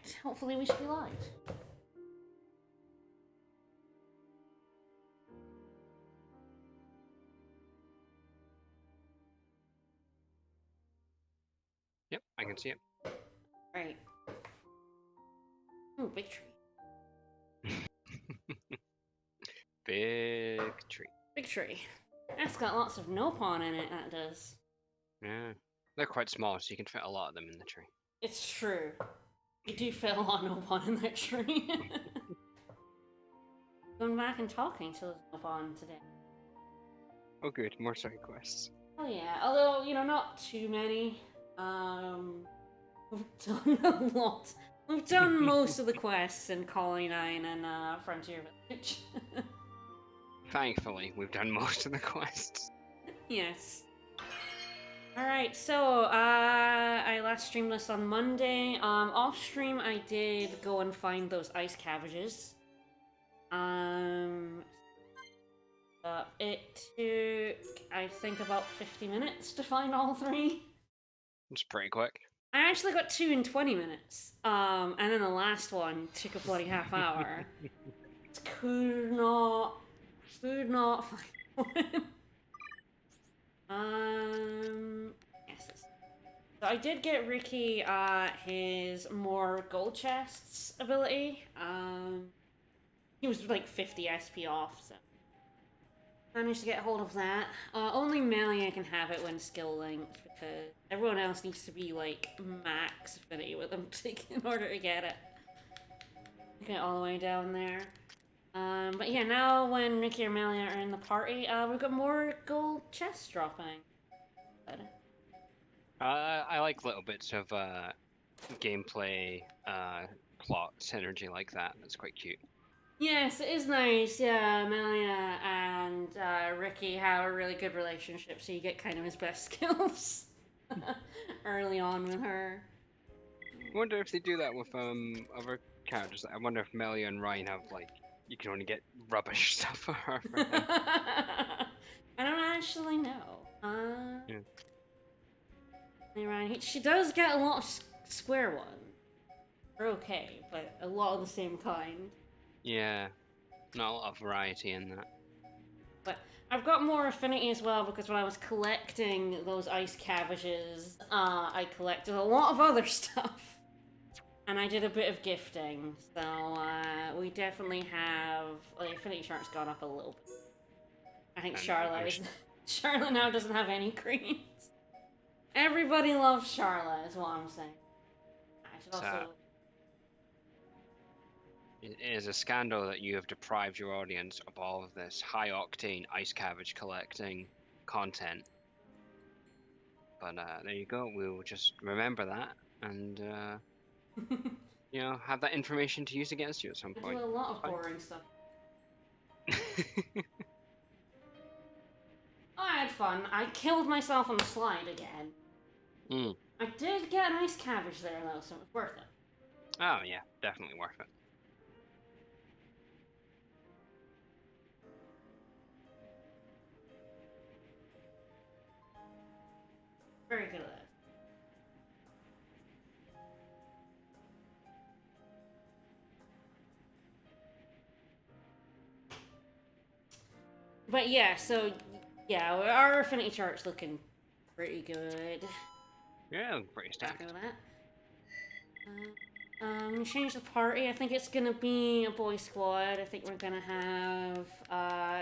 yet. Hopefully we should be live. Yep, I can see it. Right. Ooh, big tree. Big tree. Big tree. That's got lots of nopon in it, that does. Yeah. They're quite small, so you can fit a lot of them in the tree. It's true. You do fit a lot of nopon in that tree. Going back and talking to those nopon today. Oh good, more side quests. Oh yeah, although, not too many. We've done a lot. We've done most of the quests in Colony 9 and Frontier Village. Thankfully, we've done most of the quests. Yes. Alright, so I last streamed this on Monday. Off stream I did go and find those ice cabbages. It took, I think, about 50 minutes to find all three. It's pretty quick. I actually got 2 in 20 minutes. And then the last one took a bloody half hour. Could not find one. Yes. So I did get Ricky his more gold chests ability. He was like 50 SP off, so managed to get hold of that. Only Melia can have it when skill linked because everyone else needs to be like max affinity with them in order to get it. Okay, all the way down there. But yeah, now when Ricky and Melia are in the party, we've got more gold chests dropping. I like little bits of gameplay, plot synergy like that. That's quite cute. Yes, it is nice. Yeah, Melia and Ricky have a really good relationship, so you get kind of his best skills early on with her. I wonder if they do that with other characters. I wonder if Melia and Ryan have like you can only get rubbish stuff for her. I don't actually know. Yeah. Ryan, she does get a lot of square ones. They're okay, but a lot of the same kind. Yeah, not a lot of variety in that. But I've got more affinity as well because when I was collecting those ice cabbages, I collected a lot of other stuff. And I did a bit of gifting, so we definitely have... Well, the affinity chart's gone up a little bit. I think Charlotte now doesn't have any greens. Everybody loves Charlotte, is what I'm saying. I should also... It is a scandal that you have deprived your audience of all of this high-octane ice cabbage collecting content. But there you go. We'll just remember that and, have that information to use against you at some point. I do a lot of boring stuff. I had fun. I killed myself on the slide again. I did get an ice cabbage there, though, so it was worth it. Oh, yeah. Definitely worth it. Very good at it. But yeah, so yeah, our affinity chart's looking pretty good. Yeah, pretty stacked. I'm gonna change the party. I think it's gonna be a boy squad. I think we're gonna have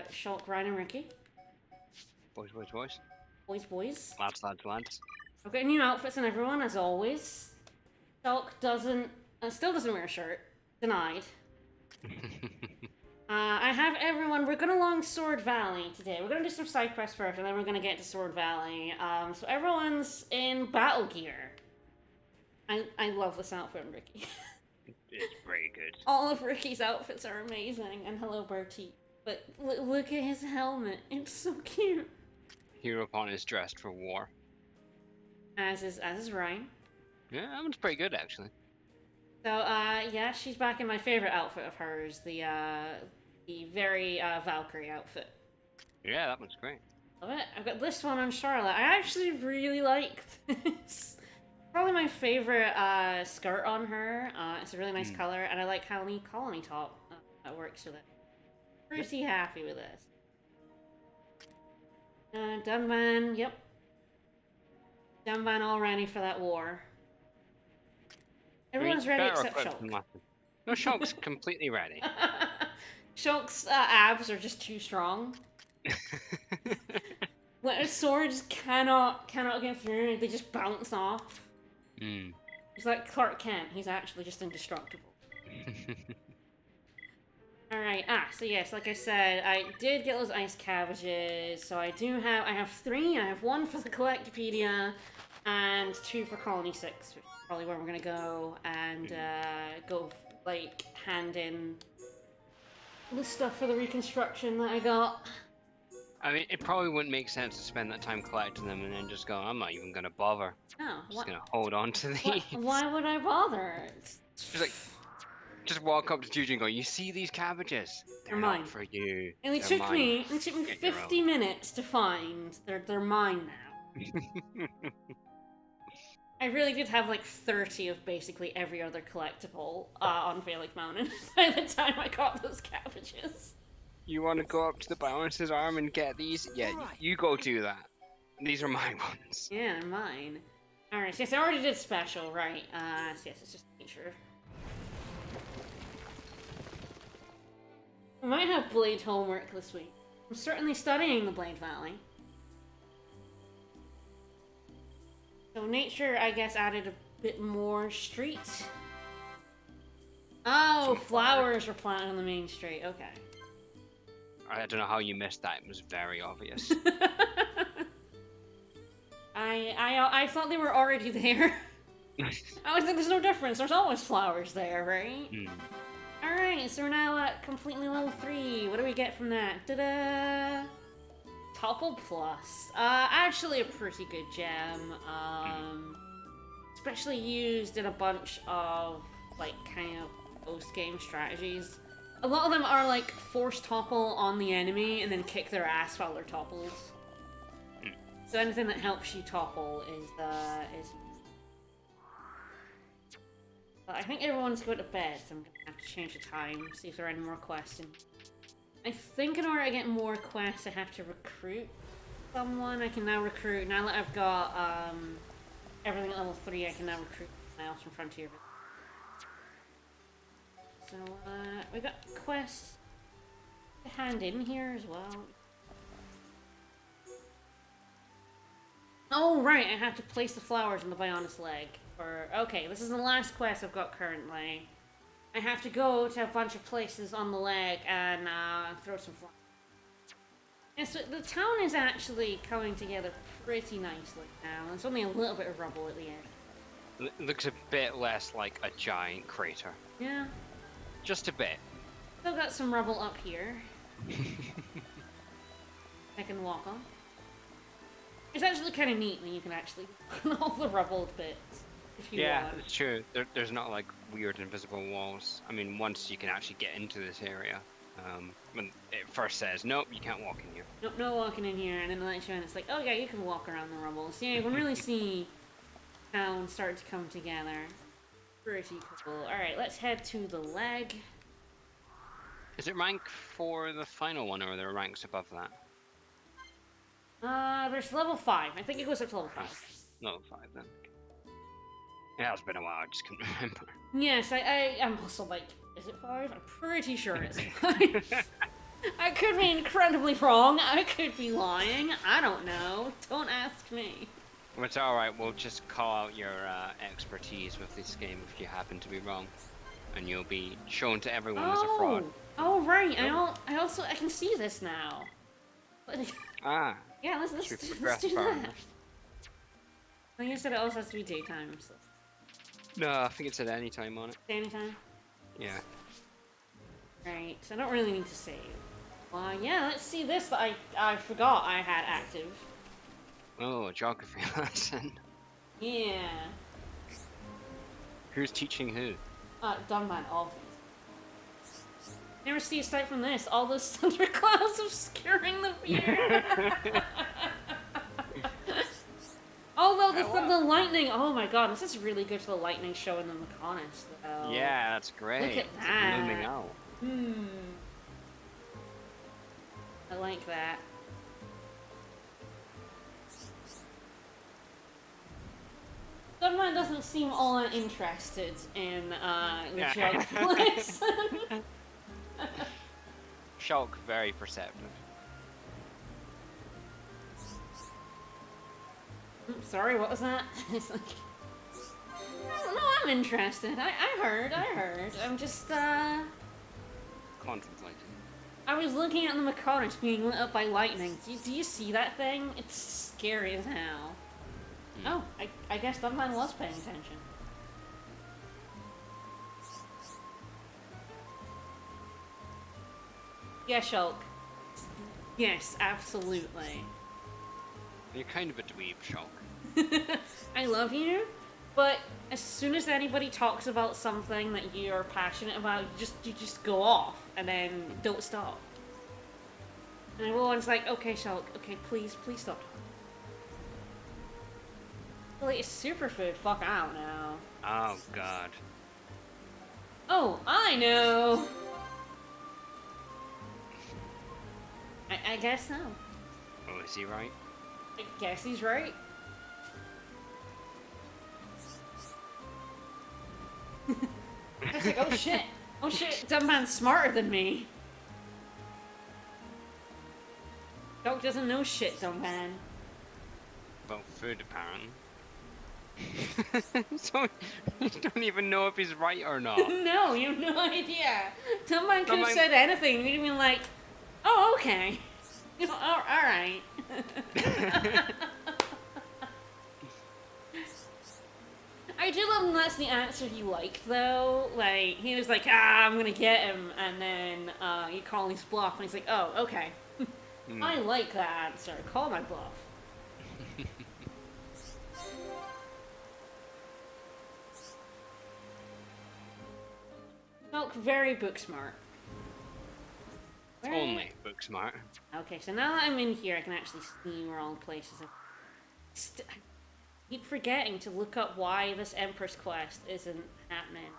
Shulk, Ryan, and Ricky. Boys. Boys. Lads. I've got new outfits on everyone, as always. Shulk still doesn't wear a shirt. Denied. I have everyone. We're going to Long Sword Valley today. We're going to do some side quests first, and then we're going to get to Sword Valley. So everyone's in battle gear. I love this outfit on Ricky. It's very good. All of Ricky's outfits are amazing, and hello, Bertie. But look at his helmet. It's so cute. Hereupon is dressed for war. As is Ryan. Yeah, that one's pretty good, actually. So, yeah, she's back in my favorite outfit of hers, the very Valkyrie outfit. Yeah, that one's great. Love it. I've got this one on Charlotte. I actually really like this. Probably my favorite skirt on her. It's a really nice color, and I like how the colony top works with it. Pretty happy with this. Dunban, yep. Dunban all ready for that war. Everyone's ready better except equipped than Shulk. nothing. No, Shulk's completely ready. Shulk's abs are just too strong. His swords cannot get through. They just bounce off. He's like Clark Kent. He's actually just indestructible. Alright, so yes, like I said, I did get those ice cabbages, so I have 3. I have 1 for the Collectopedia, and 2 for Colony 6, which is probably where we're gonna go, and go, like, hand in the stuff for the reconstruction that I got. I mean, it probably wouldn't make sense to spend that time collecting them and then just go, I'm not even gonna bother. Oh, I'm just gonna hold on to these. Why would I bother? Just like, just walk up to Juju and go, you see these cabbages? They're mine. not for you. And it took me 50 minutes to find. They're mine now. I really did have like 30 of basically every other collectible on Phallic Mountain by the time I got those cabbages. You want to go up to the Balance's arm and get these? Yeah, you go do that. These are my ones. Yeah, they're mine. Alright, so yes, I already did special, right. So yes, it's just nature. I might have Blade homework this week. I'm certainly studying the Blade Valley. So nature, I guess, added a bit more streets. Oh, flowers were planted on the main street. Okay. I don't know how you missed that. It was very obvious. I thought they were already there. I was like, there's no difference. There's always flowers there, right? Alright, so we're now at completely level 3. What do we get from that? Ta-da! Topple Plus. Actually a pretty good gem. Especially used in a bunch of, like, kind of post-game strategies. A lot of them are, like, force topple on the enemy and then kick their ass while they're toppled. So anything that helps you topple is. But I think everyone's going to bed, so I'm gonna have to change the time, see if there are any more quests. And I think in order to get more quests, I have to recruit someone. I can now recruit, now that I've got everything at level 3, I can now recruit someone else from Frontier. So, we got quests to hand in here as well. Oh, right, I have to place the flowers in the Bionis leg. Okay, this is the last quest I've got currently. I have to go to a bunch of places on the leg and throw some flowers. And so the town is actually coming together pretty nicely now. There's only a little bit of rubble at the end. It looks a bit less like a giant crater. Yeah. Just a bit. Still got some rubble up here. I can walk on. It's actually kind of neat when you can actually all the rubbled bits. If you want. It's true. There's not like weird invisible walls. I mean, once you can actually get into this area, when it first says, nope, you can't walk in here. Nope, no walking in here, and then it lets you in, it's like, oh yeah, you can walk around the rubble. So yeah, you can really see town start to come together. Pretty cool. Alright, let's head to the leg. Is it rank for the final one, or are there ranks above that? There's level 5. I think it goes up to level 5. Level 5 then. It has been a while, I just couldn't remember. Yes, I'm also like, is it 5? I'm pretty sure it's 5. I could be incredibly wrong. I could be lying. I don't know. Don't ask me. Well, it's alright, we'll just call out your expertise with this game if you happen to be wrong. And you'll be shown to everyone as a fraud. Oh, right. I can see this now. Ah. Yeah, let's do that. I think you said it also has to be daytime, so. No, I think it said anytime on it. Anytime? Yeah. Right, so I don't really need to save. Yeah, let's see this that I forgot I had active. Oh, a geography lesson. Yeah. Who's teaching who? Dunban, obviously. Never see a sight from this. All those thunderclouds obscuring the view. Although Oh, the lightning! Oh my god, this is really good for the lightning show in the Mechonis, though. Yeah, that's great. Look at It's like looming that. out. I like that. Someone doesn't seem all that interested in the jug lesson. Shulk, very perceptive. Sorry, what was that? It's like, no, I'm interested. I heard. I'm just, Contemplating. I was looking at the Mechonis being lit up by lightning. Do you see that thing? It's scary as hell. Oh, I guess that man was paying attention. Yeah, Shulk. Yes, absolutely. You're kind of a dweeb, Shulk. I love you, but as soon as anybody talks about something that you're passionate about, you just go off and then don't stop. And everyone's like, okay, Shulk, okay, please stop talking. Like, it's superfood, fuck out now. Oh, God. Oh, I know! I guess so. Oh, is he right? I guess he's right. I was like, oh shit, that man's smarter than me. Doc doesn't know shit, dumb man. About food, apparently. So, you don't even know if he's right or not. No, you have no idea. Dumb man could have said anything, you'd have been like, oh, okay. You know, alright. I do love that's the answer he liked, though. Like, he was like, I'm gonna get him, and then you call his bluff, and he's like, oh, okay. I like that answer. Call my bluff. Milk, very book smart. Only book smart. Okay, so now that I'm in here, I can actually see where all the places are. I keep forgetting to look up why this Empress quest isn't happening.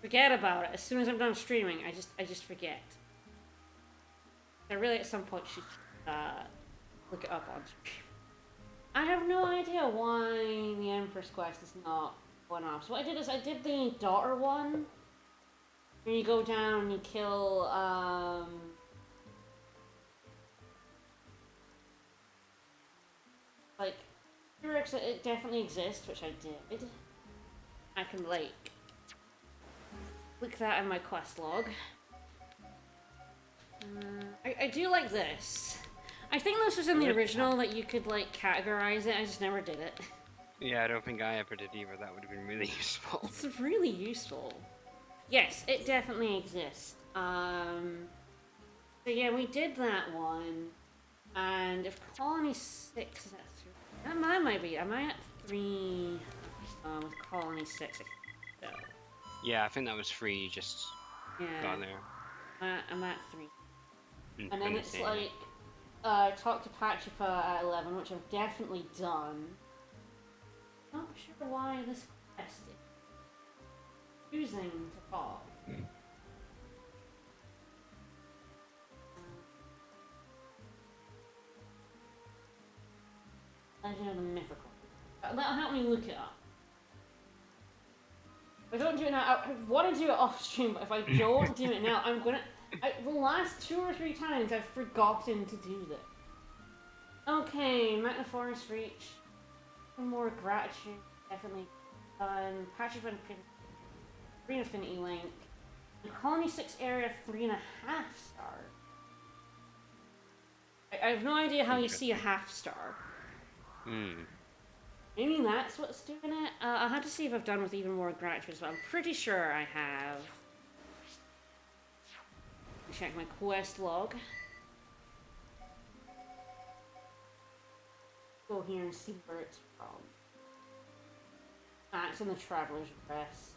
Forget about it. As soon as I'm done streaming, I just forget. I really at some point should look it up on stream. I have no idea why the Empress quest is not going off. So what I did is I did the daughter one. Where you go down and you kill like T-Rex, it definitely exists, which I did. I can like look that in my quest log. I do like this. I think this was in the original that you could like categorize it. I just never did it. Yeah, I don't think I ever did either. That would have been really useful. It's really useful. Yes, it definitely exists. So yeah, we did that one. And if Colony 6 is at 3... That might be... Am I at 3 with Colony 6? So. Yeah, I think that was 3, you just got there. I'm at 3. And then it's like... talk to Pachipa at 11, which I've definitely done. Not sure why this quest is choosing to talk. Legend of the Mythical. That'll help me look it up. If I don't do it now, I want to do it off stream, but if I don't do it now, I'm gonna... the last 2 or 3 times I've forgotten to do this. Okay, Mountain Forest Reach. Some more gratitude, definitely done. Patch of Green Affinity Link. And Colony 6 area 3.5 star. I have no idea how you see a half star. Maybe that's what's doing it. I'll have to see if I've done with even more gratitude as well. I'm pretty sure I have. Check my quest log. Go here and see where it's from. Ah, it's in the Traveler's Rest.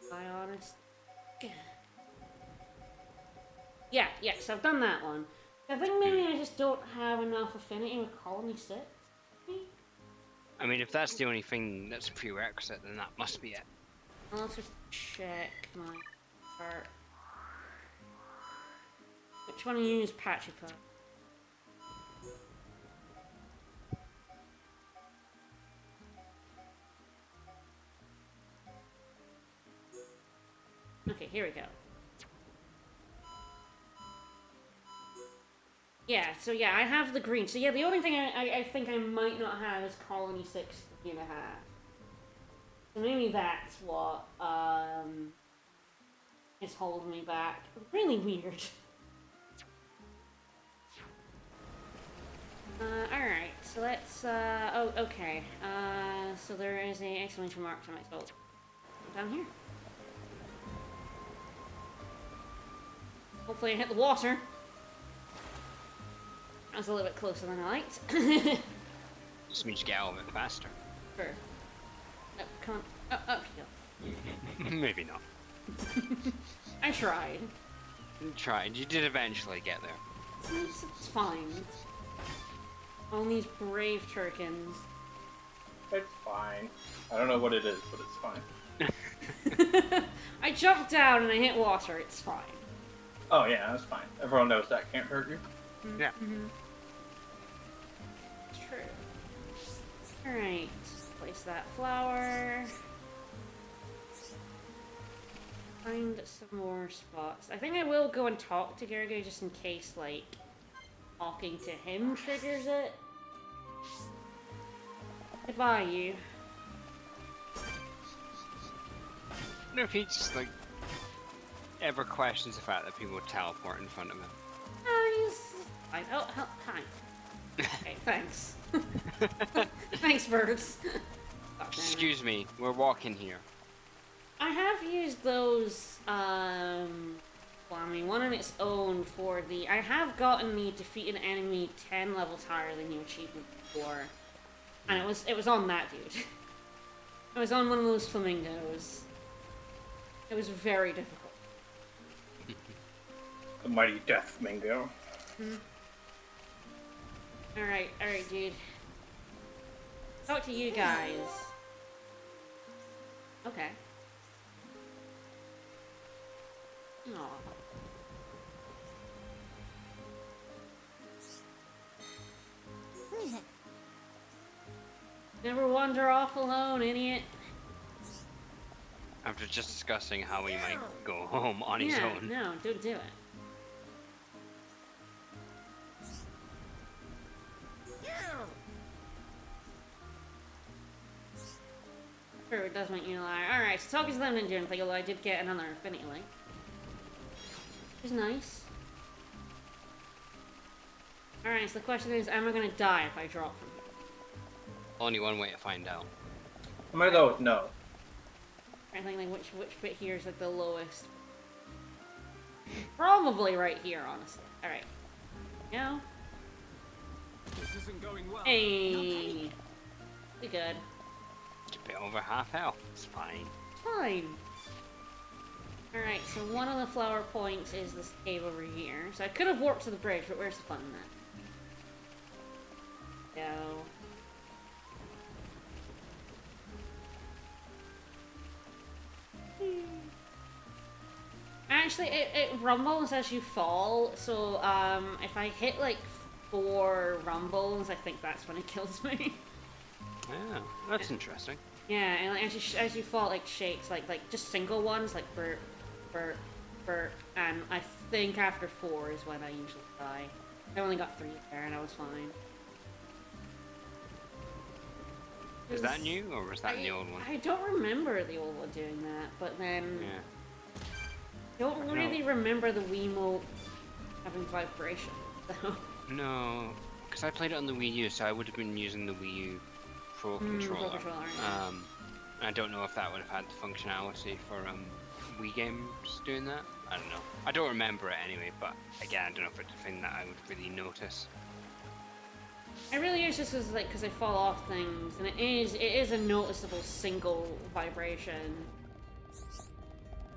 Be honest. yes, I've done that one. I think maybe I just don't have enough affinity with Colony 6. I mean, if that's the only thing that's a prerequisite, then that must be it. Well, let's just check my part. Which one do you use, Patchy Pup? Okay, here we go. Yeah, so yeah, I have the green. So yeah, the only thing I think I might not have is Colony 6 3.5. So maybe that's what is holding me back. Really weird. Alright, so let's, oh, okay. So there is an exclamation mark to my soul. Down here. Hopefully I hit the water. That was a little bit closer than I liked. Just means you get out of it faster. Sure. Oh, come on. Up you go. Maybe not. I tried. You tried. You did eventually get there. It's fine. All these brave Turkins. It's fine. I don't know what it is, but it's fine. I jumped down and I hit water. It's fine. Oh yeah, that's fine. Everyone knows that can't hurt you. Yeah. True. Alright. Place that flower. Find some more spots. I think I will go and talk to Gergo just in case, like, talking to him triggers it. Goodbye, you. I wonder if he just, like, ever questions the fact that people teleport in front of him. He's fine. Oh, hi. Okay, thanks. Thanks, birds. Oh, Excuse me, we're walking here. I have used those, well, I mean, one on its own for the... I have gotten the defeat an enemy 10 levels higher than you achievement before. And it was on that dude. It was on one of those flamingos. It was very difficult. The mighty Death Mingo. Alright, dude. Talk to you guys. Okay. Aww. Never wander off alone, idiot. After just discussing how he might go home on his Yeah, own. no, don't do it. Sure, it does make you lie. Alright, so talking to them didn't do anything, although I did get another Infinity Link. Which is nice. Alright, so the question is, am I gonna die if I drop from here? Only one way to find out. I'm gonna go with no. I think like which bit here is like the lowest. Probably right here, honestly. Alright. No. This isn't going well. Hey. We good. It's a bit over half health. It's fine. Fine. Alright, so one of the flower points is this cave over here. So I could have warped to the bridge, but where's the fun in that? Go. Actually, it rumbles as you fall, so if I hit like 4 rumbles, I think that's when it kills me. Yeah, that's interesting. Yeah, and like, as you fall, it like shakes, like just single ones, like burp, burp, burp, and I think after 4 is when I usually die. I only got 3 there, and I was fine. Is that new, or was that the old one? I don't remember the old one doing that, but then Yeah. I don't really remember the Wiimote having vibration, though. No, because I played it on the Wii U, so I would have been using the Wii U Pro controller. Pro controller, yeah. I don't know if that would have had the functionality for Wii games doing that. I don't know. I don't remember it anyway, but again, I don't know if it's a thing that I would really notice. It really is just because I fall off things, and it is a noticeable single vibration.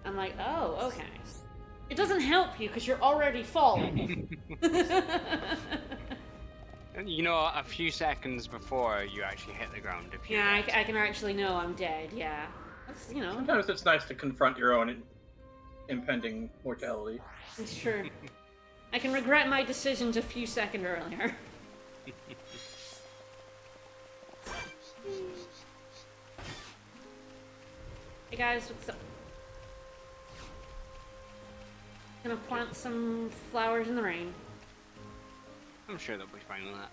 I'm like, oh, okay. It doesn't help you because you're already falling. You know, a few seconds before you actually hit the ground. If you Yeah, I can actually know I'm dead. Yeah, that's Sometimes it's nice to confront your own impending mortality. it's true. I can regret my decisions a few seconds earlier. Hey guys, what's up? Gonna plant some flowers in the rain. I'm sure they'll be fine with that.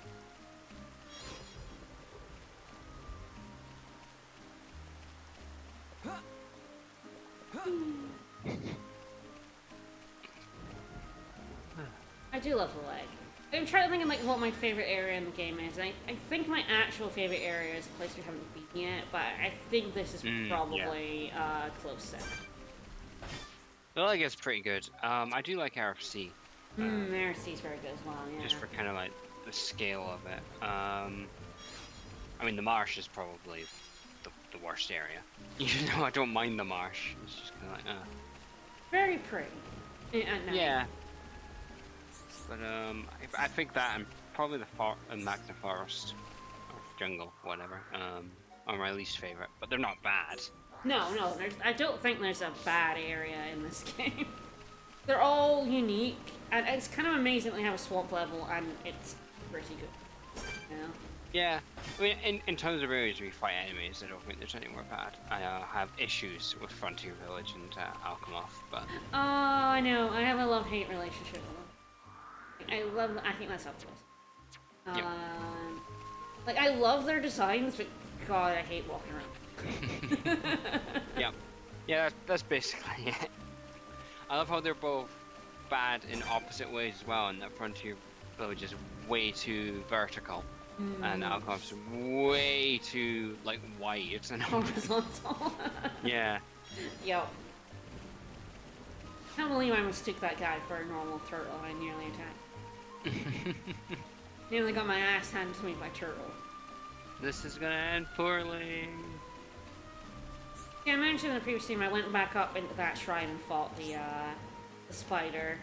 I do love the leg. I'm trying to think of like what my favorite area in the game is. I think my actual favorite area is a place we haven't beaten yet, but I think this is probably close second. The leg is pretty good. I do like RFC. RC is very good as well, yeah. Just for kind of like the scale of it. I mean, the marsh is probably the worst area. Even though I don't mind the marsh, it's just kind of like, Very pretty. At night. Yeah. But I think that and probably the Magna Forest or jungle, whatever, are my least favorite. But they're not bad. No, I don't think there's a bad area in this game. They're all unique, and it's kind of amazing that they have a swamp level, and it's pretty good. You know? Yeah, I mean, in terms of areas we fight enemies, I don't think there's anywhere bad. I have issues with Frontier Village and Alchemoth, but... Oh, I know. I have a love-hate relationship with them. I think that's optimism. Yep. Like, I love their designs, but God, I hate walking around. Yeah, that's basically it. I love how they're both bad in opposite ways as well, and that Frontier Village is way too vertical. And Alchemoth's way too, like, wide. Horizontal. Yeah. Yep. I can't believe I mistook that guy for a normal turtle. I nearly attacked. Nearly got my ass handed to me by turtle. This is gonna end poorly. Yeah, I mentioned in the previous stream I went back up into that shrine and fought the spider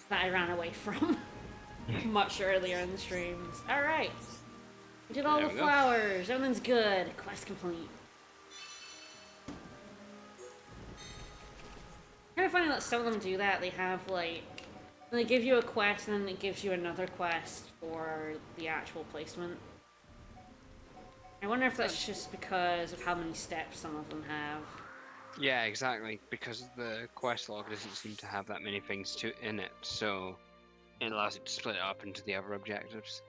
that I ran away from much earlier in the streams. Alright. We did all There the we go. flowers. Everything's good. Quest complete. Kind of funny that some of them do that. They have like, they give you a quest and then it gives you another quest for the actual placement. I wonder if that's just because of how many steps some of them have. Yeah, exactly. Because the quest log doesn't seem to have that many things in it, so it allows it to split it up into the other objectives,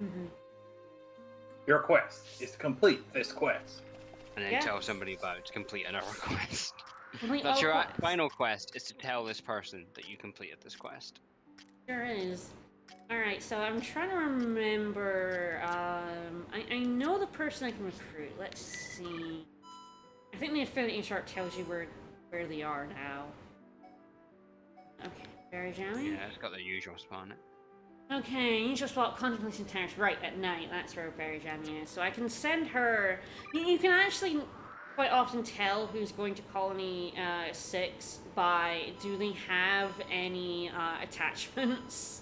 Your quest is to complete this quest. and then Yeah. tell somebody about it to complete another quest. Complete That's all your quests. final quest, is to tell this person that you completed this quest. Sure is. Alright, so I'm trying to remember, I know the person I can recruit. Let's see. I think the affinity chart tells you where they are now. Okay, Berry Jammy? Yeah, it's got the usual spawn. Okay, usual spot, Contemplation Terrace, right, at night. That's where Berry Jammy is. So I can send her... You can actually quite often tell who's going to Colony 6 by do they have any attachments.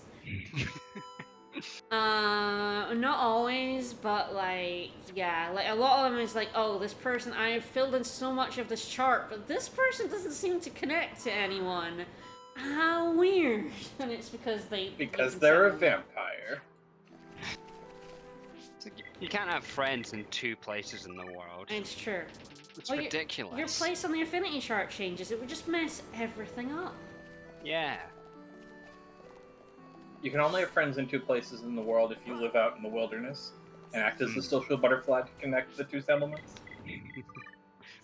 Not always, but like, yeah, like a lot of them is like, oh, this person, I have filled in so much of this chart, but this person doesn't seem to connect to anyone. How weird. And it's because Because can they're a send them. vampire. You can't have friends in two places in the world. It's true. It's Well, ridiculous. Your place on the affinity chart changes, it would just mess everything up. Yeah. You can only have friends in two places in the world if you live out in the wilderness and act as the social butterfly to connect the two settlements.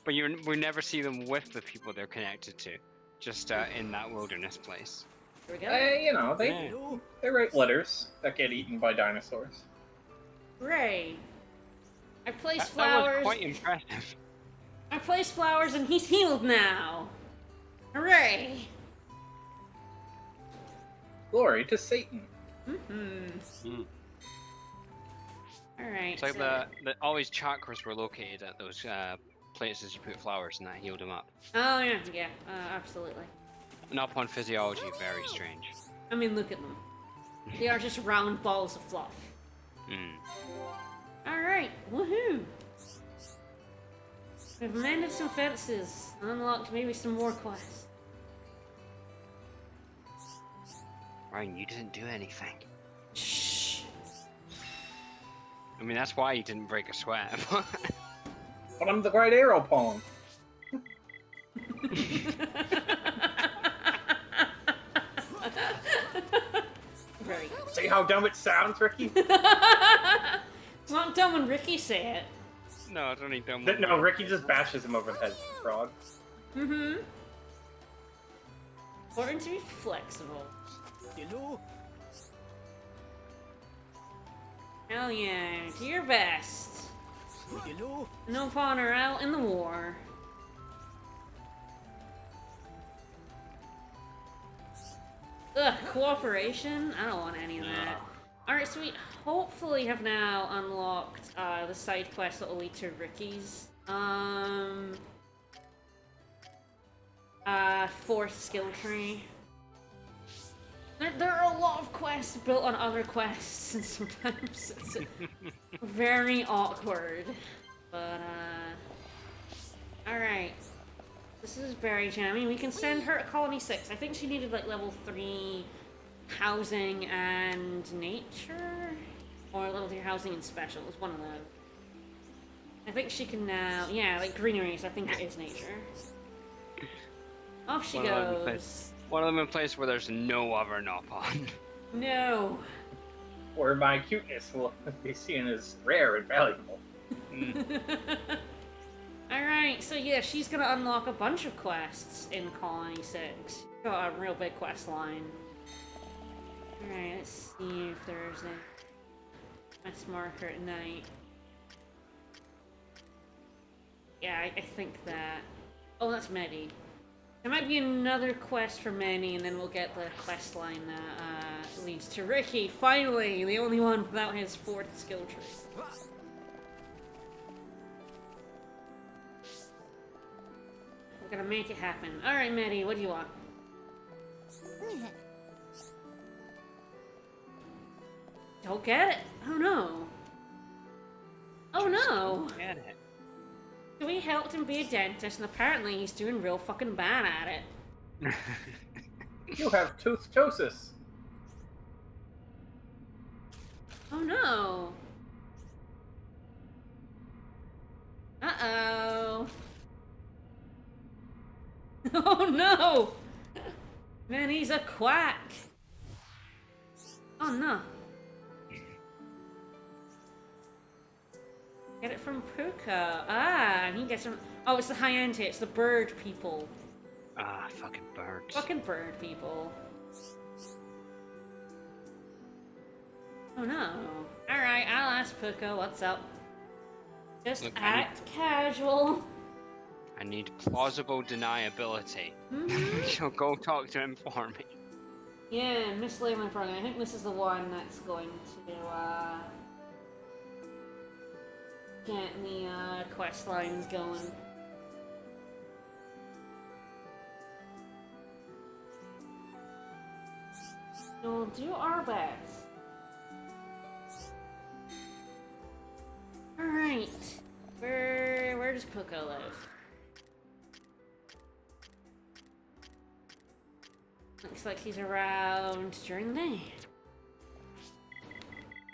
But we never see them with the people they're connected to. Just in that wilderness place. Here we go. You know, Yeah. they write letters that get eaten by dinosaurs. Hooray. I placed That was flowers. quite impressive. I placed flowers and he's healed now. Hooray. Glory to Satan. Alright. It's like all his chakras were located at those places you put flowers and that healed him up. Oh, yeah, absolutely. Nopon physiology, very strange. I mean, look at them. They are just round balls of fluff. Hmm. Alright, woohoo! We've mended some fences, unlocked maybe some more quests. Ryan, you didn't do anything. Shh. I mean, that's why you didn't break a sweat. But I'm the great arrow pawn. Very See how dumb it sounds, Ricky? It's not dumb when Ricky say it. No, it's only dumb. No, Ricky just bashes him over the head with the frog. Mm-hmm. Important to be flexible. You know, Hell yeah, do your best. you know. No pawn are out in the war. Ugh, cooperation? I don't want any of that. Alright, so we hopefully have now unlocked the side quest that will lead to Ricky's fourth skill tree. There are a lot of quests built on other quests, and sometimes it's very awkward. But, alright. This is very jammy. We can send her to Colony 6. I think she needed, like, level 3 housing and nature? Or level 3 housing and special. It was one of those. I think she can now... Yeah, like greeneries. I think it is nature. Off she goes. One of them in a place where there's no other Nopon. No. Where my cuteness will be seen as rare and valuable. Alright, so yeah, she's gonna unlock a bunch of quests in Colony 6. Got a real big quest line. Alright, let's see if there's a quest marker at night. Yeah, I think that... Oh, that's Medi. There might be another quest for Manny, and then we'll get the quest line that leads to Ricky. Finally, the only one without his fourth skill tree. We're gonna make it happen. Alright, Manny, what do you want? Don't get it. Oh no. Oh no. Get it. We helped him be a dentist, and apparently he's doing real fucking bad at it. You have toothosis. Oh no. Uh-oh. Oh no! Man, he's a quack. Oh no. Get it from Puka. Ah, and he gets some... Oh, it's the Hyante, it's the bird people. Ah, fucking birds. Fucking bird people. Oh no. Alright, I'll ask Puka what's up. Just Look, act casual. I need plausible deniability. Mm-hmm. So go talk to him for me. Yeah, Miss Layman program. I think this is the one that's going to, get the, quest lines going. We'll do our best. Alright. Where does Puka live? Looks like he's around during the day.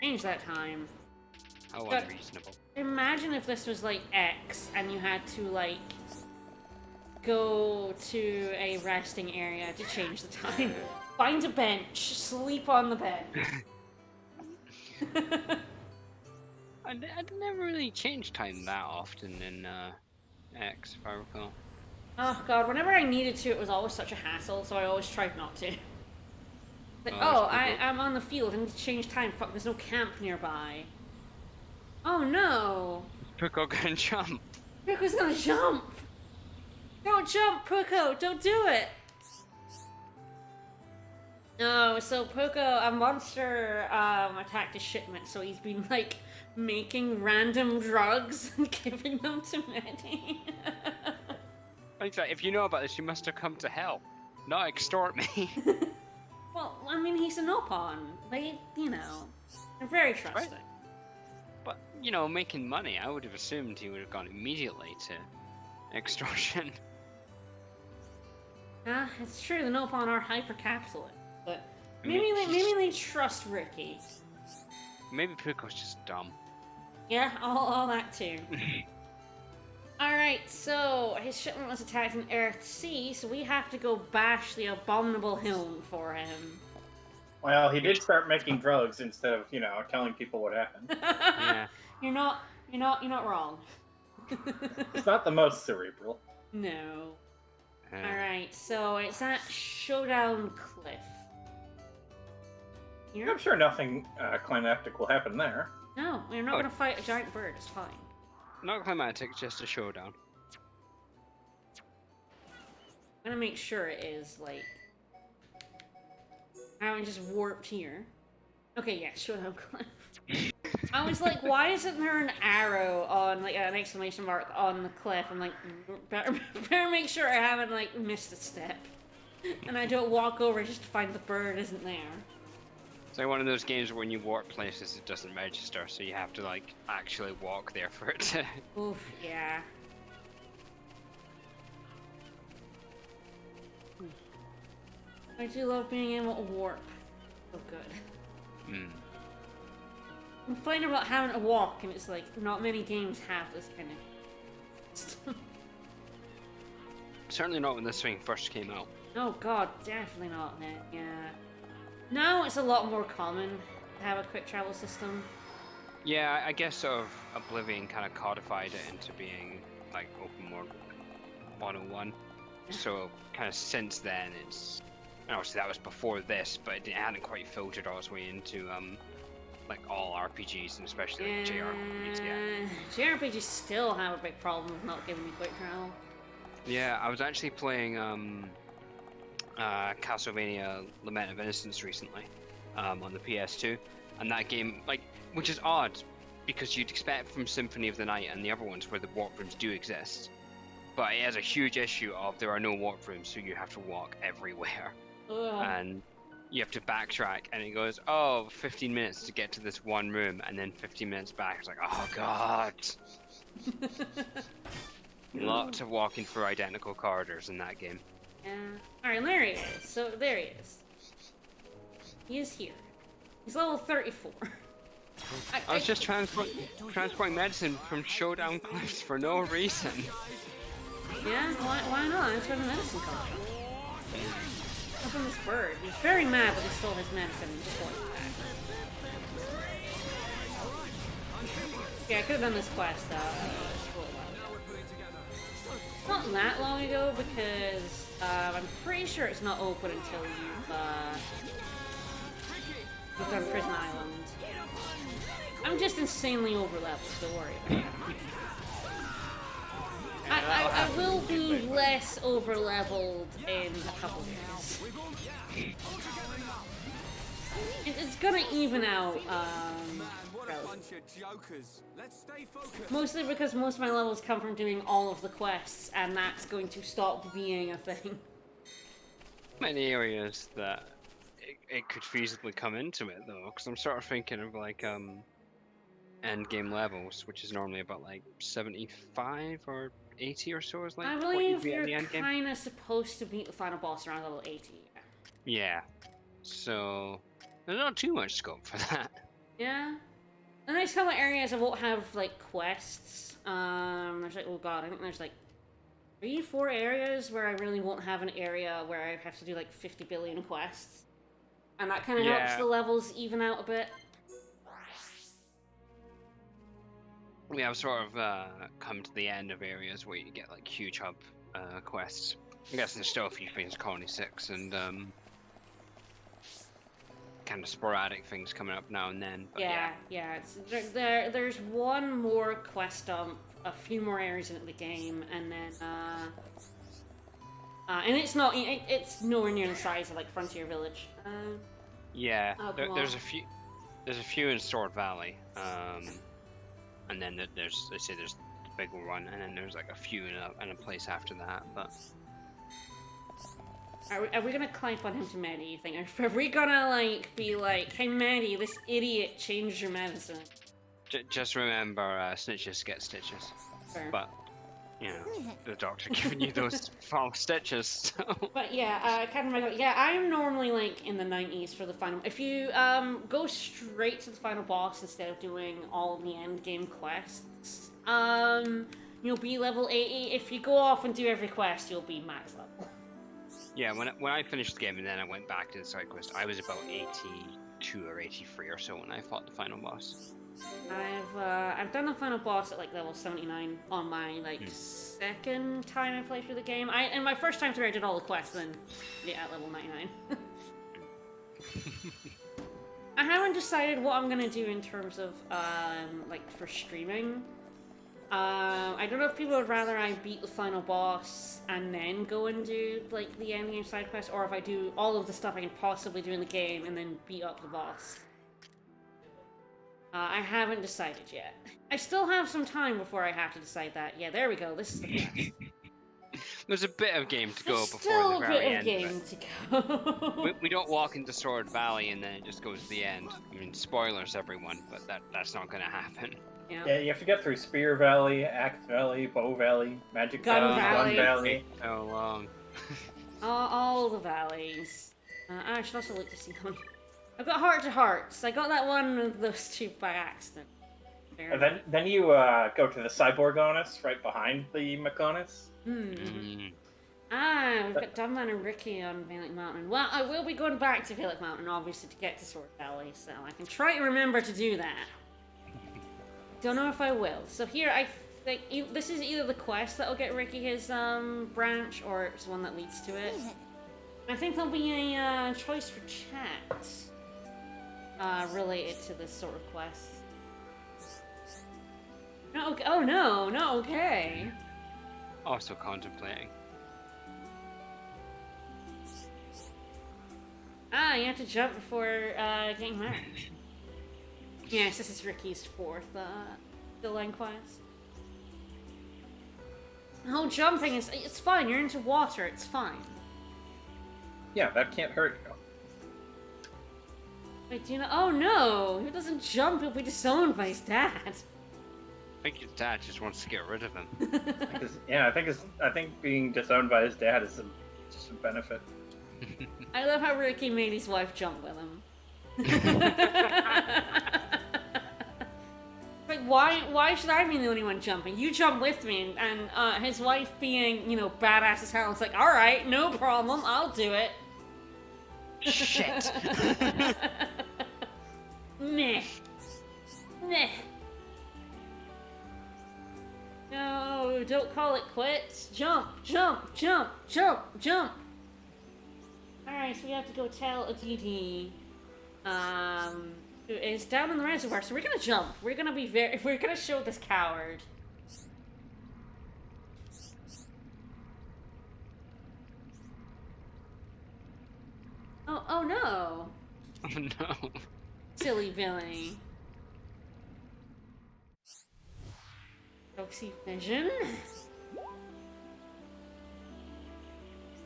Change that time. How But- unreasonable. Imagine if this was like X and you had to like go to a resting area to change the time. Find a bench, sleep on the bed. I never really changed time that often in X, if I recall. Oh god, whenever I needed to, it was always such a hassle, so I always tried not to. Like, Oh, oh, that's I'm on the field, I need to change time, fuck, there's no camp nearby. Oh no! Puko can jump. Puko's gonna jump! Don't jump, Puko! Don't do it! No, so Puko, a monster, attacked his shipment, so he's been, like, making random drugs and giving them to Medi. Like that, if you know about this, you must have come to help. Not extort me. Well, I mean, he's an Opon. They, they're very trusting. But, making money, I would have assumed he would have gone immediately to extortion. It's true, the Opon are hyper-capitalist, but I mean, maybe they trust Ricky. Maybe Puko's just dumb. Yeah, all that too. Alright, so his shipment was attacked in Earthsea, so we have to go bash the abominable Hilm for him. Well, he did start making drugs instead of, telling people what happened. Yeah. You're not wrong. It's not the most cerebral. No. Alright, so it's at Showdown Cliff. Here? I'm sure nothing climactic will happen there. No, we're not gonna fight a giant bird, it's fine. Not climatic, just a showdown. I'm gonna make sure it is, like... I haven't just warped here. Okay, yeah, Showdown Cliff. I was like, why isn't there an arrow on, like, an exclamation mark on the cliff? I'm like, better make sure I haven't, like, missed a step. And I don't walk over just to find the bird isn't there. It's like one of those games where when you warp places, it doesn't register, so you have to, like, actually walk there for it to... Oof, yeah. I do love being able to warp. So good. I'm finding about having to walk, and it's like, not many games have this kind of... Certainly not when this thing first came out. Oh god, definitely not then, yeah. Now it's a lot more common to have a quick travel system. Yeah, I guess sort of Oblivion kind of codified it into being, like, open world 101. So, kind of since then, it's... And obviously that was before this, but it hadn't quite filtered all its way into, like, all RPGs, and especially, like, JRPGs, yeah. JRPGs still have a big problem with not giving me quick travel. Yeah, I was actually playing, Castlevania Lament of Innocence recently, on the PS2, and that game, like, which is odd, because you'd expect from Symphony of the Night and the other ones where the warp rooms do exist, but it has a huge issue of there are no warp rooms, so you have to walk everywhere. Ugh. And you have to backtrack, and it goes, 15 minutes to get to this one room, and then 15 minutes back. It's like, oh god. Lots of walking through identical corridors in that game. Yeah. Alright, there he is. So, there he is. He is here. He's level 34. I was just transporting medicine from Showdown Cliffs for no reason. Yeah, why not? That's where the medicine comes from. Come from this bird. He's very mad that he stole his medicine and just walked back. Yeah, I could have done this quest, not that long ago, because I'm pretty sure it's not open until you've done Prison Island. I'm just insanely over-leveled, don't worry about it. I will be less over-leveled in a couple years. It's gonna even out, mostly because most of my levels come from doing all of the quests, and that's going to stop being a thing. Many areas that it could feasibly come into it, though, because I'm sort of thinking of, like, end game levels, which is normally about, like, 75 or 80 or so is like I what you'd believe be at the you're end game. kind of supposed to beat the final boss around level 80. Yeah. So there's not too much scope for that. Yeah. The nice couple of areas I won't have like quests. There's like, oh god, I think there's like 3-4 areas where I really won't have an area where I have to do like 50 billion quests, and that kind of helps the levels even out a bit. We have sort of come to the end of areas where you get like huge hub quests. I guess there's still a few things, Colony 6, and kind of sporadic things coming up now and then. But yeah. There's one more quest dump, a few more areas in the game, and then and it's nowhere near the size of like Frontier Village. There's a few in Sword Valley. And then there's the big one, and then there's like a few in a place after that. But Are we gonna climb on him to Maddie, you think? Are we gonna, like, be like, hey Maddie, this idiot changed your medicine? Just remember, snitches get stitches. Fair. But, you know, the doctor giving you those false stitches, so... But yeah, yeah, I am normally, like, in the 90s for the final... If you, go straight to the final boss instead of doing all the end game quests, you'll be level 80. If you go off and do every quest, you'll be max level. Yeah, when I finished the game and then I went back to the side quest, I was about 82 or 83 or so when I fought the final boss. I've done the final boss at like level 79 on my second time I played through the game. And my first time through I did all the quests, then yeah, at level 99. I haven't decided what I'm gonna do in terms of like for streaming. I don't know if people would rather I beat the final boss and then go and do like the endgame side quest, or if I do all of the stuff I can possibly do in the game and then beat up the boss. I haven't decided yet. I still have some time before I have to decide that. Yeah, there we go. This is the quest. There's a bit of game to go There's before still the a very bit of end. game to go. We don't walk into Sword Valley and then it just goes to the end. I mean, spoilers, everyone, but that's not going to happen. Yeah, you have to get through Spear Valley, Axe Valley, Bow Valley, Magic Gun Valley, Valley. Gun Valley. So long. all the valleys. I should also look to see how many. I've got Heart to Hearts. I got that one of those two by accident. And then you go to the Cyborgonus right behind the Mechonis. Mm. We've got Dunman and Ricky on Valak Mountain. Well, I will be going back to Valak Mountain, obviously, to get to Sword Valley, so I can try to remember to do that. Don't know if I will. So here, I think this is either the quest that'll get Ricky his branch, or it's one that leads to it. I think there'll be a choice for chat related to this sort of quest. No, okay. Oh no, not okay. Also contemplating. You have to jump before getting married. Yes, this is Ricky's fourth line quest. The whole jumping it's fine, you're into water, it's fine. Yeah, that can't hurt you. Wait, do you know? Oh no! Who doesn't jump if we disowned by his dad? I think his dad just wants to get rid of him. I think being disowned by his dad is just a benefit. I love how Ricky made his wife jump with him. Like, why should I be the only one jumping? You jump with me, and his wife being, badass as hell, it's like, alright, no problem, I'll do it. Shit. Meh. Meh. No, don't call it quits. Jump, jump, jump, jump, jump. Alright, so we have to go tell Aditi, who is down in the reservoir, so we're gonna jump. We're gonna show this coward. Oh no. Oh no. Silly villain. Foxy vision.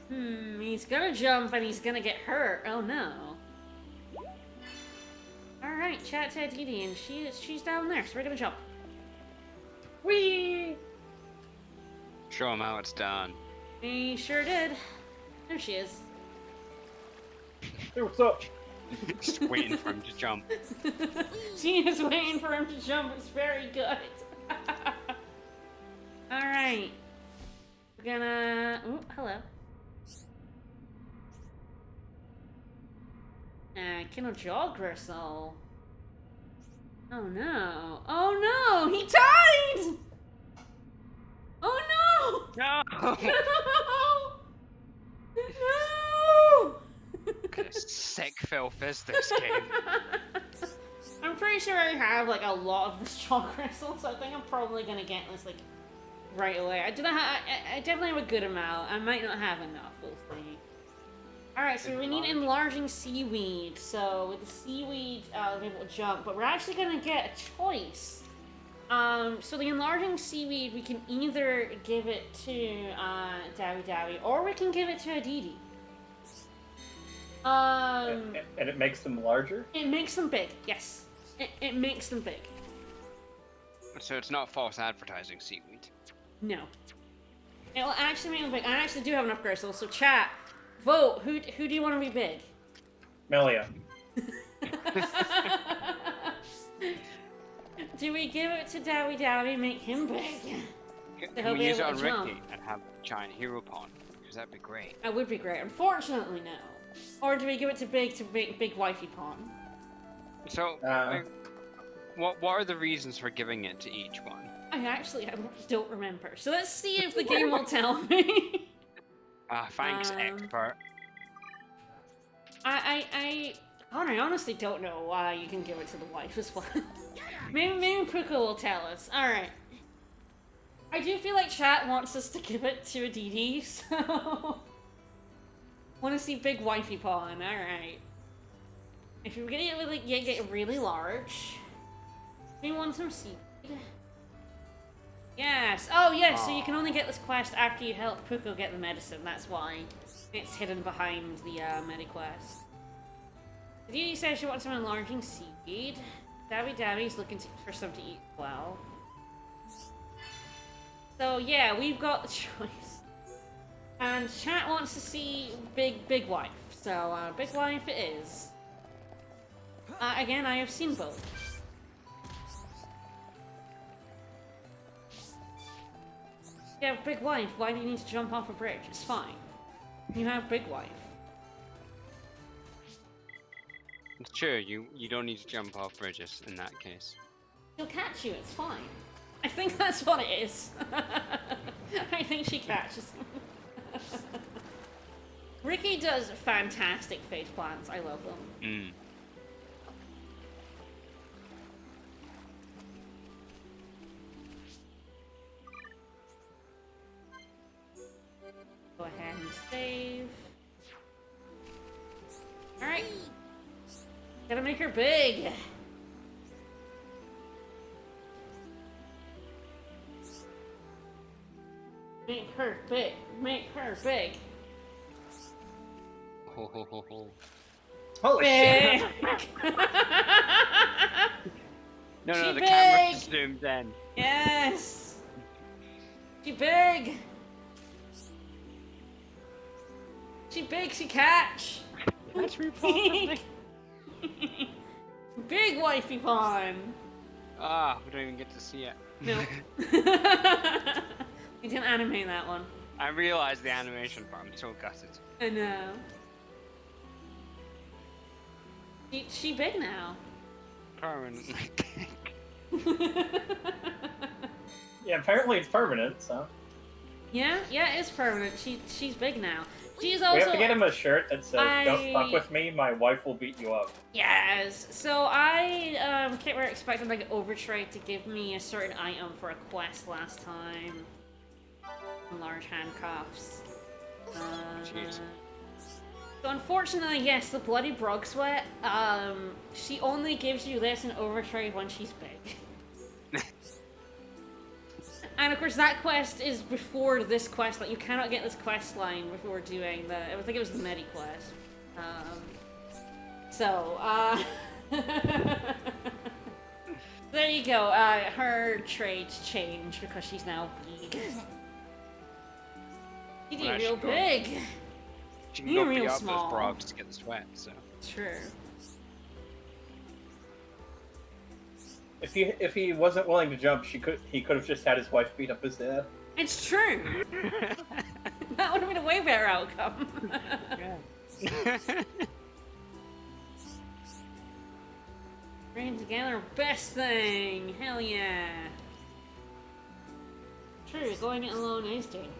He's gonna jump and he's gonna get hurt. Oh no. Alright, chat to Aditi, and she's down there, so we're gonna jump. Whee! Show him how it's done. He sure did. There she is. Hey, what's up? Just waiting for him to jump. She is waiting for him to jump. It's very good. Alright. We're gonna... Ooh, hello. Kindle jaw gristle. Oh no. Oh no! He died! Oh no! No! No! No! What kind of sick filth is this game? I'm pretty sure I have like a lot of this jaw crystal, so I think I'm probably gonna get this like right away. I definitely have a good amount. I might not have enough. We'll see. All right, so we need enlarging seaweed. So with the seaweed, we'll be able to jump, but we're actually gonna get a choice. So the enlarging seaweed, we can either give it to Dawi Dawi, or we can give it to Aditi. And it makes them larger? It makes them big, yes. It makes them big. So it's not false advertising seaweed. No. It will actually make them big. I actually do have enough crystals, so chat, vote. Who do you want to be big? Melia. Do we give it to Dowie Dowie, make him big? Can we use it on Ricky and have giant hero pawn? Because that'd be great. That would be great. Unfortunately, no. Or do we give it to make big wifey pawn? So, what are the reasons for giving it to each one? I don't remember. So let's see if the game will tell me. Thanks, expert. I honestly don't know why you can give it to the wife as well. maybe Puka will tell us. Alright. I do feel like chat wants us to give it to a DD, so... Want to see big wifey pawn, alright. If you're gonna get it really large... We want some seed. Yes! Oh yes, so you can only get this quest after you help Puko get the medicine, that's why. It's hidden behind the medi-quest. Dee says she wants some enlarging seed. Dabby's looking for some to eat as well. So yeah, we've got the choice. And chat wants to see big wife. So big wife it is. Again, I have seen both. You have big wife, why do you need to jump off a bridge? It's fine. You have big wife. It's true, you don't need to jump off bridges in that case. She'll catch you, it's fine. I think that's what it is. I think she catches him. Ricky does fantastic face plants, I love them. Mm. Go ahead and save. Alright. Gotta make her big. Make her big. Make her big. Ho ho ho ho. Holy Big. shit! No, She the camera big! zoomed in. Yes. She big. She big. She catch. That's repulsive. Big wifey pawn. We don't even get to see it. No. You didn't animate that one. I realized the animation part. I'm so gutted. I know. She big now. Permanently. Yeah, apparently it's permanent, so. Yeah, it's permanent. She's big now. She's We also. have to get him a shirt that says, "Don't fuck with me, my wife will beat you up." Yes. So I were expecting like Overtrade to give me a certain item for a quest last time. Large handcuffs. Jeez. So unfortunately, yes, the bloody Brog Sweat. She only gives you this in Overtrade when she's big. And of course, that quest is before this quest. Like, you cannot get this quest line before doing the. I think it was the Medi quest. There you go. Her traits changed because she's now big. You Well, did real that's true. big. She can You're go real beat up small. those frogs to get the sweat, so. True. If he wasn't willing to jump, he could have just had his wife beat up his dad. It's true. That would have been a way better outcome. Bring together, best thing. Hell yeah. True, going it alone is dangerous.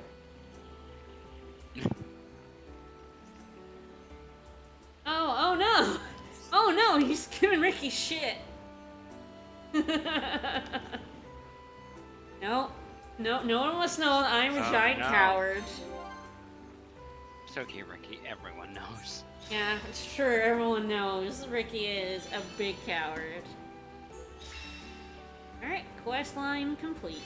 Oh no! Oh no, he's giving Ricky shit. No, no one must know I'm a Oh, giant no. coward. It's okay, Ricky. Everyone knows. Yeah, it's true. Everyone knows Ricky is a big coward. Alright, quest line complete.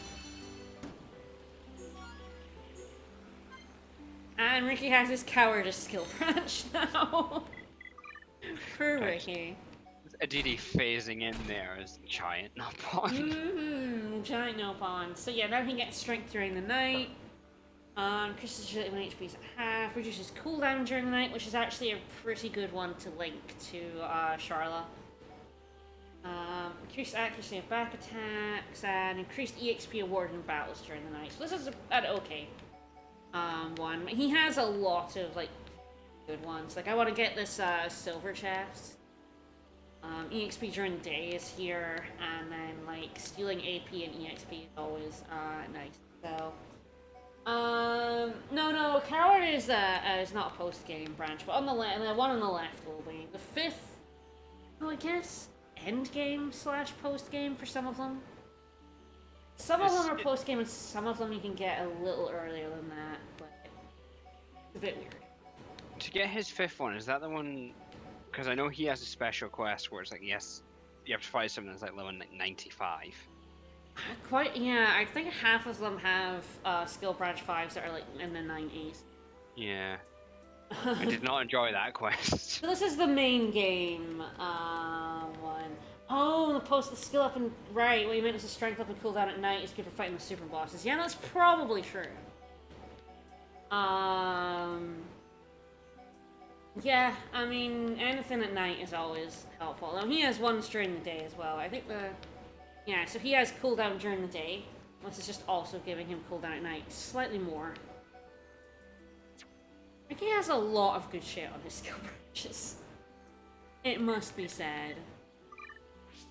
And Ricky has his cowardice skill branch now. Poor Nice. Ricky. Aditi phasing in there as giant Nopon. Giant Nopon. So yeah, now he gets strength during the night. Increases agility when HP is at half. Reduces cooldown during the night, which is actually a pretty good one to link to Charla. Increased accuracy of back attacks and increased EXP awarded in battles during the night. So this is an okay one. He has a lot of like good ones. Like I want to get this silver chest. EXP during the day is here, and then like stealing AP and EXP is always nice. So no, Coward is not a post game branch, but on the one on the left will be the fifth. Well, I guess end game / post game for some of them. Some of them are post game, and some of them you can get a little earlier than that, but it's a bit weird. To get his fifth one, is that the one? Because I know he has a special quest where it's like, yes, you have to fight something that's like level 95. Quite, yeah, I think half of them have skill branch 5s that are like in the 90s. Yeah. I did not enjoy that quest. So this is the main game one. Oh, the skill up and right. What you meant was the strength up and cooldown at night is good for fighting the super bosses. Yeah, that's probably true. Yeah, I mean, anything at night is always helpful. Now, he has ones during the day as well. I think yeah, so he has cooldown during the day. This is just also giving him cooldown at night. Slightly more. I think he has a lot of good shit on his skill branches. It must be said.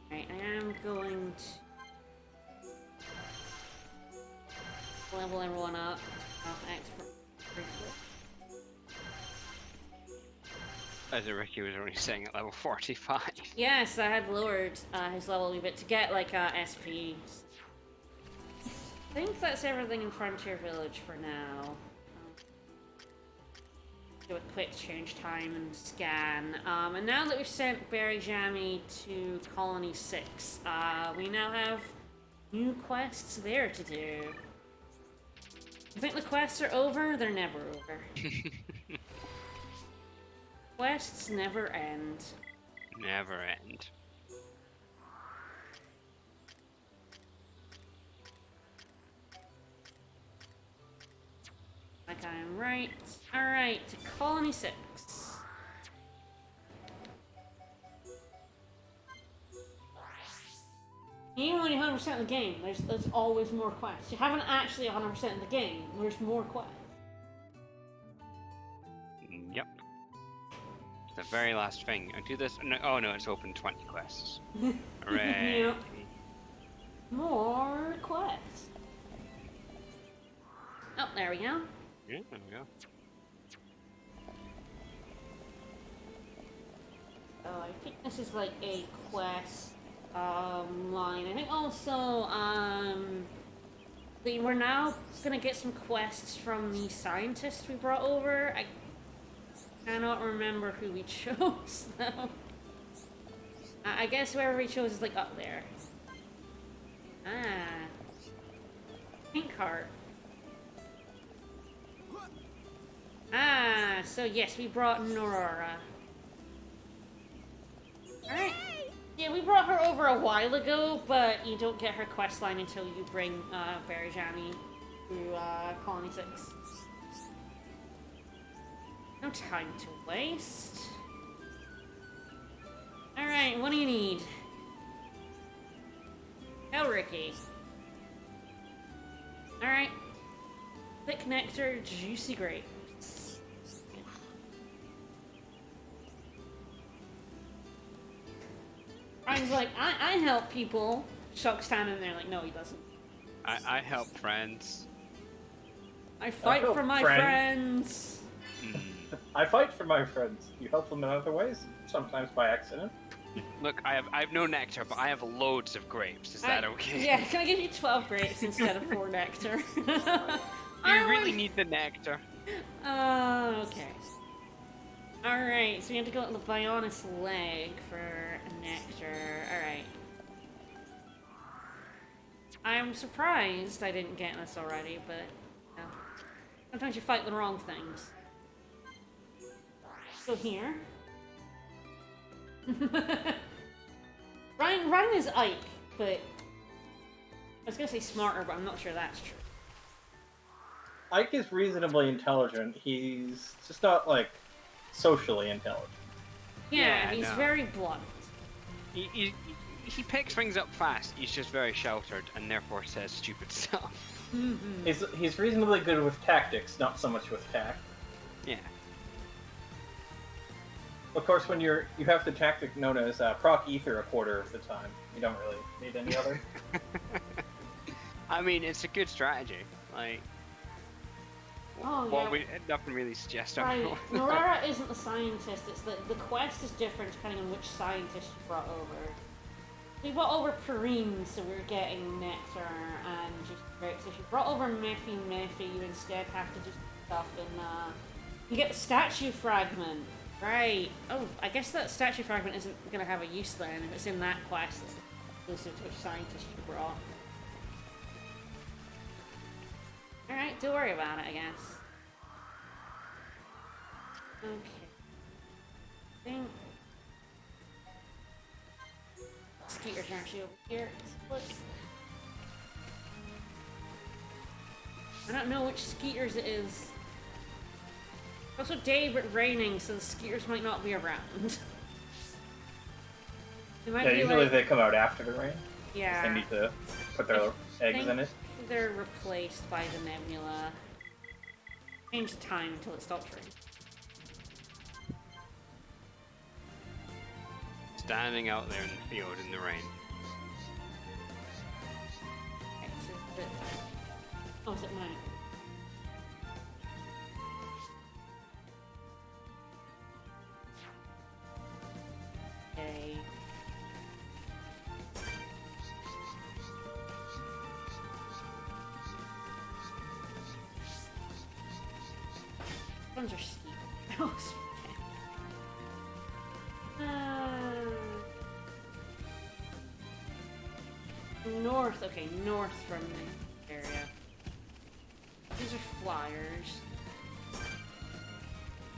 Right, I am going to level everyone up. As Ricky was only saying at level 45. Yes, I had lowered his level a wee bit to get like SP. I think that's everything in Frontier Village for now. Do a quick change time and scan. And now that we've sent Berry Jammy to Colony 6, we now have new quests there to do. You think the quests are over? They're never over. Quests never end. Never end. Like I am right. Alright, to Colony 6. Even when you're 100% of the game, there's always more quests. You haven't actually 100% of the game, there's more quests. Yep. The very last thing. I do this. No, oh no, it's open 20 quests. Hooray! Yep. More quests. Oh, there we go. Yeah, there we go. Oh, I think this is like a quest line. I think also we're now gonna get some quests from the scientists we brought over. I cannot remember who we chose though. I guess whoever we chose is like up there. Ah, pink heart. Ah, so yes, we brought Norora. Alright. Yeah, we brought her over a while ago, but you don't get her quest line until you bring Berry Jammy to Colony 6. No time to waste. Alright, what do you need? Oh, Ricky. Alright. Thick nectar, juicy grapes. I was like, I help people. Shock's standing there like, no, he doesn't. I help friends. I fight help for my friends. I fight for my friends. You help them in other ways, sometimes by accident. Look, I have no nectar, but I have loads of grapes. Is that okay? Yeah, can I give you 12 grapes instead of 4 nectar? You really need the nectar. Okay. Alright, so we have to go to the Bionis leg for nectar. Alright. I'm surprised I didn't get this already, but you know, sometimes you fight the wrong things. So here. Ryan is Ike, but I was gonna say smarter, but I'm not sure that's true. Ike is reasonably intelligent. He's just not, like, socially intelligent. Yeah, Yeah, he's no. very blunt. He picks things up fast. He's just very sheltered and therefore says stupid stuff. Mm-hmm. He's reasonably good with tactics, not so much with tact. Yeah. Of course, when you have the tactic known as proc ether a quarter of the time, you don't really need any other. I mean, it's a good strategy. Like, Oh, well, yeah. nothing really suggests Right. otherwise. Norara isn't the scientist, it's the quest is different depending on which scientist you brought over. We brought over Perrine, so we're getting nectar and just grapes. If you brought over Mephi, you instead have to do stuff in, you get the statue fragment. Right. Oh, I guess that statue fragment isn't gonna have a use then. If it's in that quest, it's exclusive to which scientist you brought. Alright, don't worry about it, I guess. Okay. I think... Skeeters are actually over here. Look. I don't know which Skeeters it is. It's also day but raining, so the Skeeters might not be around. They might Yeah, be usually like... they come out after the rain. Yeah. They need to put their eggs in it. They're replaced by the nebula. Change the time until it stops raining. Standing out there in the field in the rain. Okay, so is it... Oh, is it mine? Okay. Ones are steep. Oh, north. Okay, north from the area. These are flyers.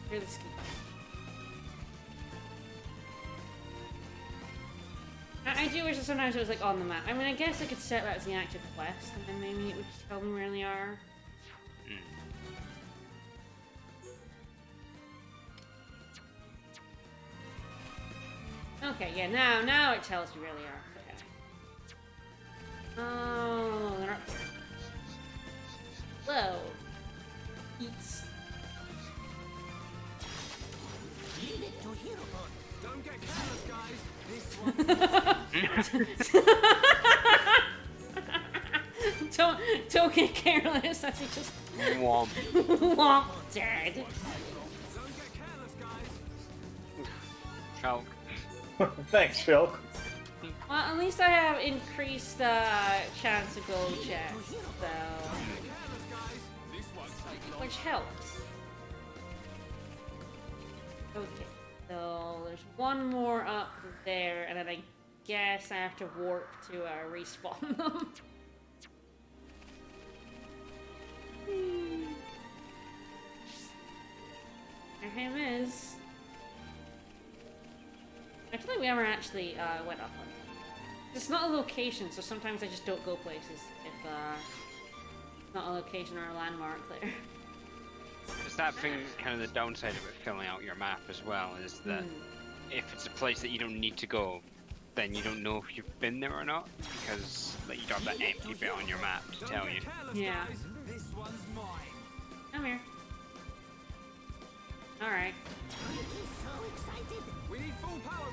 Here are the ski. I do wish that sometimes it was like on the map. I mean, I guess I could set that as the active quest, and then maybe it would tell me where they are. Okay, yeah, now it tells me where they are. Okay. Oh, they're up here. Whoa. Eats. Don't get careless, guys. Don't get careless. That's just Womp. womp dead. Don't get careless, guys. Chalk. Thanks, Phil. Well, at least I have increased chance of gold checks, so Careless, guys. This won't take long. which helps. Okay, so there's one more up there, and then I guess I have to warp to respawn them. There him is. I feel like we never actually went up on it. It's not a location, so sometimes I just don't go places if it's not a location or a landmark there. It's that thing, kind of the downside of it filling out your map as well, is that if it's a place that you don't need to go, then you don't know if you've been there or not, because like, you don't have that empty bit on your map to tell you. Yeah. This one's mine. Come here. Alright. We need full power,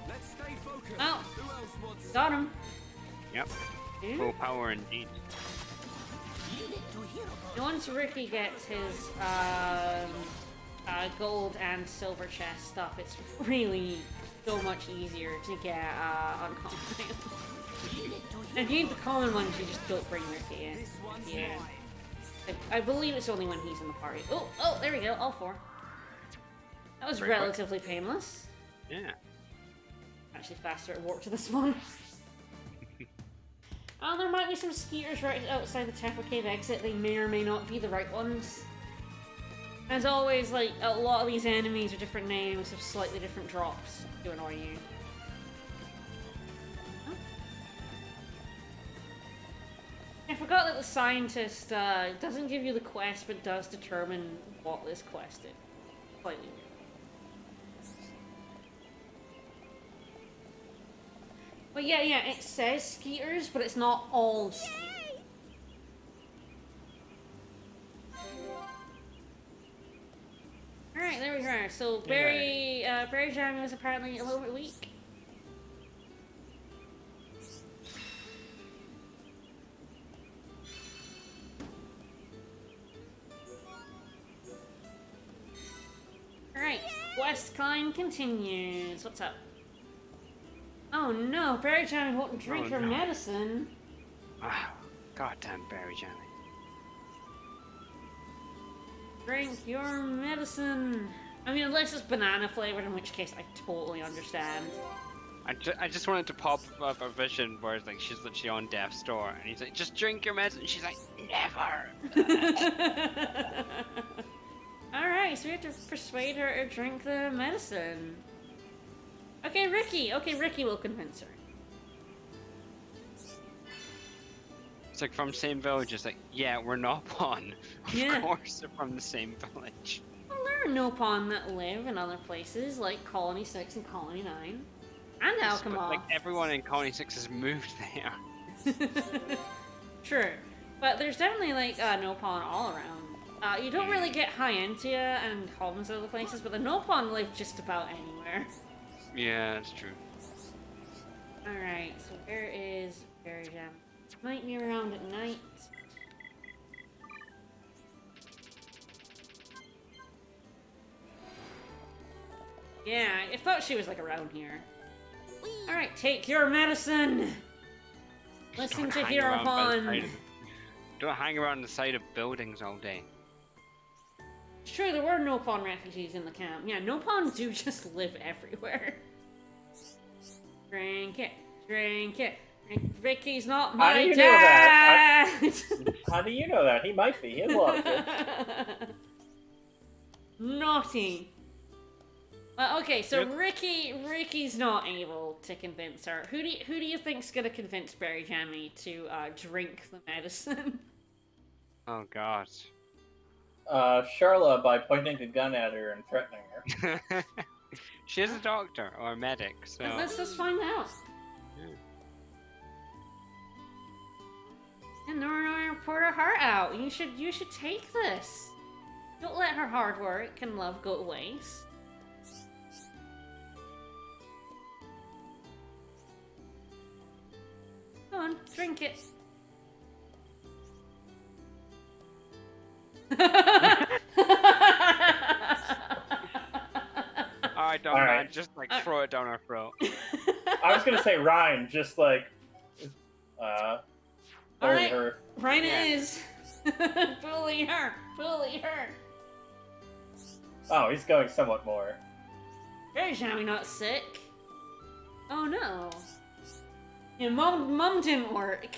Let's stay focused. Oh. Who else wants Got him. Yep. Dude. Full power indeed. Once Ricky gets his gold and silver chest stuff, it's really so much easier to get uncommon items. And if you need the common ones, you just don't bring Ricky in. Yeah. I believe it's only when he's in the party. Oh, there we go, all four. That was Very quick. relatively painless. Yeah. Actually faster at warp to this one. Oh, there might be some skeeters right outside the Tephra Cave exit. They may or may not be the right ones. As always, like, a lot of these enemies are different names, have slightly different drops to annoy you. Huh? I forgot that the scientist doesn't give you the quest, but does determine what this quest is. Slightly weird. But yeah, it says skeeters, but it's not all skeeters. Alright, there we are. So Berry Jam is apparently a little bit weak. Alright, quest climb continues. What's up? Oh no, Berry Jam won't drink her medicine. Ah, goddamn berry jammy. Drink your medicine. I mean, unless it's banana flavored, in which case I totally understand. I just wanted to pop up a vision where it's like she's literally on death's door, and he's like, "Just drink your medicine." And she's like, "Never." All right, so we have to persuade her to drink the medicine. Okay, Ricky. Okay, Ricky will convince her. It's like from same village. It's like, yeah, we're not Pon. Yeah. Of course, they're from the same village. Well, there are Nopon that live in other places, like Colony 6 and Colony 9. And Alchemov. Like everyone in Colony 6 has moved there. True. But there's definitely, like, Nopon all around. You don't really get Hyentia and Holmes other places, but the Nopon live just about anywhere. Yeah, that's true. Alright, so where is Berry Jam? Might be around at night. Yeah, I thought she was, like, around here. Alright, take your medicine! Listen to Hereupon. Don't hang around the side of buildings all day. It's true, there were Nopon refugees in the camp. Yeah, Nopon do just live everywhere. Drink it, drink it. Ricky's not my How do you dad! know that? How do you know that? He might be. He has a lot of kids. Naughty. Well, okay, so Ricky's not able to convince her. Who do you think's gonna convince Berry Jammy to drink the medicine? Oh god. Charla by pointing a gun at her and threatening her. She is a doctor or a medic, so. Let's just find out. Yeah. And no, pour her heart out. You should take this. Don't let her hard work and love go to waste. Come on, drink it. Alright, don't Alright. man, just like throw it down her throat. I was gonna say Ryan, just like, bully Alright. her. Ryan Yeah. is. Bully her. Bully her. Oh, he's going somewhat more. Very jammy, not sick. Oh no. Yeah, mom didn't work.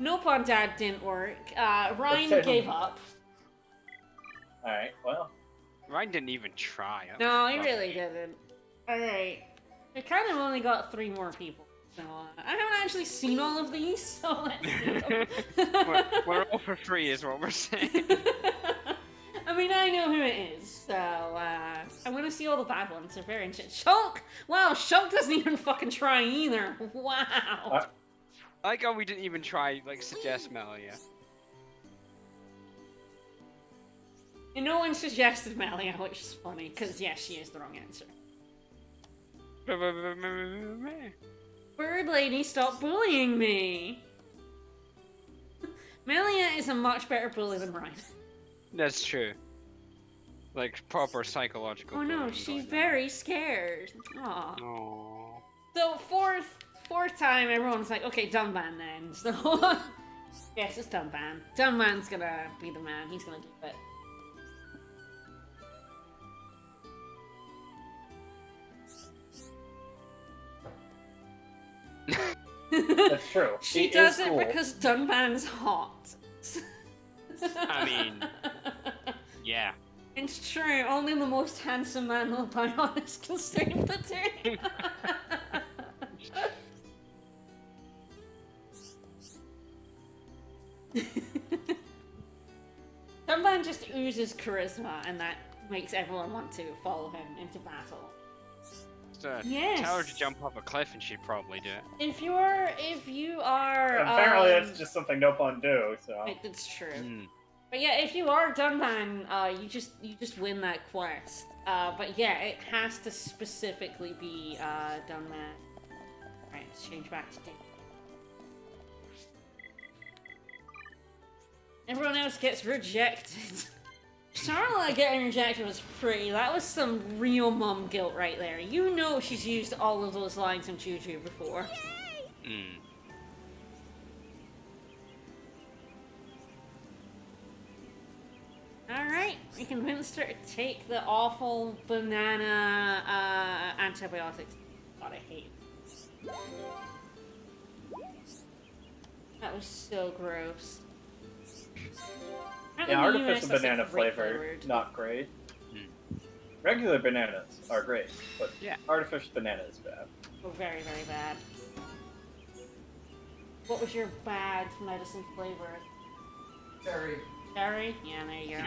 Nopon dad didn't work. Ryan Okay. gave up. Alright, well. Ryan didn't even try. That No, was he rubbish. really didn't. Alright. We kind of only got 3 more people. So, I haven't actually seen all of these, so let's see them. we're all for free is what we're saying. I mean, I know who it is, so, I'm gonna see all the bad ones. They're very interesting. Shulk! Wow, Shulk doesn't even fucking try either. Wow. I like how we didn't even try, like, suggest Melia. And no one suggested Melia, which is funny, because, yes, she is the wrong answer. Bird lady, stop bullying me! Melia is a much better bully than Ryan. That's true. Like, proper psychological. Oh no, bullying she's going on. very scared. Aw. Aww. So, fourth time, everyone's like, okay, Dunban then. So, yes, it's Dunban. Dunban's gonna be the man. He's gonna do it. That's true. She He does is it cool. because Dunban's hot. I mean, yeah. It's true, only the most handsome man of the Bionis can save the day. Dunban just oozes charisma, and that makes everyone want to follow him into battle. Yes. Tell her to jump off a cliff and she'd probably do it. If you are, Apparently, that's just something no pun do. So It's true. Mm. But yeah, if you are Dunban, you just win that quest. But yeah, it has to specifically be Dunban. Right, let's change back to Dave. Everyone else gets rejected. Charlotte getting rejected was pretty. That was some real mum guilt right there. You know she's used all of those lines in Juju before. Mm. Alright, we convinced her to take the awful banana antibiotics. God, I hate it. That was so gross. yeah, Apparently in the artificial US, that's, banana like, great flavor, flavored. not great. Mm. Regular bananas are great, but Yeah. artificial banana is bad. Oh, very, very bad. What was your bad medicine flavor? Cherry. Cherry? Yeah, there you go.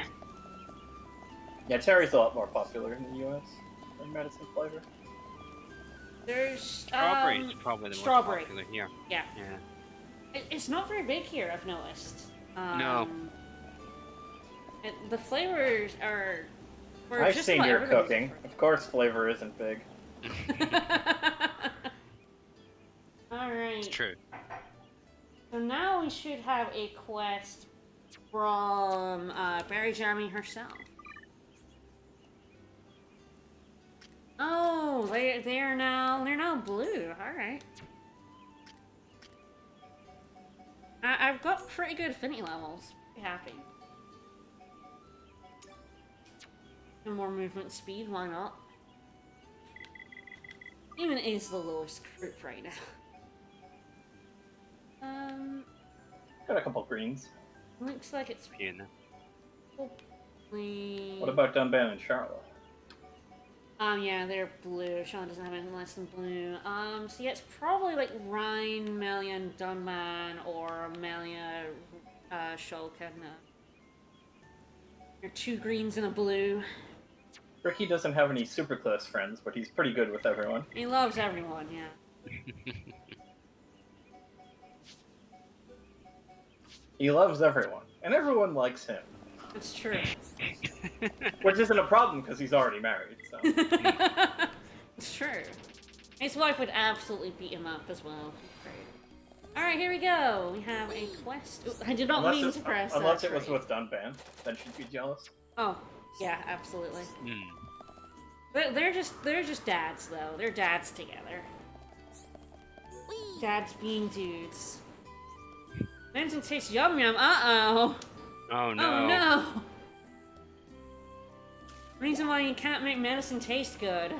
Yeah, cherry's a lot more popular in the U.S. than medicine flavor. There's Strawberry is probably the strawberry. most popular here. Yeah. Yeah. It's not very big here, I've noticed. No. The flavors are. I've seen your cooking. Of course, flavor isn't big. Alright. It's true. So now we should have a quest from Berry Jammy herself. Oh, they're now blue. All right. I've got pretty good affinity levels. Pretty happy. And more movement speed. Why not? Even is the lowest group right now. Got a couple greens. Looks like it's You know. probably... What about Dunban and Charlotte? Yeah, they're blue. Sean doesn't have anything less than blue. So yeah, it's probably like Wherein, Melia, and Dunman, or Melia, Shulkin. You're two greens and a blue. Ricky doesn't have any super close friends, but he's pretty good with everyone. He loves everyone, yeah. He loves everyone, and everyone likes him. It's true. Which isn't a problem because he's already married, so. It's true. His wife would absolutely beat him up as well. Alright, here we go. We have a quest. Ooh, I did not mean to press that. Unless it was tree. with Dunban, then she'd be jealous. Oh, yeah, absolutely. Hmm. They're just dads, though. They're dads together. Dads being dudes. Medicine tastes yum yum. Uh-oh. Oh no. Oh no. Reason why you can't make medicine taste good.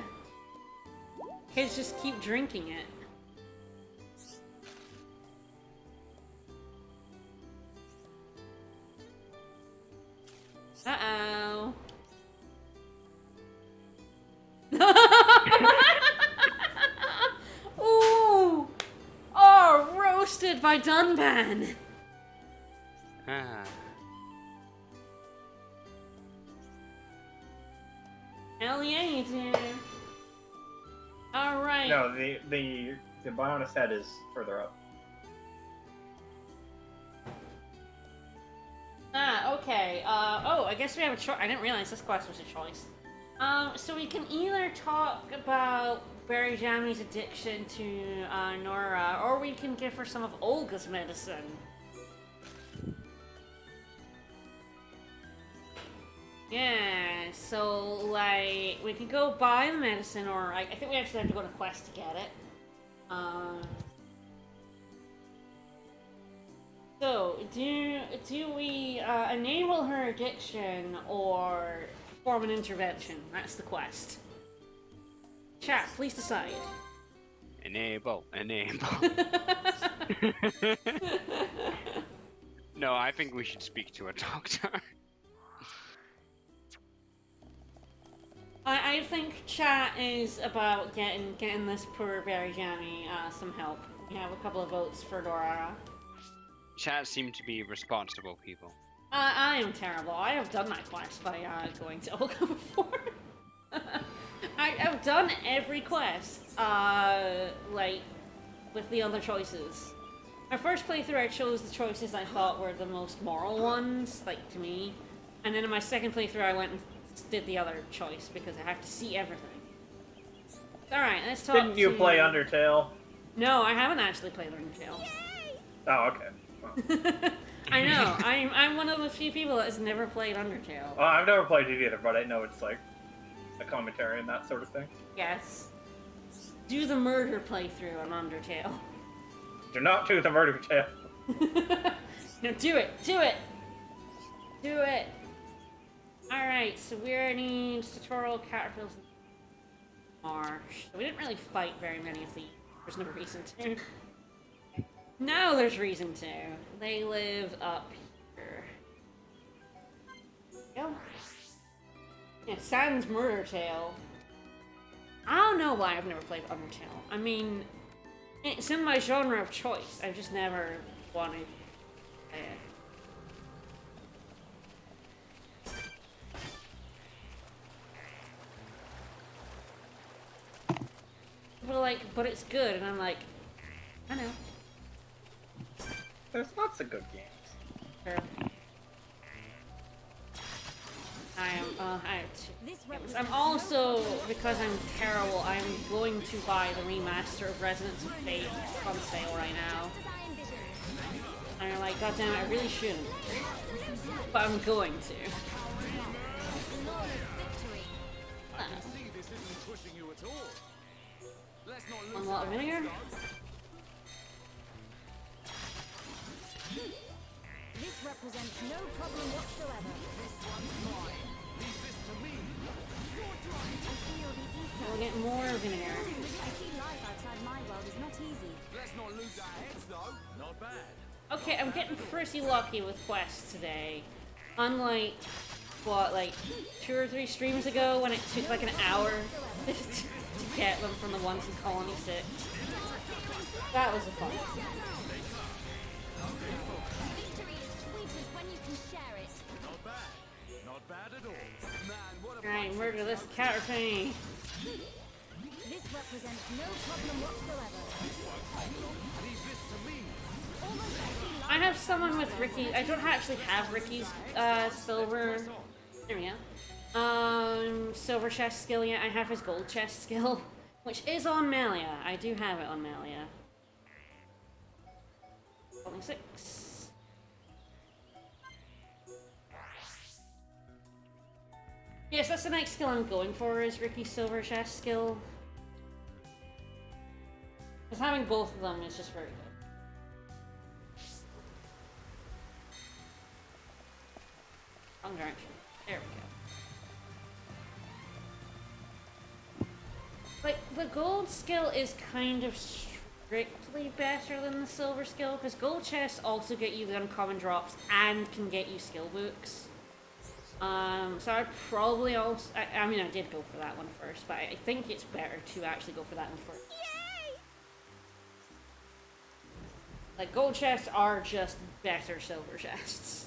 Kids just keep drinking it. Uh-oh. Ooh! Oh, roasted by Dunban! Ah. Hell yeah, you do. Alright. No, the Bionis head is further up. Ah, okay. Oh, I guess we have a choice. I didn't realize this quest was a choice. So we can either talk about Berry Jammy's addiction to Nora, or we can give her some of Olga's medicine. Yeah, so, like, we could go buy the medicine, or I think we actually have to go on a quest to get it. So, do we enable her addiction, or perform an intervention? That's the quest. Chat, please decide. Enable. No, I think we should speak to a doctor. I think chat is about getting this poor Berry Jammy some help. We have a couple of votes for Dora. Chat seem to be responsible people. I am terrible. I have done my quest by going to Olga before. I've done every quest, like, with the other choices. My first playthrough, I chose the choices I thought were the most moral ones, like, to me. And then in my second playthrough, I went and did the other choice, because I have to see everything. Alright, let's talk Didn't you play Undertale? No, I haven't actually played Undertale. Oh, okay. Well. I know, I'm one of the few people that has never played Undertale. Well, I've never played it either, but I know it's like a commentary and that sort of thing. Yes. Do the murder playthrough on Undertale. Do not do the murder tale. No, do it! Do it! Do it! Alright, so we need tutorial caterpillars in the marsh. So we didn't really fight very many of these. There's no reason to. Now there's reason to. They live up here. Go. Yeah, Sans Murder Tale. I don't know why I've never played Undertale. I mean, it's in my genre of choice. I've just never wanted to play it. People are like, but it's good, and I'm like, I know. There's lots of good games. Sure. I have two. I'm also, because I'm terrible, I'm going to buy the remaster of Resonance of Fate on sale right now. And I'm like, goddammit, I really shouldn't. But I'm going to. I can see this isn't pushing you at all. Let's not lose One lot of vinegar. This represents no problem whatsoever. This one's mine. Leave this to me. I feel the ether. We'll get more vinegar. I see life outside my world is not easy. Let's not lose our heads though. Not bad. Okay, I'm getting pretty lucky with quests today. Unlike, what, like 2 or 3 streams ago when it took like an hour to get them from the ones in Colony 6. That was a fun. Victory is sweet as when you can share it. Not bad. Not bad at all. Man, what a Alright, murder this caterpillar. This represents no problem whatsoever. leave this to me. Almost I see life. I have someone with Ricky. I don't actually have Ricky's silver. There we go. Silver chest skill yet. I have his gold chest skill, which is on Melia. I do have it on Melia. Level 6. Yes, that's the next skill I'm going for, is Ricky's silver chest skill. Because having both of them is just very good. Wrong direction. There we go. Like, the gold skill is kind of strictly better than the silver skill, because gold chests also get you the uncommon drops and can get you skill books. So I'd probably also, I mean, I did go for that one first, but I think it's better to actually go for that one first. Yay! Like, gold chests are just better silver chests.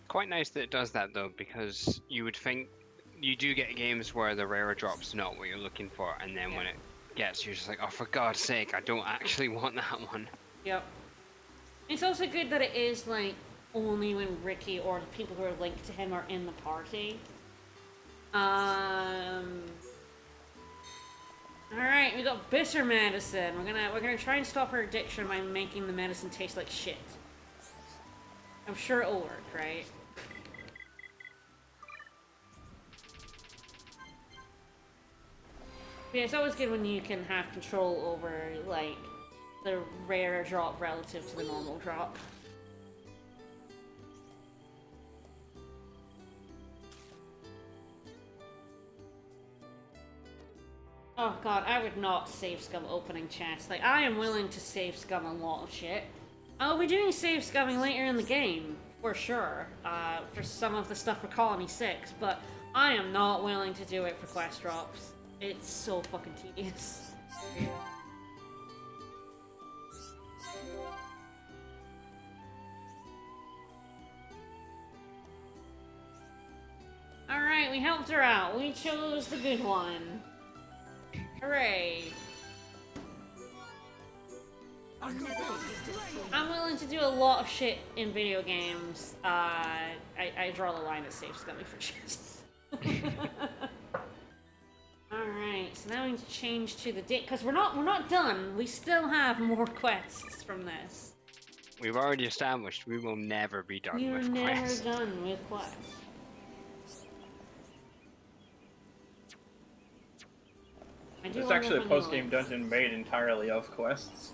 Quite nice that it does that though, because you would think you do get games where the rarer drop's not what you're looking for, and then when it gets, you're just like, oh, for God's sake, I don't actually want that one. Yep. It's also good that it is, like, only when Ricky or the people who are linked to him are in the party. Alright, we got bitter medicine. We're gonna try and stop her addiction by making the medicine taste like shit. I'm sure it'll work, right? But yeah, it's always good when you can have control over, like, the rarer drop relative to the normal drop. Oh god, I would not save scum opening chests. Like, I am willing to save scum a lot of shit. I'll be doing save scumming later in the game, for sure, for some of the stuff for Colony 6, but I am not willing to do it for quest drops. It's so fucking tedious. Alright, we helped her out. We chose the good one. Hooray. I'm willing to do a lot of shit in video games. I draw the line at safe scumming for chests. Alright, so now we need to change to the date, because we're not done. We still have more quests from this. We've already established we will never be done We're with never quests. done with quests. There's actually a post-game dungeon made entirely of quests.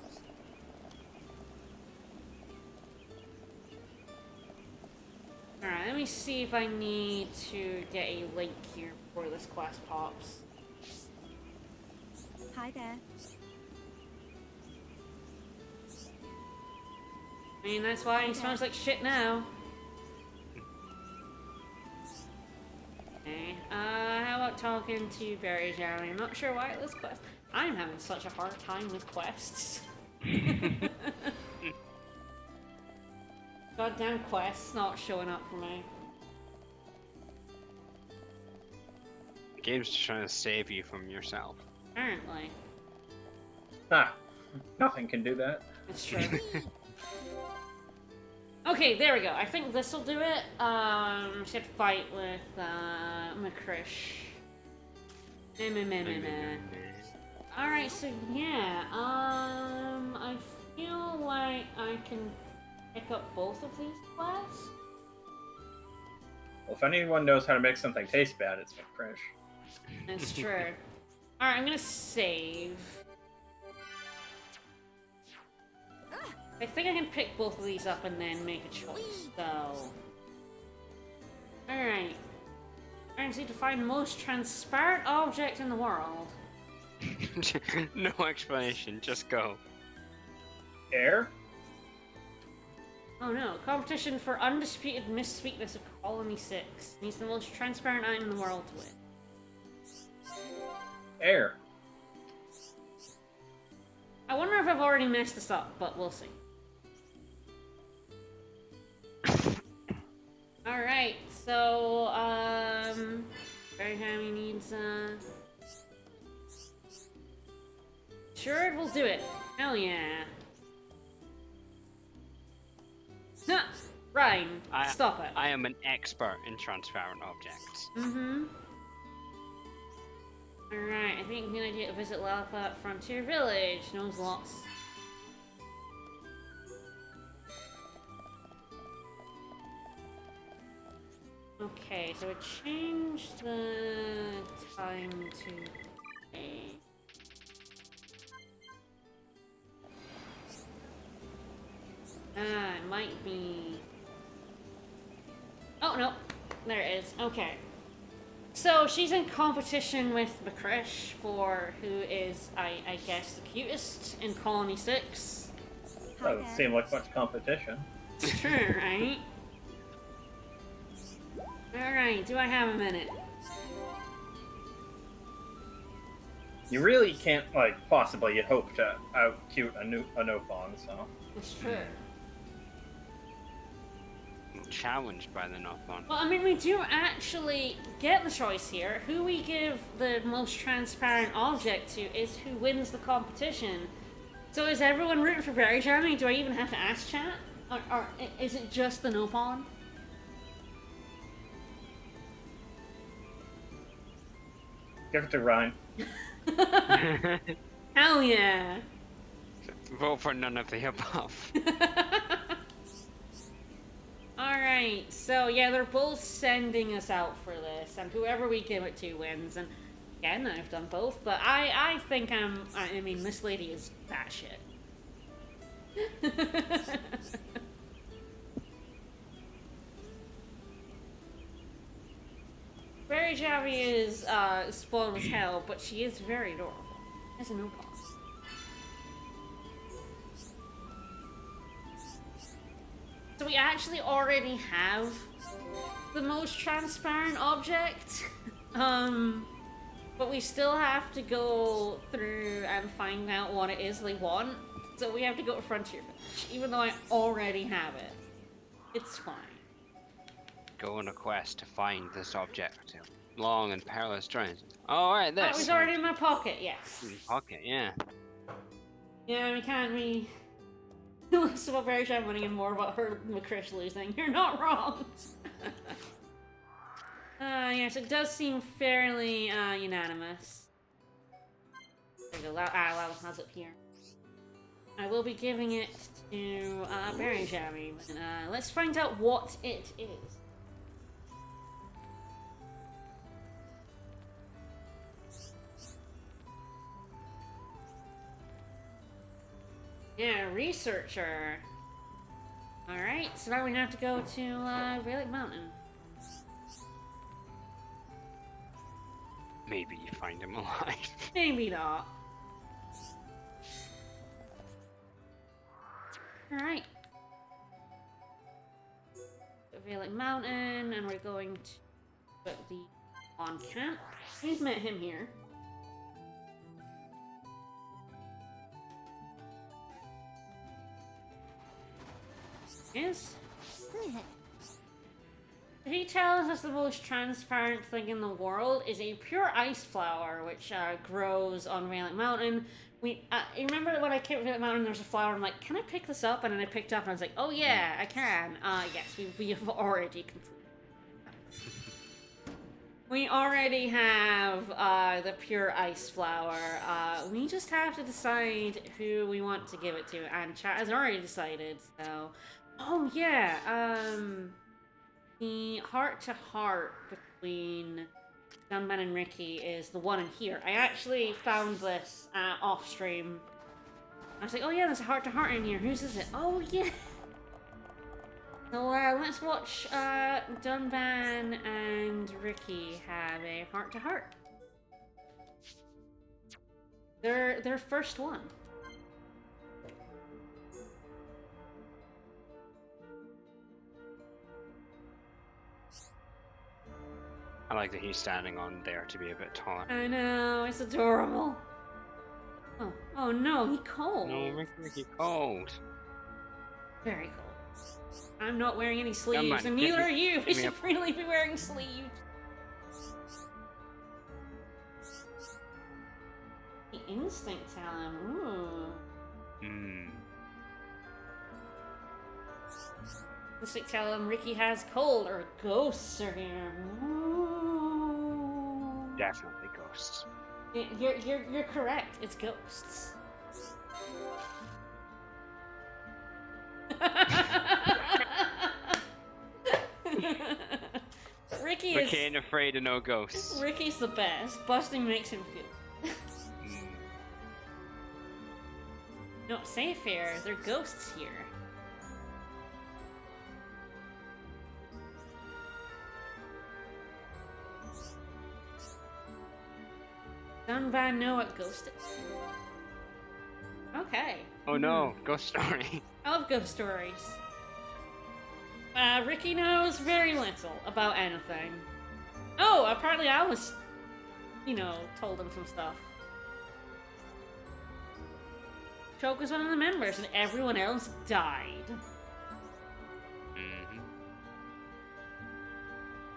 Alright, let me see if I need to get a link here before this quest pops. Hi there. I mean, that's why he smells like shit now. Okay, how about talking to Barry Jeremy? I'm not sure why this quest. I'm having such a hard time with quests. Goddamn quests not showing up for me. The game's just trying to save you from yourself. Apparently. Ah, nothing can do that. It's true. Okay, there we go. I think this'll do it. She had to fight with, McCrish. Alright, so yeah, I feel like I can pick up both of these quests. Well, if anyone knows how to make something taste bad, it's McCrish. That's true. Alright, I'm gonna save. I think I can pick both of these up and then make a choice, so... Alright. I need to find the most transparent object in the world. No explanation, just go. Air? Oh no, competition for undisputed Miss Sweetness of Colony 6. Needs the most transparent item in the world to win. Air. I wonder if I've already messed this up, but we'll see. Alright, so, Very Hammy needs, Sure, it will do it. Hell yeah. Huh! Ryan, stop it. I am an expert in transparent objects. Mm-hmm. Alright, I think a good idea to visit Lapa Frontier Village. Knows lots. Okay, so it changed the time to A. It might be... Oh, no. There it is. Okay. So, she's in competition with McCrish for who is, I guess, the cutest in Colony 6. Doesn't seem like much competition. It's true, right? Alright, do I have a minute? You really can't, like, possibly hope to out-cute a Nopon, so... It's true. Challenged by the Nopon. Well, I mean, we do actually get the choice here. Who we give the most transparent object to is who wins the competition. So is everyone rooting for Berry Jeremy? Do I even have to ask chat? Or is it just the Nopon? Give it to Ryan. Hell yeah! Vote for none of the above. Alright, so yeah, they're both sending us out for this, and whoever we give it to wins, and again, I've done both, but I think I mean, this lady is batshit. Very Javi is spoiled as hell, but she is very adorable. As a Nopon. So we actually already have the most transparent object. But we still have to go through and find out what it is they want. So we have to go to Frontier Village, even though I already have it. It's fine. Go on a quest to find this object. Long and perilous journeys. Oh, right, this. Oh, it was already in my pocket, yes. In pocket, yeah. Yeah, we can't be less about Berry Shine winning and more about her McCrish losing. You're not wrong. Yes, it does seem fairly unanimous. There you go. How's up here? I will be giving it to Berry Jammy. Let's find out what it is. Yeah, researcher. Alright, so now we have to go to Relic Mountain. Maybe you find him alive. Maybe not. Alright. Relic Mountain, and we're going to put the on camp. We've met him here. Yes. He tells us the most transparent thing in the world is a pure ice flower, which grows on Relic Mountain. You remember when I came to Relic Mountain, there was a flower, I'm like, can I pick this up? And then I picked it up and I was like, oh yeah, I can. Yes, we have already completed. We already have the pure ice flower. We just have to decide who we want to give it to, and chat has already decided, so... Oh yeah, the heart-to-heart between Gunman and Ricky is the one in here. I actually found this off-stream. I was like, oh yeah, there's a heart-to-heart in here. Whose is it? Oh yeah! So let's watch Dunban and Ricky have a heart-to-heart. Their first one. I like that he's standing on there to be a bit taller. I know, it's adorable. Oh no, he cold. No, Ricky cold. Very cold. I'm not wearing any sleeves, on, and neither are you. We me should really be wearing sleeves. The instinct talent. Ooh. Instinct tell him Ricky has cold, or ghosts are here. Ooh. Definitely ghosts. You're correct. It's ghosts. Ricky ain't afraid of no ghosts. Ricky's the best. Busting makes him feel. Not safe here. There are ghosts here. Dunban know what ghost is. Okay. Oh no, ghost story. I love ghost stories. Ricky knows very little about anything. Oh, apparently I was, told him some stuff. Choke was one of the members, and everyone else died.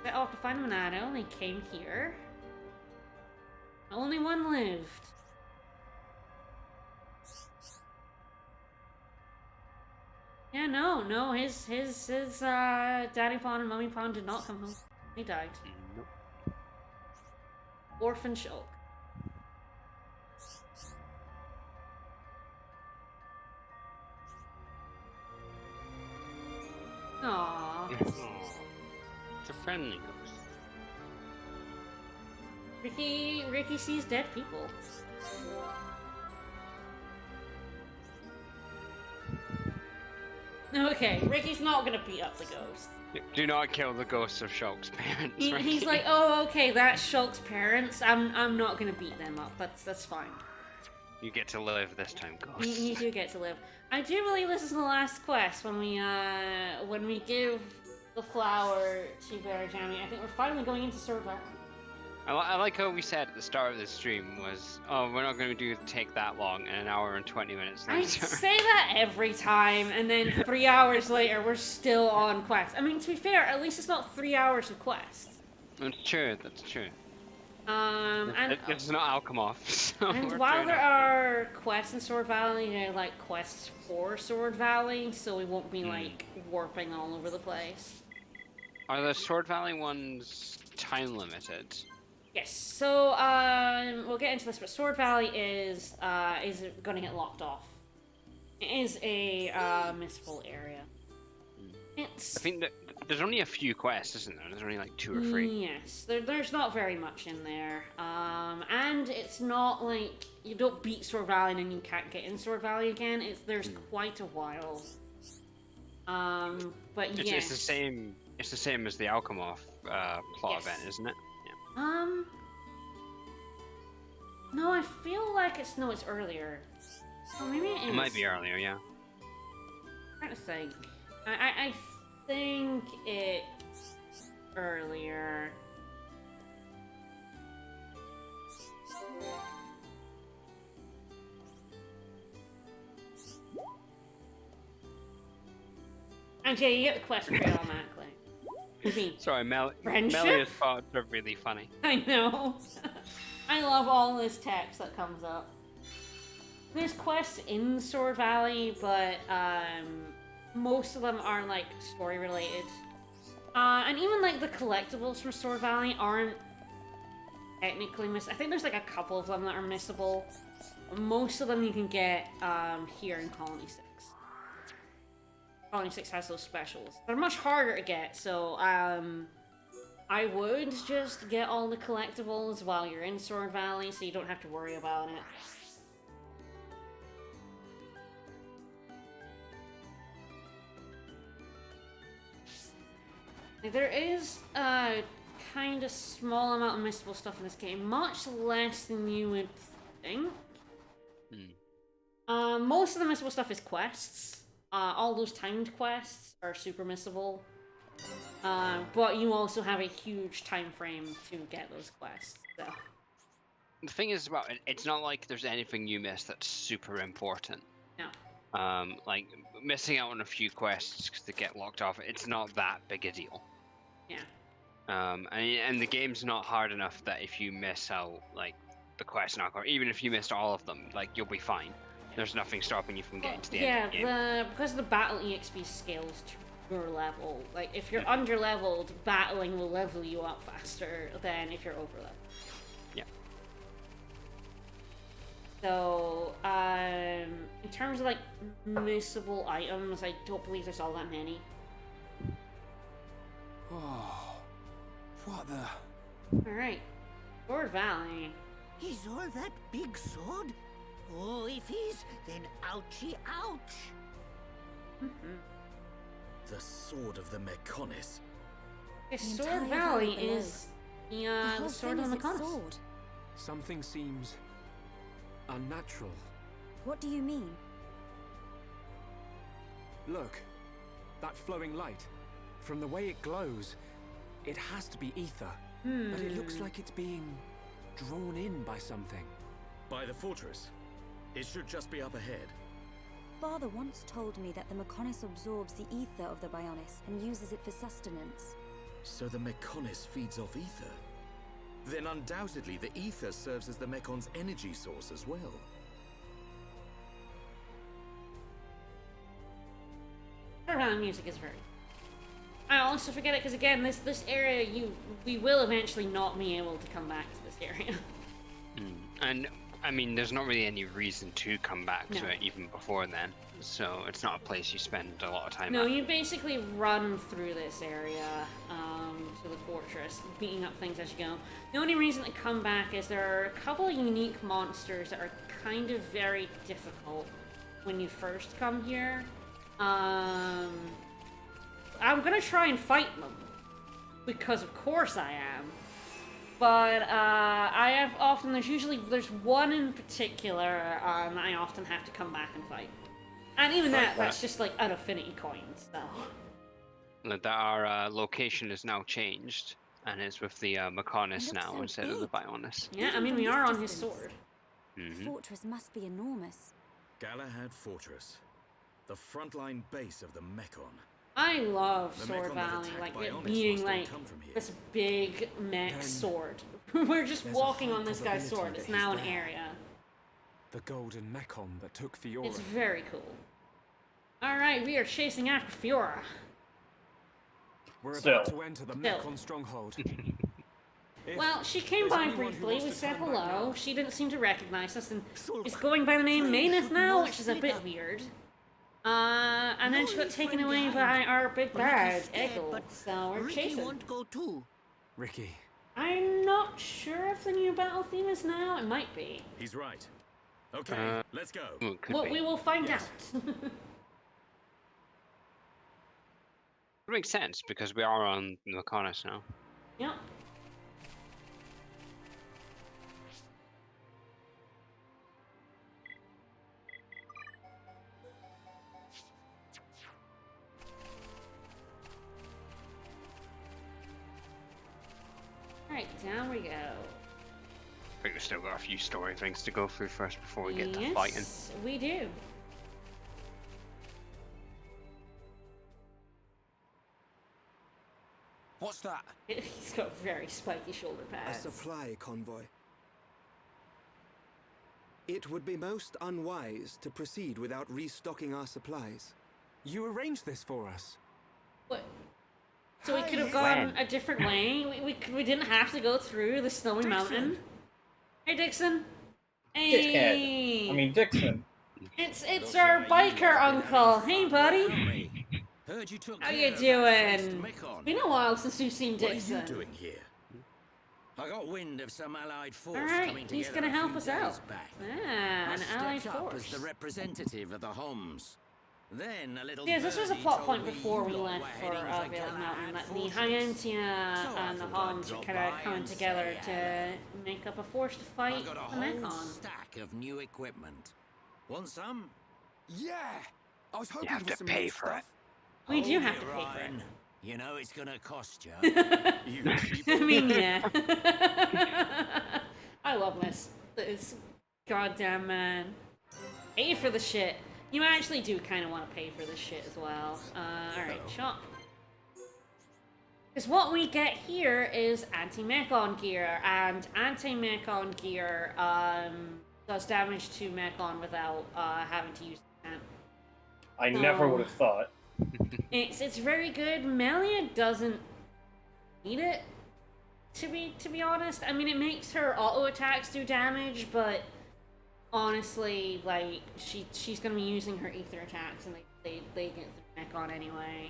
Set off to find Monado, and they came here. Only one lived. Yeah, no, his daddy pawn and mummy pawn did not come home. He died. Nope. Orphan Shulk. Aww. It's a friendly ghost. Ricky sees dead people. Okay, Ricky's not gonna beat up the ghost. Do not kill the ghosts of Shulk's parents. He's like, oh, okay, that's Shulk's parents. I'm not gonna beat them up. That's fine. You get to live this time, Ghost. You do get to live. I do believe this is the last quest when we give the flower to Barajami. I think we're finally going into Sword Valley. I like how we said at the start of the stream was, oh, we're not going to take that long, and an hour and 20 minutes I later. say that every time, and then 3 hours later, we're still on quest. I mean, to be fair, at least it's not 3 hours of quest. That's true, that's true. And It's not Alchemoth, so and we're while trying there to- are quests in Sword Valley, they're like quests for Sword Valley, so we won't be like warping all over the place. Are the Sword Valley ones time limited? Yes, so we'll get into this, but Sword Valley is going to get locked off. It is a missable area. It's I think that there's only a few quests, isn't there? There's only like 2 or 3. yes, there's not very much in there, and it's not like you don't beat Sword Valley and then you can't get in Sword Valley again. There's quite a while. But It's, yes, it's the same. It's the same as the Alchemoth plot Yes. event, isn't it? No, I feel like it's earlier. Oh, maybe it is. It might be earlier, yeah. I'm trying to think. I think it's earlier. And yeah, you get the quest pretty automatically. Sorry, Friendship? Melia's thoughts are really funny. I know. I love all this text that comes up. There's quests in Sword Valley, but most of them are like story related. And even like the collectibles from Sword Valley aren't technically miss. I think there's like a couple of them that are missable. Most of them you can get here in Colony 6. Colony 6 has those specials. They're much harder to get, so I would just get all the collectibles while you're in Sword Valley, so you don't have to worry about it. There is a kind of small amount of missable stuff in this game, much less than you would think. Most of the missable stuff is quests. All those timed quests are super missable. But you also have a huge time frame to get those quests. So. The thing is about it, it's not like there's anything you miss that's super important. No. Like missing out on a few quests because they get locked off. It's not that big a deal. Yeah. And the game's not hard enough that if you miss out like the quest knock, or even if you missed all of them, like you'll be fine. There's nothing stopping you from getting to the end of the game. Because the battle EXP scales to your level. Like if you're under leveled, battling will level you up faster than if you're over leveled. Yeah. So, in terms of like missable items, I don't believe there's all that many. Oh, what the? Alright. Sword Valley. Is all that big sword? Oh, if is, then ouchie ouch! The sword of the Mechonis. Okay, The Sword entire Valley valley below. is The the whole sword thing on the is its compass. sword. Something seems unnatural. What do you mean? Look, that flowing light. From the way it glows, it has to be ether. But it looks like it's being drawn in by something. By the fortress. It should just be up ahead. Father once told me that the Mechonis absorbs the ether of the Bionis and uses it for sustenance. So the Mechonis feeds off ether. Then undoubtedly the ether serves as the Mekon's energy source as well. Sword Valley music is very. I also forget it because again, this area we will eventually not be able to come back to this area. And I mean, there's not really any reason to come back No. to it even before then. So it's not a place you spend a lot of time No, at. you basically run through this area to the fortress, beating up things as you go. The only reason to come back is there are a couple of unique monsters that are kind of very difficult when you first come here. I'm gonna try and fight them, because of course I am. But there's one in particular that I often have to come back and fight. And even that's just like an affinity coin, so. That our location is now changed, and it's with the Mechonis It looks now so instead of the big. Bionis. Yeah, Even I mean, from we this are on his distance. sword. The fortress must be enormous. Galahad Fortress, the frontline base of the Mechon. I love The Sword Mechon that Valley, attacked like Bionis it being must all like come from here. this big mech Then sword. We're just there's a walking high on this guy's probability sword. that It's he's now an there. area. The golden Mechon that took Fiora. It's very cool. Alright, we are chasing after Fiora. We're Still. about to enter the Still. Mechon stronghold. If Well, she came there's by anyone who briefly, wants we to said turn back hello, now, she didn't seem to recognize us, and Sulk. is going by the name Friends Mayneth should now, not which is a split bit up. weird. And then she got Lonely taken friend away by behind. our big bad, Ricky's scared, Eggle, but so we're Ricky chasing. won't go too. Ricky, I'm not sure if the new battle theme is now, it might be. He's right. Okay, let's go. Ooh, it could Well, be. we will find Yes. out. It makes sense because we are on the Mechonis now. Yep. Alright, down we go. I think we've still got a few story things to go through first before we get to Yes, fighting. we do. What's that? He's got very spiky shoulder A pads. supply convoy. It would be most unwise to proceed without restocking our supplies. you arranged this for us. What? So we could have gone a different way. We didn't have to go through the snowy mountain. Hey, Dixon. Hey. Dickhead. I mean, Dixon. It's our biker uncle. Hey, buddy. Heard you took How care you of that first doing? Mechon. It's been a while since we've seen What are Dixon. you doing here? I got wind of some allied force All coming right, together he's gonna a help few us days out. back. Ah, I an allied stepped up as force. the representative of the Homs. Then a little Yeah, this was a birdie plot told point me before we you lot left were for heading for Vale Mountain, Galahad that the Fortress. Hyantia So I and the thought I'd Homs are drop kind of by coming and together say to make up a force to I fight got a the whole Mechon. stack of new equipment. Want some? Yeah! I was hoping have for to some pay new for it. stuff. We do Hold have it, to pay for it. Ryan. You know it's gonna cost you. You cheap. I mean, yeah. I love this goddamn man. Pay for the shit. You actually do kind of want to pay for this shit as well. Alright, shop. Because what we get here is anti-Mechon gear, and anti-Mechon gear does damage to Mechon without having to use the camp. I never would have thought. It's very good. Melia doesn't need it, to be honest. I mean, it makes her auto attacks do damage, but honestly, like she's gonna be using her ether attacks, and they get the neck on anyway.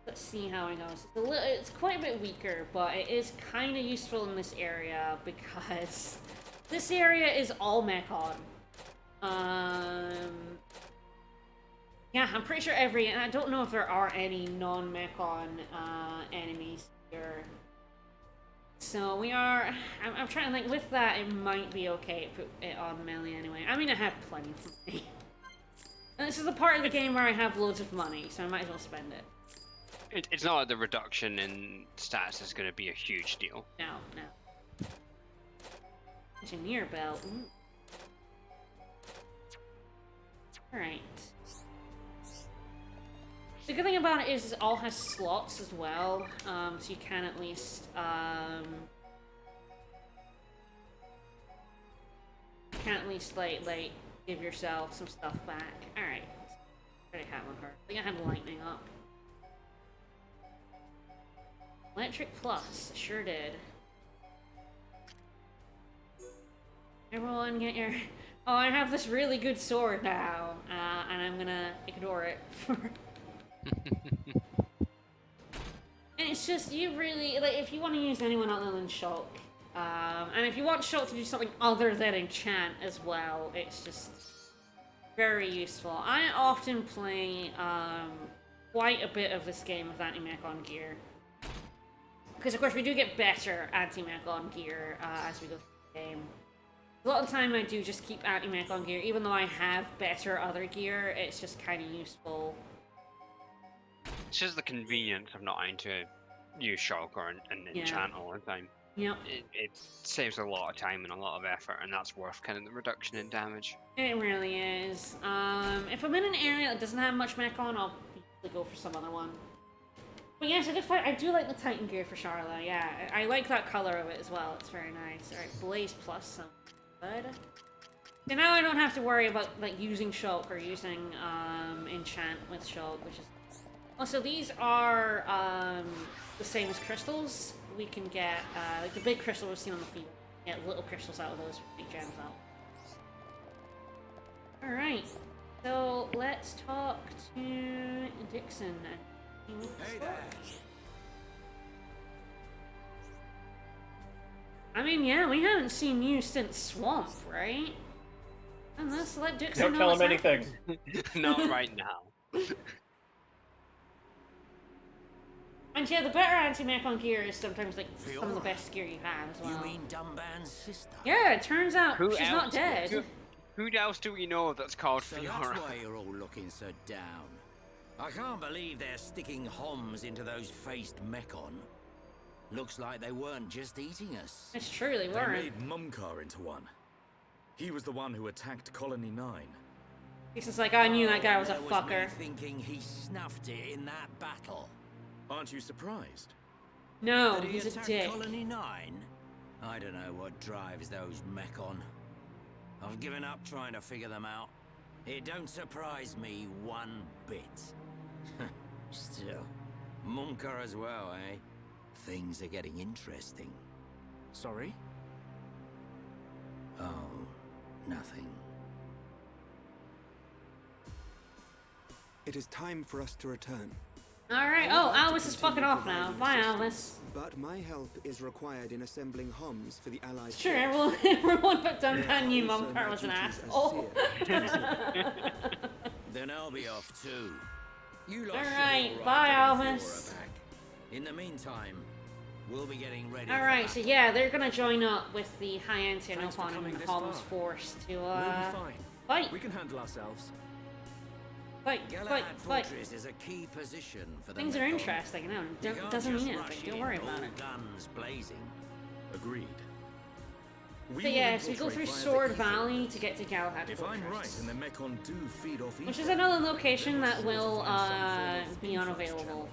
Let's see how it goes. It's quite a bit weaker, but it is kind of useful in this area because this area is all Mechon. Yeah, I'm pretty sure and I don't know if there are any non-Mechon enemies here. So we are, I'm trying to think, with that it might be okay to put it on Melee anyway. I mean, I have plenty of money. And this is the part of the game where I have loads of money, so I might as well spend it. It's not like the reduction in stats is going to be a huge deal. No. Engineer belt. Alright. The good thing about it is it all has slots as well, so you can at least, like, give yourself some stuff back. Alright. Already have one her. I think I had lightning up. Electric Plus, sure did. Everyone get your... Oh, I have this really good sword now, and I'm gonna ignore it for... And it's just, you really, like, if you want to use anyone other than Shulk, and if you want Shulk to do something other than enchant as well, it's just very useful. I often play, quite a bit of this game with anti-Mechon gear. Because of course we do get better anti-mech-on gear as we go through the game. A lot of the time I do just keep anti-mech-on gear, even though I have better other gear, it's just kind of useful. It's just the convenience of not having to use shock or an enchant all the time. Yep. It saves a lot of time and a lot of effort, and that's worth kind of the reduction in damage. It really is. If I'm in an area that doesn't have much mech on, I'll usually go for some other one. But yes, I do like the Titan gear for Charla, yeah. I like that color of it as well, it's very nice. Alright, Blaze Plus, so good. So now I don't have to worry about like using shock or using enchant with shock, which is... Also, these are the same as crystals. We can get, like the big crystal we've seen on the field. Get little crystals out of those, big gems out. Alright, so let's talk to Dixon. Hey there. I mean, yeah, we haven't seen you since Swamp, right? And let's let Dixon Don't know tell him what's anything. Not right now. And yeah, the better anti-mech-on gear is sometimes like some of the best gear you have as well. You mean Dumban's sister? Yeah, it turns out Who she's else? not dead. Who else do we know that's called So Fiora? that's why you're all looking so down. I can't believe they're sticking homs into those faced mechon. Looks like they weren't just eating us. It's true, they They weren't. made Mumkar into one. He was the one who attacked Colony 9. Dixon's like, I knew that guy was a There me fucker. thinking he snuffed it in that battle. Aren't you surprised? No, Did he he's a attack dick. Colony 9? I don't know what drives those mechon. I've given up trying to figure them out. It don't surprise me one bit. Still, Mumkar as well, eh? Things are getting interesting. Sorry? Oh, nothing. It is time for us to return. Alright, oh, Albus is fucking off now. Bye, Albus. But my help is required in assembling homs for the Allied Sure, force. everyone but Duncan knew Also, Mumkar my was an duties as asshole. seer. Then I'll be off too. You lot Alright, should all bye, right getting Albus. Fiora back. In the meantime, we'll be getting ready. Alright, for so battle. yeah, they're gonna join up with the high end Thanks for Xenoblade coming and this Hobbs far. force to We'll be fine. fight, We can handle ourselves. fight, Galahad fight. Fortress is a key position for the Things are Mekon. interesting, no, You can't doesn't just mean rush anything, don't in, worry about all it. guns blazing. Agreed. We So will yeah, so we go infiltrate through via the Sword ether. Valley to get to Galahad If Fortress. I'm right, and the Mechon do feed off Which ether, is another location then that we're sure to will find some form of be influx unavailable channel.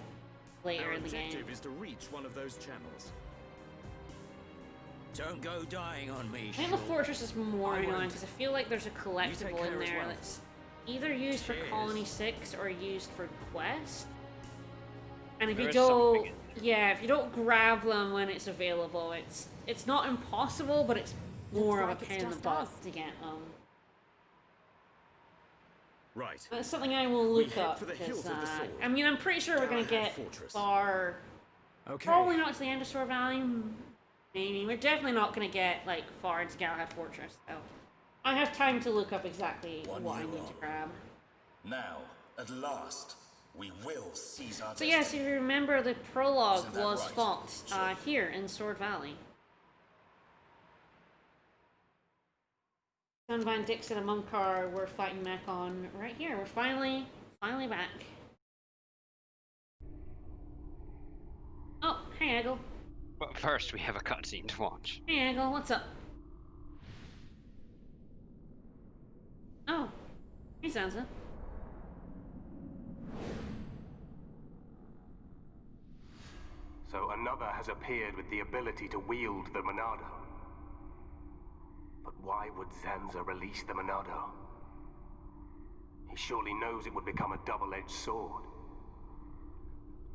later Our in the game. objective is to reach one of those channels. Don't go dying on me, I think the Shaw. fortress is more I annoying won't. because I feel like there's a take collectible care in as there well. that's either used for Cheers. Colony 6 or used for Quest. And if There you is don't, something yeah, if you don't grab them when it's available, it's not impossible, but it's more of like a it's pain in the just butt us. to get them. Right. That's something I will We look head up for the because hills of the sword. I mean I'm pretty sure we're gonna Galahad get Fortress. far. Okay. Probably not to the end of Sword Valley. Maybe we're definitely not gonna get like far into Galahad Fortress. So I have time to look up exactly One what I year need to on. grab. Now, at last, we will seize our So yes, if you remember, the prologue Isn't that was right, fought Shaw? here in Sword Valley. Sunvan, Dixon, and Mumkar were fighting Mechon right here. We're finally back. Oh, hey Eggle. But first, we have a cutscene to watch. Hey Eggle, what's up? Oh, hey Sansa. So another has appeared with the ability to wield the Monado. But why would Zanza release the Monado? He surely knows it would become a double-edged sword.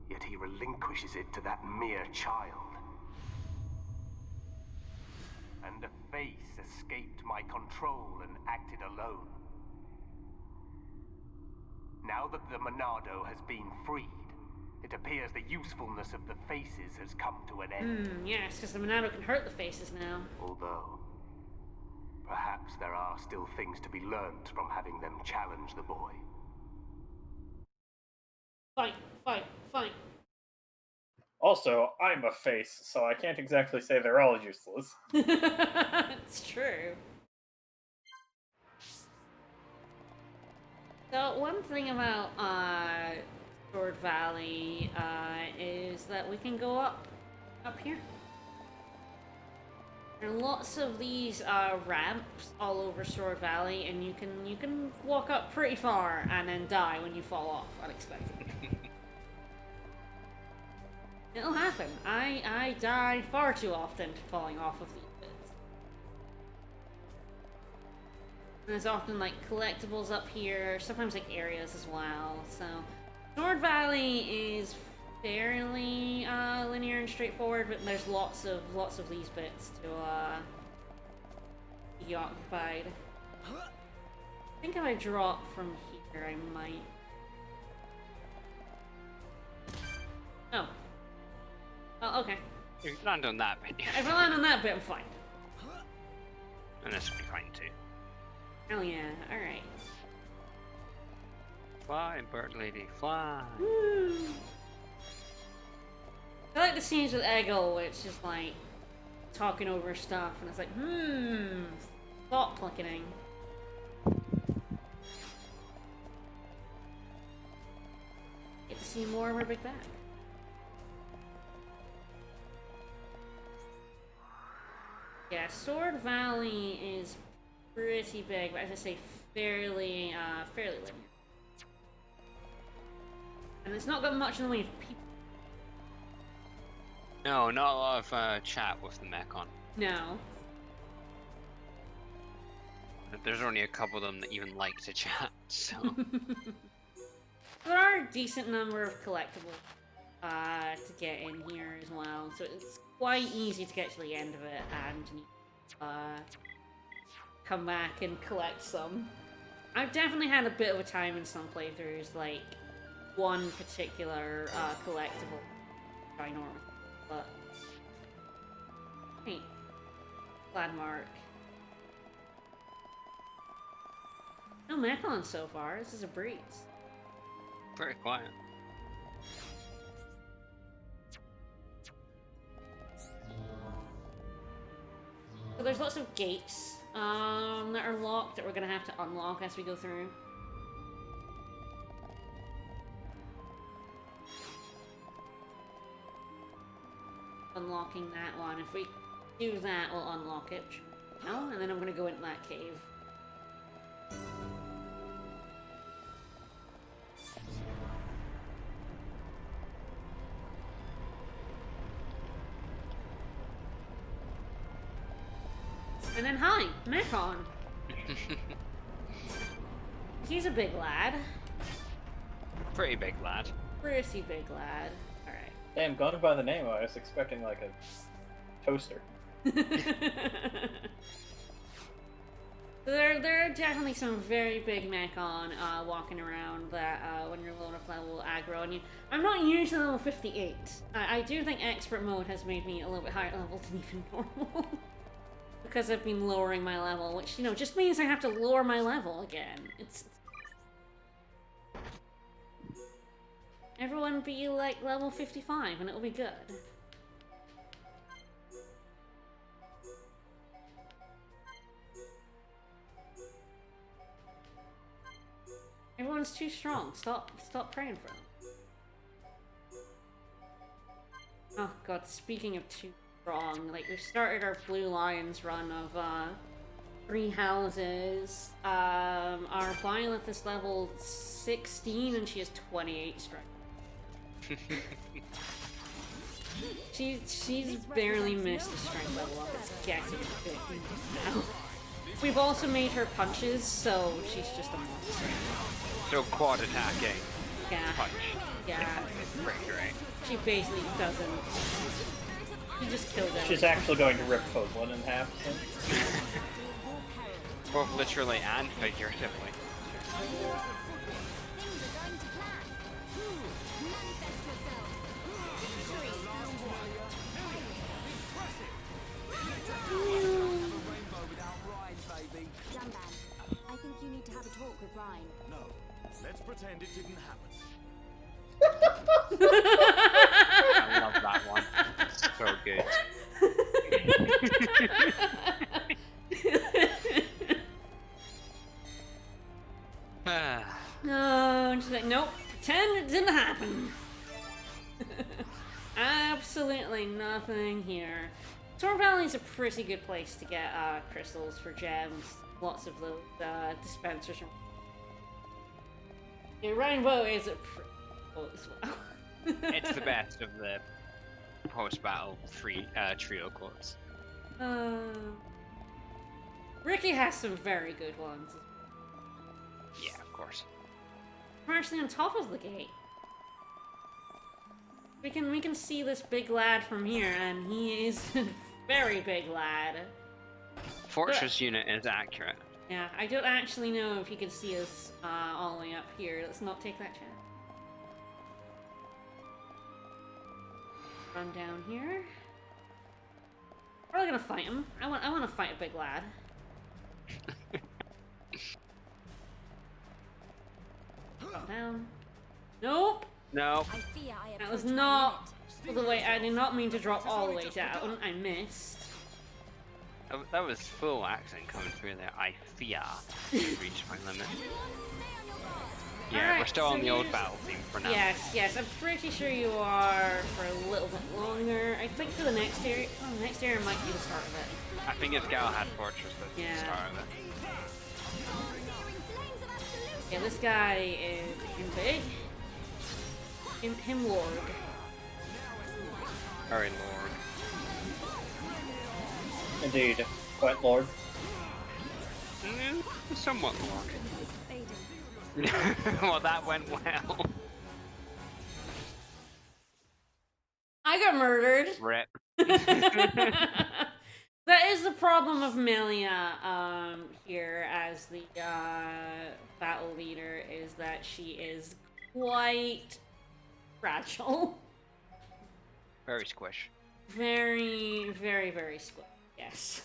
Yet he relinquishes it to that mere child. And a face escaped my control and acted alone. Now that the Monado has been freed, it appears the usefulness of the faces has come to an end. Yes, because the Monado can hurt the faces now. Although, perhaps there are still things to be learned from having them challenge the boy. Fight, fight, fight. Also, I'm a face, so I can't exactly say they're all useless. It's true. So one thing about Sword Valley is that we can go up here. There are lots of these ramps all over Sword Valley, and you can walk up pretty far and then die when you fall off unexpectedly. It'll happen. I die far too often falling off of these bits. And there's often like collectibles up here, sometimes like areas as well. So Sword Valley is fairly linear and straightforward, but there's lots of these bits to be occupied. I think if I drop from here, I might. Oh. Oh, okay. You land on that bit. If I land on that bit, I'm fine. And this will be fine too. Hell yeah! All right. Fly, bird lady, fly. Woo. I like the scenes with Eggle, where it's just like talking over stuff, and it's like, thought clicking. Get to see more of our big bag. Yeah, Sword Valley is pretty big, but as I say, fairly linear. And it's not got much in the way of people. No, not a lot of chat with the Mechon. No. There's only a couple of them that even like to chat, so. There are a decent number of collectibles to get in here as well, so it's quite easy to get to the end of it and come back and collect some. I've definitely had a bit of a time in some playthroughs, like one particular collectible, ginormous, but hey, landmark. No Mechon so far. This is a breeze. Pretty quiet. So there's lots of gates that are locked that we're gonna have to unlock as we go through. Unlocking that one. If we do that, we'll unlock it. No, and then I'm gonna go into that cave. And then hi, Mechon. He's a big lad. Pretty big lad. Pretty big lad. Alright. Damn, going by the name, I was expecting like a toaster. There are definitely some very big Mechon walking around that when you're low enough level will aggro on you. I'm not usually level 58. I do think expert mode has made me a little bit higher level than even normal. Because I've been lowering my level, which, you know, just means I have to lower my level again. It's... Everyone be like level 55 and it'll be good. Everyone's too strong. Stop praying for them. Oh god, speaking of too strong, like we've started our Blue Lions run of 3 houses. Our Violet is level 16 and she has 28 strength. she's barely missed the strength level up. It's getting a bit now. We've also made her punches, so she's just a monster. So quad attacking. Yeah. Punch. Yeah. Pretty great. She basically doesn't. She just killed him. She's actually going to rip Foglin in half. Both literally and figuratively. I think you need to have a talk with Ryan. No, let's pretend it didn't happen. I love that good. No, she's like, nope, pretend it didn't happen. Absolutely nothing here. Storm Valley is a pretty good place to get crystals for gems. Lots of those dispensers. Yeah, Rainbow is a pretty cool as well. It's the best of the post-battle trio quotes. Ricky has some very good ones. Yeah, of course. We're actually on top of the gate. We can see this big lad from here, and he is a very big lad. Fortress unit is accurate. Yeah, I don't actually know if he can see us all the way up here. Let's not take that chance. Run down here. We're gonna fight him. I want to fight a big lad. Drop down. Nope. No. That was not the way. I did not mean to drop all the way down. I missed. That was full accent coming through there. I fear reached my limit. Yeah, Alright, we're still on so the old here's- battle theme for now. Yes, I'm pretty sure you are for a little bit longer. I think for the next area, the next area might be the start of it. I think it's Galahad Fortress that's Yeah. the start of it. Yeah, this guy is big. Him Lord. Very Lord. Indeed, quite Lord. Somewhat Lord. Well, that went well. I got murdered. Rip. That is the problem of Melia here as the battle leader, is that she is quite fragile. Very squish. Very, very, very squish. Yes.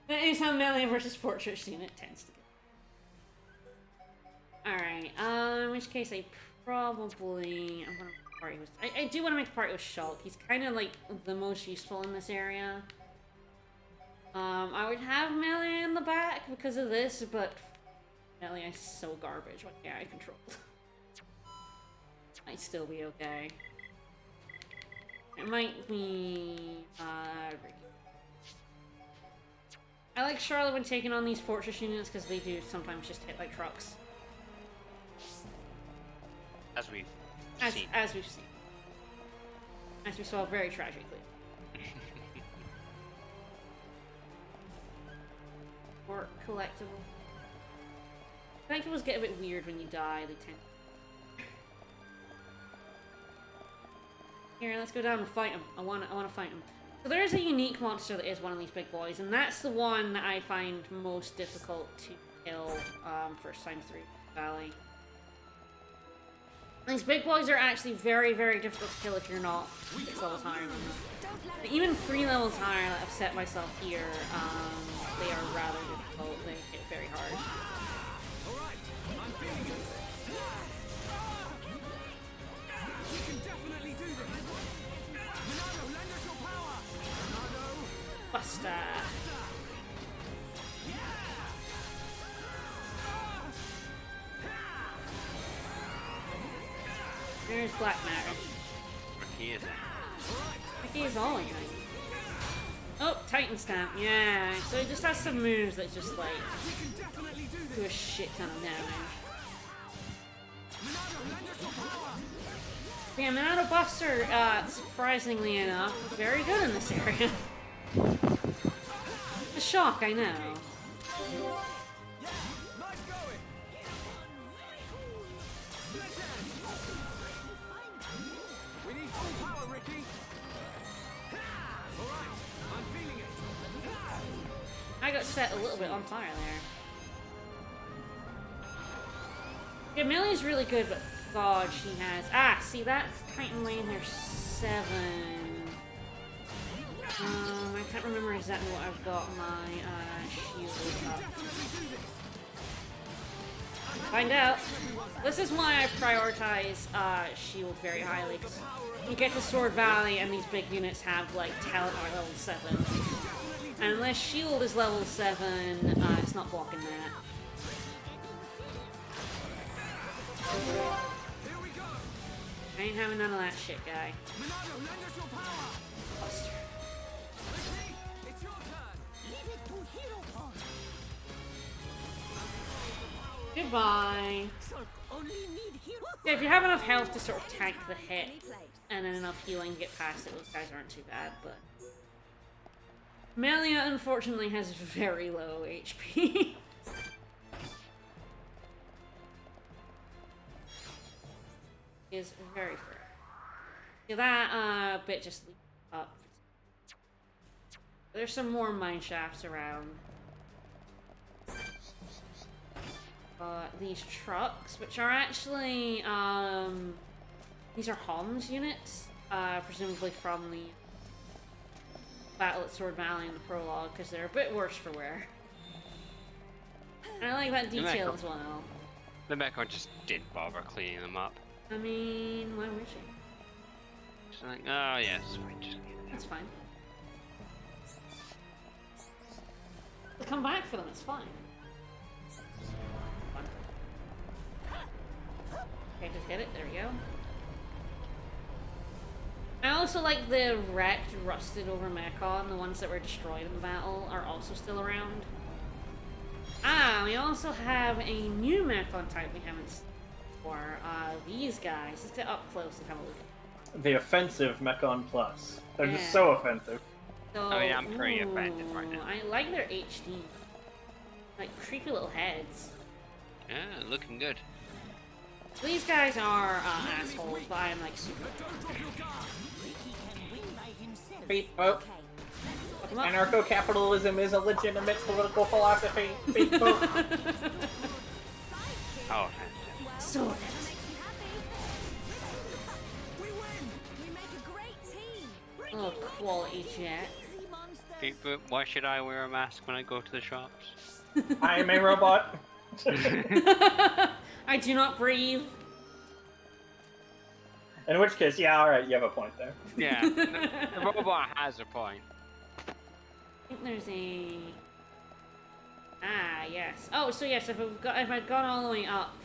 That is how Melee versus Fortress unit tends to go. Alright, in which case I probably... I'm gonna make a party with... I do want to make a party with Shulk. He's kind of like the most useful in this area. I would have Melee in the back because of this, but Melee is so garbage when AI controlled. Might still be okay. It might be... Ricky. I like Charlotte when taking on these Fortress units because they do sometimes just hit like trucks. As we've seen. As we've seen. As we saw very tragically. Or collectible. Collectibles get a bit weird when you die, they tend. Here, let's go down and fight him. I wanna fight him. So there is a unique monster that is one of these big boys, and that's the one that I find most difficult to kill first time through Valley. These big boys are actually very, very difficult to kill if you're not 6 levels higher than them. But even 3 levels higher that I've set myself here, they are rather difficult. They hit very hard. We can definitely do this. Monado, lend us your power. Monado. Buster. There's Black Matter. Ricky is in. Ricky is all in. Oh, Titan Stamp. Yeah. So it just has some moves that just like do a shit ton of damage. Yeah, Monado Buster, surprisingly enough, very good in this area. A shock, I know. We need full power, Ricky. All right, I'm feeling it. I got set a little bit on fire there. Yeah, Millie's really good, but God, she has... Ah, see, that's Titan Lane there, 7. I can't remember exactly what I've got my shield up. Find out. This is why I prioritize shield very highly. 'Cause you get to Sword Valley and these big units have like talent or level 7. And unless shield is level 7, it's not blocking that. I ain't having none of that shit, guy. Buster. Goodbye. Yeah, if you have enough health to sort of tank the hit, and then enough healing to get past it, those guys aren't too bad, but... Melia, unfortunately, has very low HP. Is very fair. Yeah, that bit just leads up. There's some more mine shafts around. These trucks, which are actually, these are Homs units, presumably from the battle at Sword Valley in the prologue, because they're a bit worse for wear. And I like that detail as well. The Mechon just didn't bother cleaning them up. I mean, why would she? She's like, oh yeah, it's fine, just leave it. That's fine. We'll come back for them, it's fine. Okay, just hit it, there we go. I also like the wrecked, rusted over Mechon. The ones that were destroyed in the battle are also still around. Ah, we also have a new Mechon type we haven't seen before. These guys. Let's get up close and have a look at them. The offensive Mechon Plus. They're just so offensive. So, I mean, I'm pretty offended right now. I like their HD. Like, creepy little heads. Yeah, looking good. These guys are assholes, but I am like super. Beep boop. Anarcho-capitalism is a legitimate political philosophy. Beep boop. How offensive. So offensive. Oh, quality jet. Beep boop, why should I wear a mask when I go to the shops? I am a robot. I do not breathe. In which case, yeah, alright, you have a point there. Yeah, the robot has a point. I think there's a... Ah, yes. Oh, so yes, if I'd gone all the way up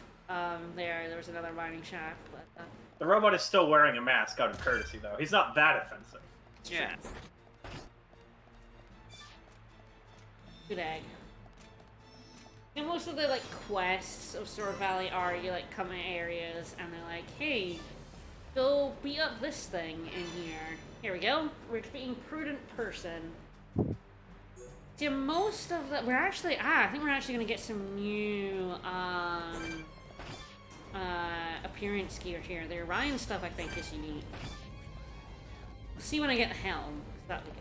there was another mining shaft, but... The robot is still wearing a mask out of courtesy, though. He's not that offensive. Yeah. Good egg. And most of the, like, quests of Sword Valley are you, like, come in areas and they're like, hey, go beat up this thing in here. Here we go. We're being prudent person. See, most of the... We're actually... I think we're actually going to get some new, appearance gear here. The Orion stuff, I think, is unique. We'll see when I get the helm. That'd be good.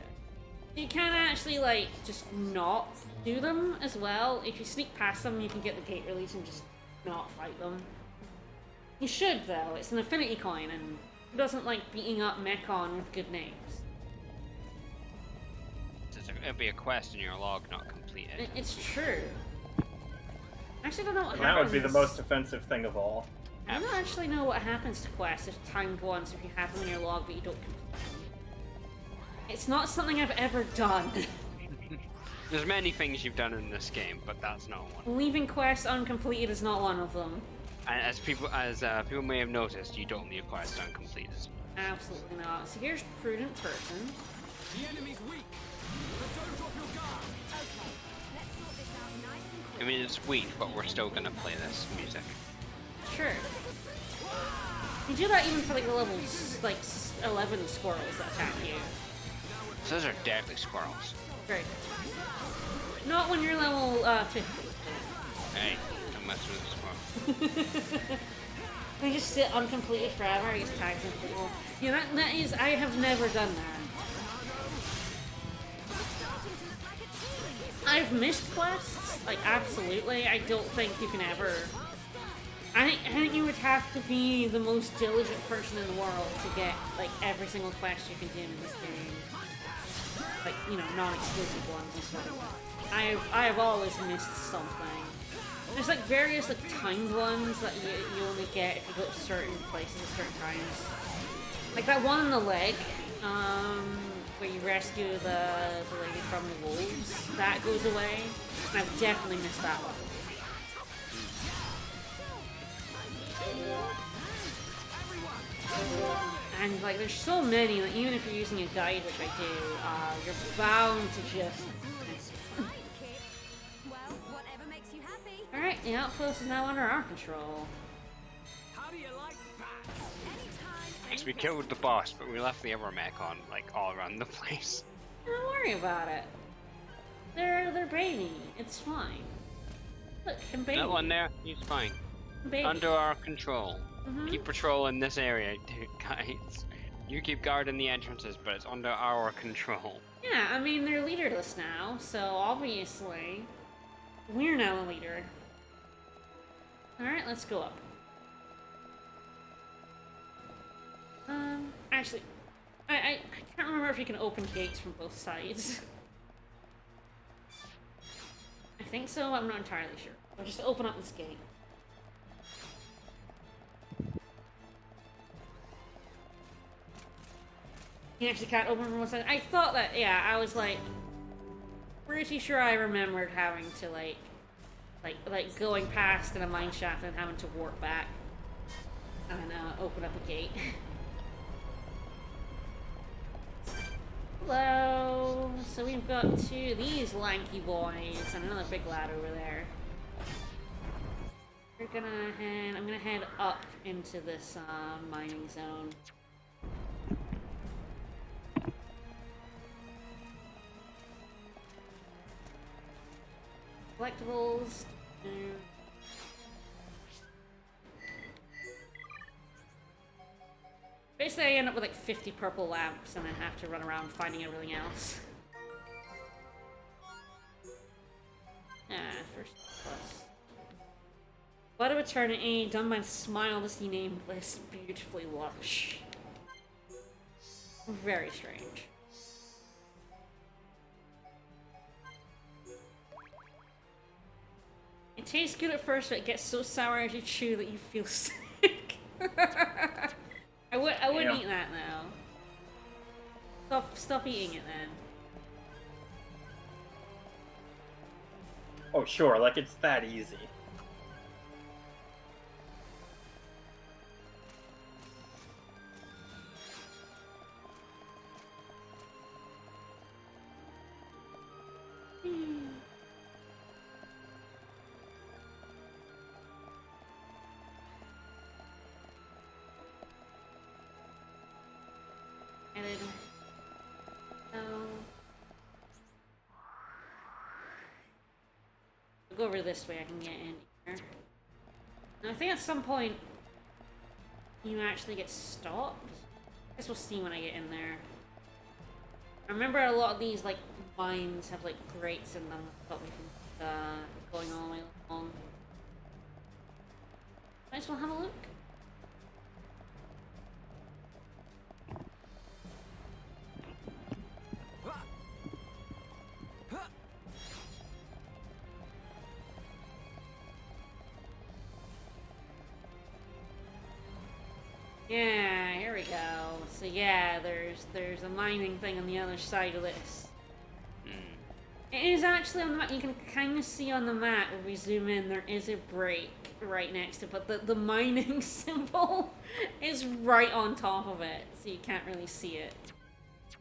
You can actually, like, just not do them as well. If you sneak past them, you can get the gate release and just not fight them. You should, though. It's an affinity coin, and who doesn't like beating up Mechon with good names? It'll be a quest in your log not completed. It's true. I actually don't know what that happens. Would be the most offensive thing of all. I don't actually know what happens to quests if timed ones, if you have them in your log but you don't complete them. It's not something I've ever done. There's many things you've done in this game, but that's not one. Leaving quests uncompleted is not one of them. And as people may have noticed, you don't leave quests uncompleted. Absolutely not. So here's prudent person. The enemy's weak. But don't drop your guard. Okay, let's sort this out nice and quick. I mean, it's weak, but we're still gonna play this music. Sure. You do that even for like the level like 11 squirrels that attack you. So those are deadly squirrels. Great. Not when you're level 50. Hey, don't mess with the squirrel. They just sit uncompleted forever. I just tags and people. Yeah, that is. I have never done that. I've missed quests, like absolutely. I don't think you can ever. I think you would have to be the most diligent person in the world to get like every single quest you can do in this game. Like, you know, non-exclusive ones and stuff. I have always missed something. There's like various like timed ones that you only get if you go to certain places at certain times. Like that one in the leg, where you rescue the lady from the wolves. That goes away. And I've definitely missed that one. And like there's so many that even if you're using a guide, which I do, you're bound to just miss. Alright, the outpost is now under our control. How do you like that? Yes, we killed the boss, but we left the other mech on, like, all around the place. Don't worry about it. They're baby. It's fine. Look, I'm baby. That one there, he's fine. Baby. Under our control. Keep patrolling this area, guys. You keep guarding the entrances, but it's under our control. Yeah, I mean, they're leaderless now, so obviously, we're now the leader. Alright, let's go up. Actually, I can't remember if you can open gates from both sides. I think so, I'm not entirely sure. I'll just open up this gate. You actually can't open from one side. I thought that, yeah, I was like, pretty sure I remembered having to like going past in a mine shaft and having to warp back and open up a gate. Hello. So we've got two of these lanky boys and another big lad over there. I'm gonna head up into this mining zone. Collectibles. Basically, I end up with like 50 purple lamps and then have to run around finding everything else. First plus. Blood of Eternity, done by Smilelessly Nameless, beautifully lush. Very strange. It tastes good at first, but it gets so sour as you chew that you feel sick. I wouldn't eat that now. Stop eating it then. Oh sure, like it's that easy. I'll go over this way, I can get in here. And I think at some point you actually get stopped. I guess we'll see when I get in there. I remember a lot of these like mines have like grates in them that stop me from going all the way along. Might as well have a look. Yeah, here we go. So yeah, there's a mining thing on the other side of this. It is actually on the map. You can kind of see on the map when we zoom in. There is a break right next to it, but the mining symbol is right on top of it, so you can't really see it.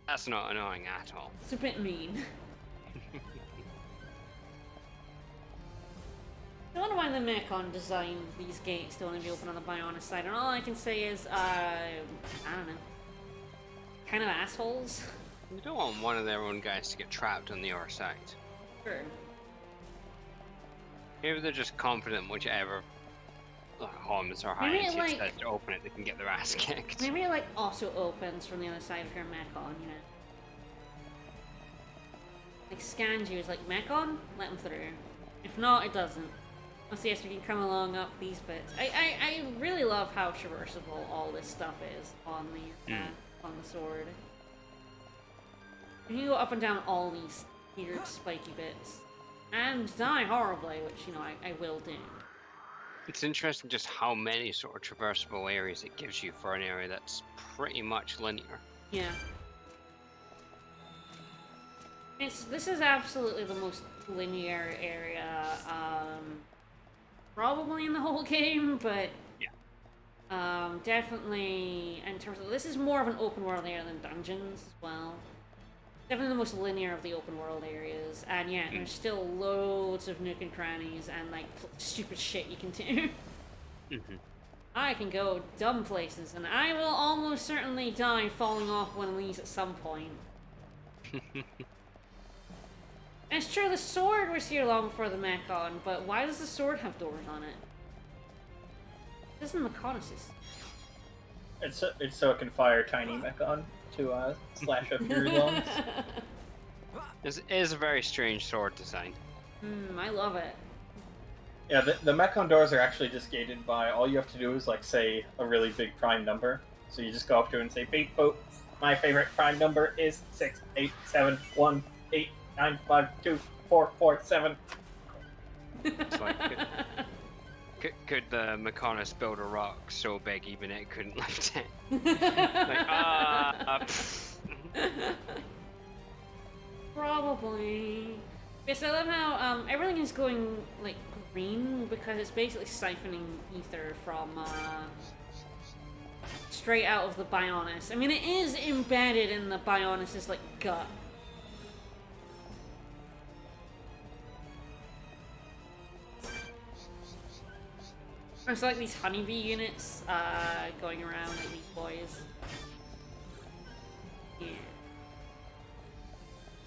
That's not annoying at all. It's a bit mean. I wonder why the Mechon designed these gates to only be open on the Bionis side, and all I can say is, I don't know, kind of assholes. We don't want one of their own guys to get trapped on the other side. Sure. Maybe they're just confident whichever Holmes or Hines like, says to open it, they can get their ass kicked. Maybe it like also opens from the other side if you're a Mechon, you know. Like scans you as like Mechon, let them through. If not, it doesn't. Let's see if we can come along up these bits. I really love how traversable all this stuff is on the sword. You can go up and down all these weird spiky bits. and die horribly, which, you know, I will do. It's interesting just how many sort of traversable areas it gives you for an area that's pretty much linear. Yeah. This is absolutely the most linear area, probably in the whole game, but definitely in terms of, this is more of an open world area than dungeons as well. Definitely the most linear of the open world areas, and yeah, there's still loads of nook and crannies and like stupid shit you can do. I can go dumb places, and I will almost certainly die falling off one of these at some point. And it's true, the sword was here long before the Mechon, but why does the sword have doors on it? This isn't Mechonis's. It's so it can fire tiny Mechon to slash up your lungs. This is a very strange sword design. I love it. Yeah, the Mechon doors are actually just gated by, all you have to do is like say a really big prime number. So you just go up to it and say, beep boop, my favorite prime number is 6, 8, 7, 1, 8, 9, 5, 2, 4, 4, 7. It's like, could the Mechonis build a rock so big even it couldn't lift it? Like, Probably. Yes, I love how everything is going like green because it's basically siphoning ether from straight out of the Bionis. I mean, it is embedded in the Bionis' like gut. It's like these honeybee units going around like these boys. Yeah.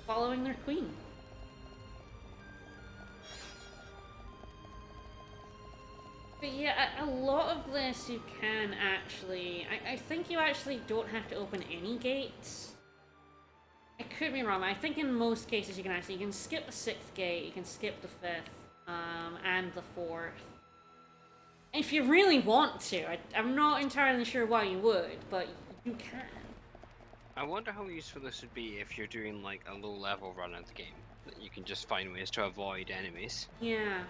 Following their queen. But yeah, a lot of this you can actually... I think you actually don't have to open any gates. I could be wrong. I think in most cases you can skip the 6th gate, you can skip the 5th, and the 4th. If you really want to. I'm not entirely sure why you would, but you can. I wonder how useful this would be if you're doing like a low level run of the game. That you can just find ways to avoid enemies. Yeah.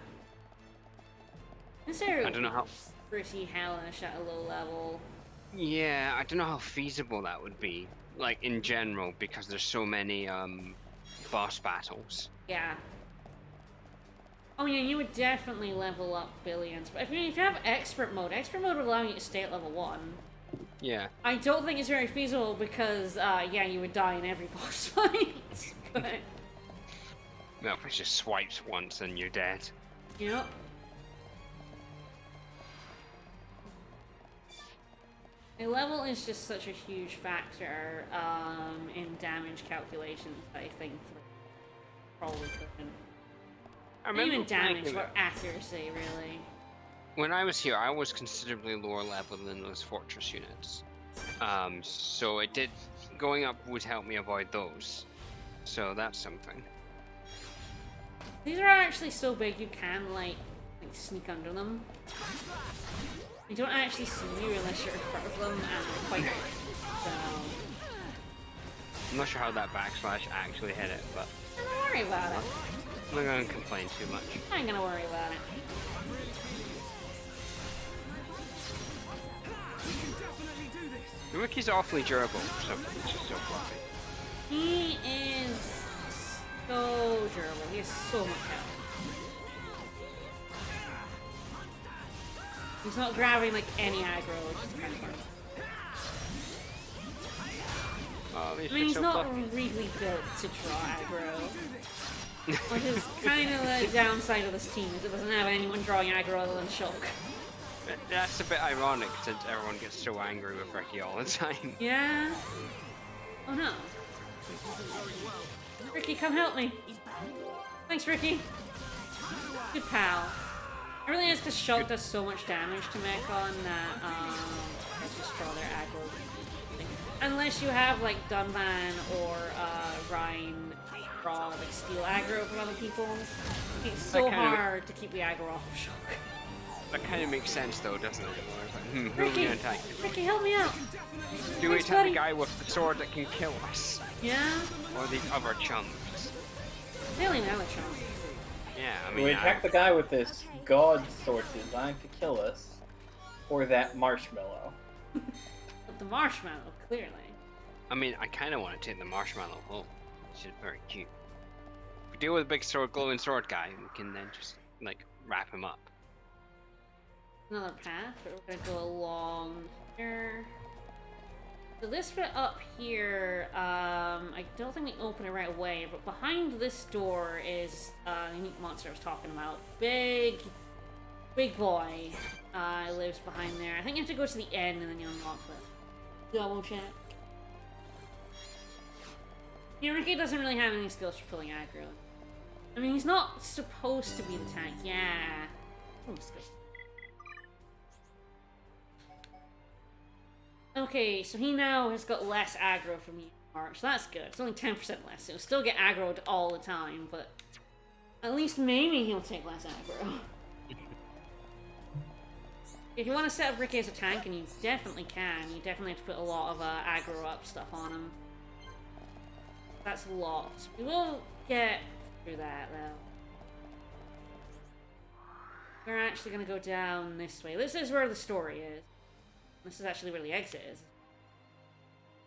Is there I don't know how pretty hellish at a low level? Yeah, I don't know how feasible that would be. Like in general, because there's so many boss battles. Yeah. Oh yeah, you would definitely level up billions. But if you have expert mode would allow you to stay at level 1. Yeah. I don't think it's very feasible because, yeah, you would die in every boss fight. But... Well, if it's just swipes once and you're dead. Yep. A level is just such a huge factor in damage calculations that I think probably couldn't. Even damage, but accuracy, really. When I was here, I was considerably lower level than those fortress units. So it did... Going up would help me avoid those. So that's something. These are actually so big you can, like sneak under them. They don't actually see you unless you're in front of them, and they're quite big. So... I'm not sure how that backslash actually hit it, but... Don't worry about it. I'm not going to complain too much. I ain't gonna worry about it. The Wiki's awfully durable for something that's just so fluffy. He is so durable. He has so much health. He's not grabbing like any aggro, which is kind of funny. Oh, I mean, he's not really built to draw aggro. Which is kind of the downside of this team, is it doesn't have anyone drawing aggro other than Shulk. That's a bit ironic since everyone gets so angry with Ricky all the time. Yeah? Oh no. Ricky, come help me. Thanks, Ricky. Good pal. It really is because Shulk does so much damage to Mechon that, let's just draw their aggro. Unless you have, like, Dunvan or, Ryan draw, like, steal aggro from other people. It's so hard to keep the aggro off of Shulk. That kind of makes sense, though, doesn't it? Like, who are we Ricky, gonna attack? Ricky, help me out! Do we attack the guy with the sword that can kill us? Yeah? Or these other chunks? Really another chunk. Yeah, I Do mean, we attack the guy with this god sword designed to kill us, or that marshmallow? With the marshmallow, clearly. I kind of want to take the marshmallow home. It's just very cute. If we deal with a big sword, glowing sword guy, we can then just like wrap him up. Another path, but we're gonna go along here. So this bit up here, I don't think we open it right away, but behind this door is the unique monster I was talking about. Big boy lives behind there. I think you have to go to the end and then you unlock this. Double check. Yeah, Ricky doesn't really have any skills for pulling aggro. I mean, he's not supposed to be the tank. Yeah. Oh, skills. Okay, so he now has got less aggro from you, Mark, so that's good. It's only 10% less. He'll still get aggroed all the time, but at least maybe he'll take less aggro. If you want to set up Ricky as a tank, and you definitely can, you definitely have to put a lot of aggro up stuff on him. That's a lot. We will get through that, though. We're actually going to go down this way. This is where the story is. This is actually where the exit is.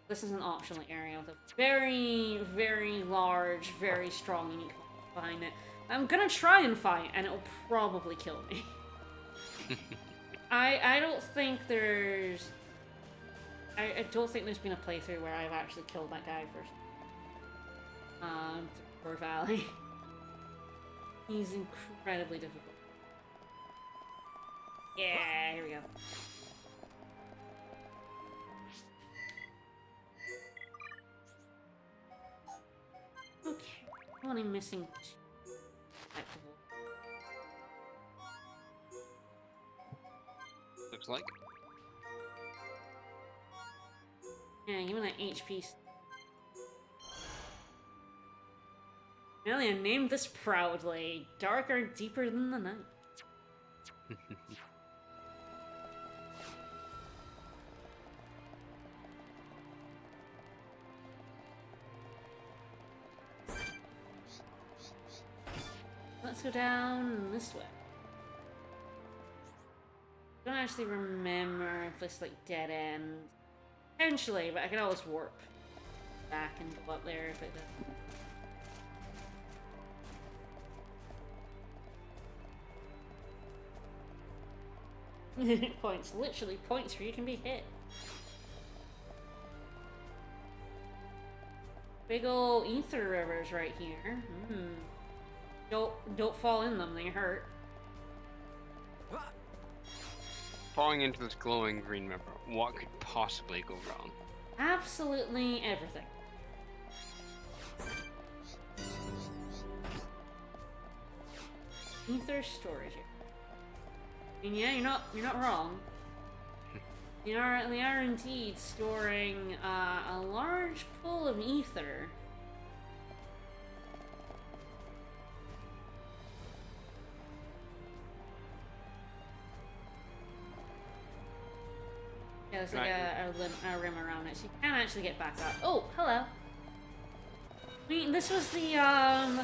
This is an optional area with a very, very large, very strong unique behind it. I'm gonna try and fight, and it'll probably kill me. I don't think there's... I don't think there's been a playthrough where I've actually killed that guy first. Poor Valley. He's incredibly difficult. Yeah, here we go. Okay, I'm only missing two. Looks like. Yeah, give me that HP. Melia named this proudly. Darker, deeper than the night. Let's go down this way. I don't actually remember if this like dead end. Potentially, but I can always warp back and go up there if it does. Points, literally points where you can be hit. Big ol' ether rivers right here. Don't fall in them, they hurt. Falling into this glowing green river, what could possibly go wrong? Absolutely everything. Ether storage. I mean, yeah, you're not wrong. They are indeed storing a large pool of ether. Yeah, there's like a rim around it, so you can actually get back up. Oh, hello. I mean, this was the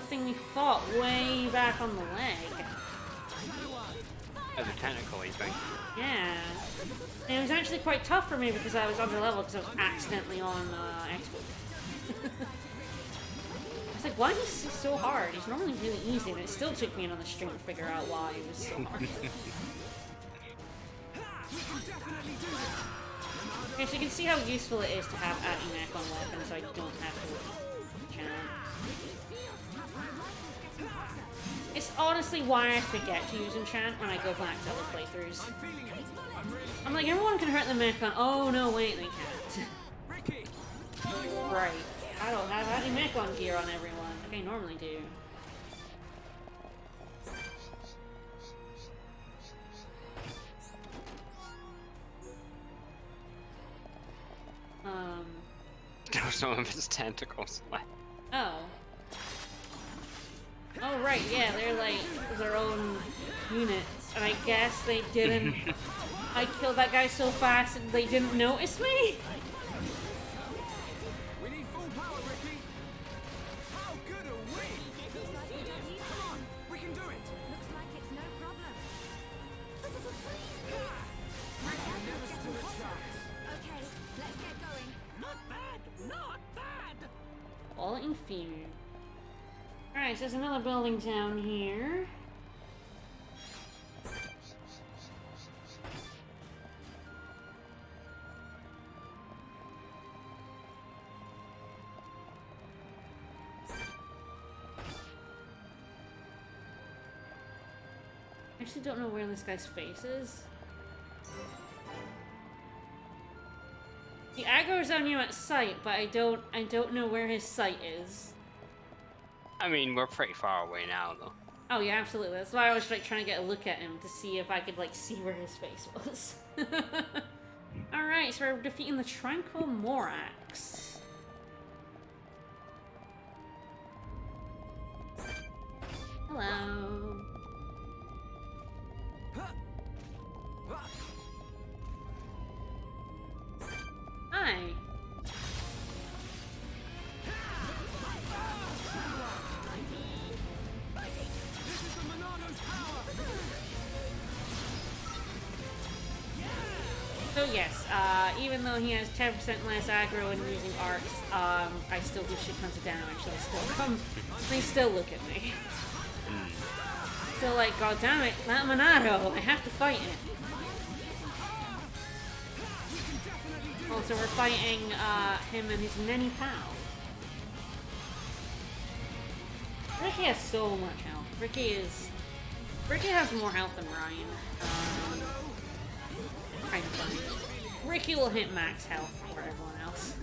thing we fought way back on the leg. As a tentacle, he's going. Yeah. And it was actually quite tough for me because I was under level because I was accidentally on expert. I was like, why is he so hard? He's normally really easy, and it still took me another string to figure out why he was so hard. Okay, so you can see how useful it is to have anti-mech on weapons, so I don't have to work channel. It's honestly why I forget to use enchant when I go back to other playthroughs. I'm like, everyone can hurt the mech on. Oh no, wait, they can't. Right. I don't have anti-mech on gear on everyone, like I normally do. Some of his tentacles left. Oh. Oh, right, yeah, they're like their own units. And I guess they didn't. I killed that guy so fast and they didn't notice me? We need full power, Ricky. How good are we? Come on, we can do few. Alright, so there's another building down here. I actually don't know where this guy's face is. The aggro's on you at sight, but I don't know where his sight is. I mean, we're pretty far away now, though. Oh yeah, absolutely. That's why I was like trying to get a look at him to see if I could like see where his face was. Alright, so we're defeating the Tranquil Morax. Hello. Hi. So yes, even though he has 10% less aggro and using arts, I still do shit tons of damage, so they still look at me. Still like, god damn it, that Monado, I have to fight it. Also, we're fighting him and his many pals. Ricky has so much health. Ricky has more health than Ryan. Kind of funny. Ricky will hit max health for everyone else.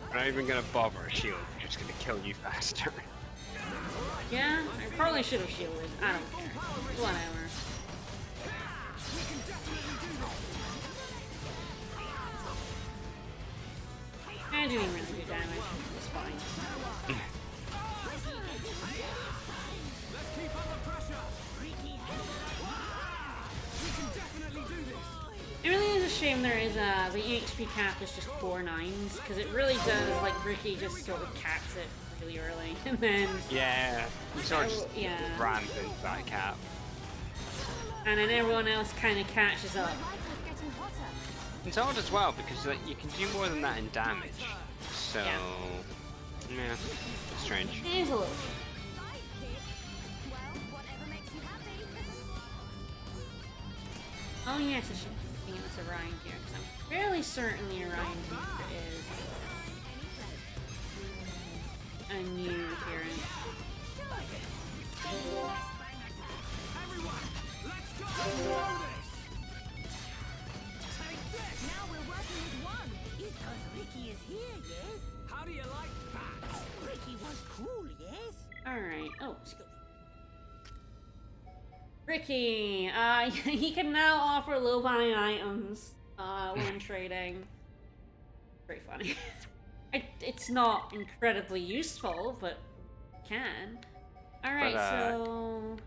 We're not even gonna bother a shield. We're just gonna kill you faster. Yeah, I probably should have shielded. I don't care. Whatever. I didn't even really do damage. It's fine. It really is a shame there is the HP cap is just 4 9s, because it really does, like, Ricky just sort of caps it really early, and then... Yeah, you sort of just ran through that cap. And then everyone else kind of catches up. It's odd as well, because like, you can do more than that in damage. So... Yeah, strange. It is a little. Oh yes, I should be thinking it's Orion here, because I'm fairly certain the Orion here is a new appearance. Everyone, let's go! Now we're working as one. It's because Ricky is here, yes? How do you like that? Ricky was cool, yes? Alright, oh, let's go. Ricky, he can now offer low value items when trading. Very funny. It's not incredibly useful, but can. Alright, so...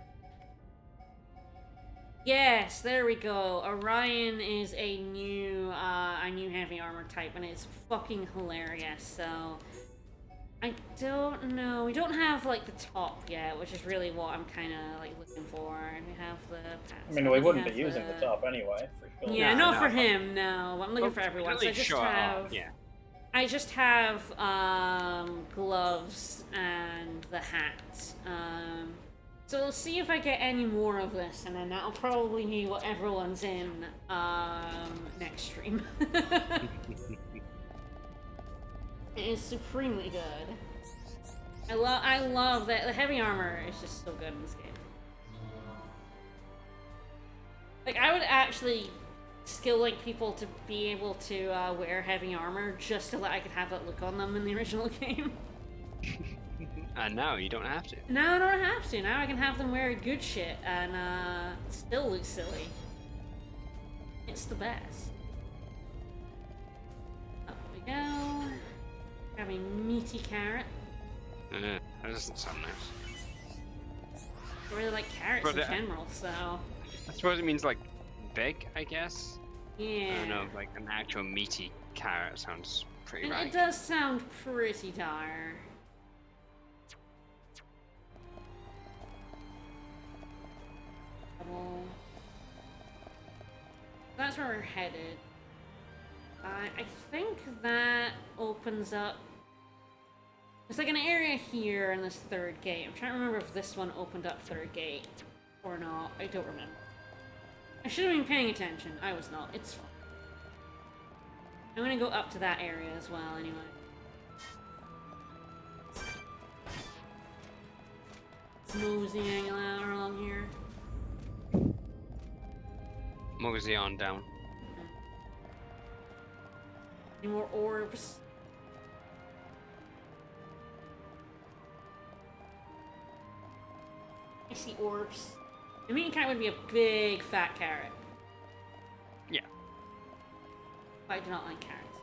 Yes, there we go. Orion is a new heavy armor type, and it's fucking hilarious, so... I don't know. We don't have, like, the top yet, which is really what I'm kind of, like, looking for. And we have the pads. I mean, we wouldn't be using the top anyway, for sure. Yeah, not for him, no. I'm looking for everyone. So I just have gloves and the hat. So we'll see if I get any more of this, and then that'll probably be what everyone's in next stream. It is supremely good. I love that the heavy armor is just so good in this game. Like, I would actually skill link people to be able to wear heavy armor just so that I could have that look on them in the original game. And now you don't have to. Now I don't have to. Now I can have them wear good shit and still look silly. It's the best. Up we go. Have a meaty carrot. That doesn't sound nice. I really like carrots in general, so... I suppose it means, like, big, I guess? Yeah. I don't know, like, an actual meaty carrot sounds pretty right. It does sound pretty dire. That's where we're headed. I think that opens up There's like an area here in this third gate. I'm trying to remember if this one opened up third gate or not. I don't remember. I should have been paying attention. I was not. It's fine. I'm gonna go up to that area as well anyway. Moseying along here. Mosey on down. Any more orbs? I see orbs. The mean carrot would be a big fat carrot. Yeah. I do not like carrots.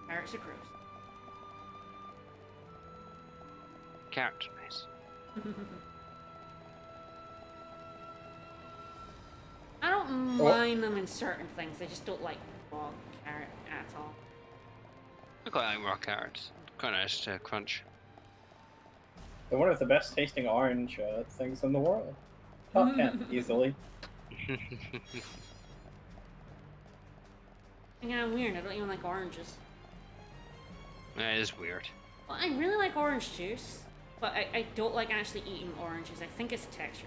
Carrots are gross. Carrots are nice. I don't mind them in certain things. I just don't like raw carrot at all. I quite like raw carrots. Quite nice to crunch. They're one of the best tasting orange things in the world. Top 10, easily. Yeah, I'm weird. I don't even like oranges. That is weird. Well, I really like orange juice, but I don't like actually eating oranges. I think it's a texture.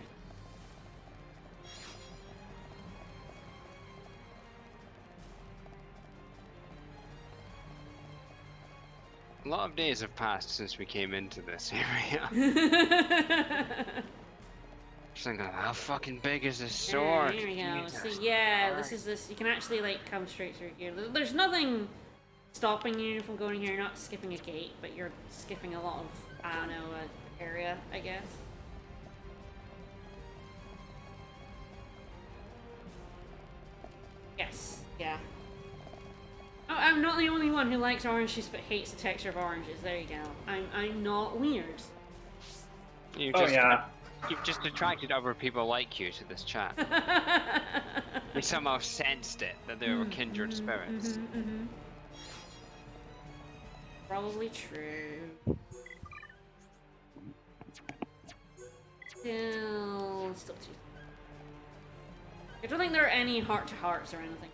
A lot of days have passed since we came into this area. Just thinking, how fucking big is this sword? Here we go. So yeah, this is this. You can actually like come straight through here. There's nothing stopping you from going here. You're not skipping a gate, but you're skipping a lot of, I don't know, area, I guess. Yes. Yeah. Oh, I'm not the only one who likes oranges but hates the texture of oranges. There you go. I'm not weird. You've just attracted other people like you to this chat. We somehow sensed it, that they were kindred spirits. Probably true. Still too. I don't think there are any heart-to-hearts or anything.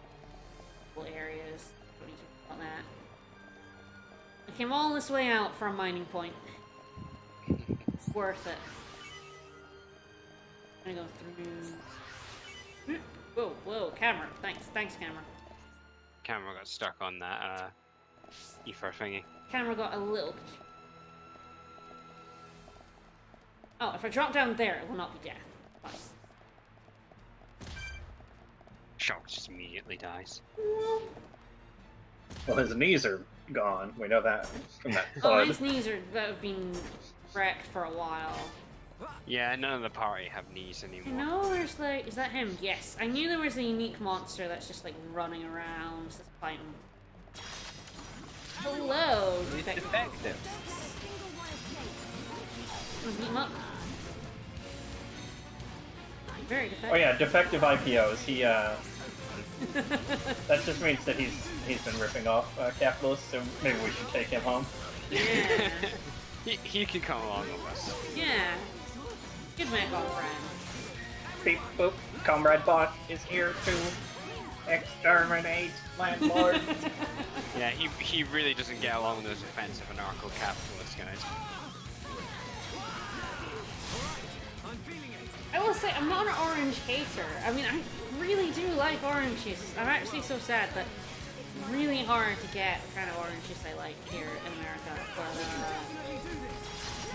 Areas. Don't need to worry about that. I came all this way out for a mining point. Worth it. I'm gonna go through. Whoa, camera. Thanks, camera. Camera got stuck on that ether thingy. Camera got a little bit. Oh, if I drop down there, it will not be death. Fine. Shark just immediately dies. Well, his knees are gone. We know that from that Oh, thud. his knees have been wrecked for a while. Yeah, none of the party have knees I anymore. know there's like, is that him? Yes. I knew there was a unique monster that's just like running around. Let's fight him. Hello, It's defective. Let's beat him up. Very defective. Oh yeah, defective IPOs. He that just means that he's been ripping off capitalists, so maybe we should take him home. Yeah. he can come along with us. Yeah. Good man, friend. Beep boop. Comrade Bot is here to exterminate landlords. Yeah, he really doesn't get along with those offensive anarcho-capitalist guys. I will say, I'm not an orange hater. I mean, I really do like orange juice. I'm actually so sad that it's really hard to get the kind of orange juice I like here in America.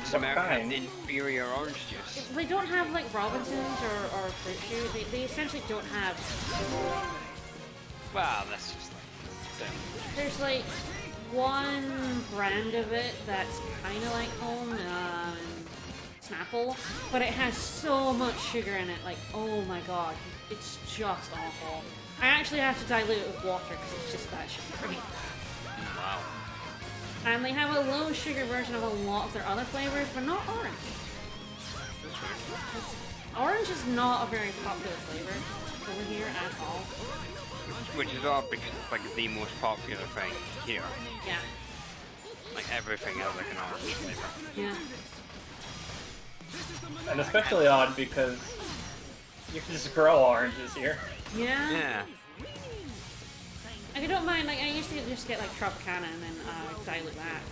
It's American inferior orange juice. They don't have, like, Robinsons or Fruit Shoot. They essentially don't have... Well, that's just like them. There's, like, one brand of it that's kind of like home, Snapple, but it has so much sugar in it, like, oh my god, it's just awful. I actually have to dilute it with water because it's just that sugary. Wow. And they have a low sugar version of a lot of their other flavors, but not orange. Orange is not a very popular flavor over here at all. Which is odd because it's like the most popular thing here. Yeah. Like everything has like an orange flavor. Yeah. And especially odd because you can just grow oranges here. Yeah. Yeah. I could don't mind, like, I used to just get, like, Tropicana and then dilute that.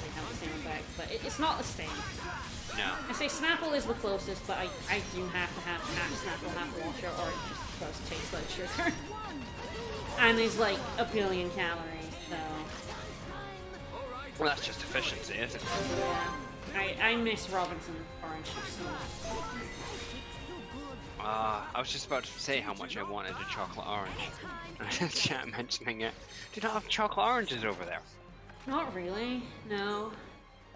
They have the same effect, but it's not the same. No. I say Snapple is the closest, but I do have to have half Snapple, half Washer, or it just does taste like sugar. And is like a billion calories, so... Well, that's just efficiency, isn't it? Yeah. I miss Robinson orange juice so much. I was just about to say how much I wanted a chocolate orange. Chat mentioning it. Do you not have chocolate oranges over there? Not really, no.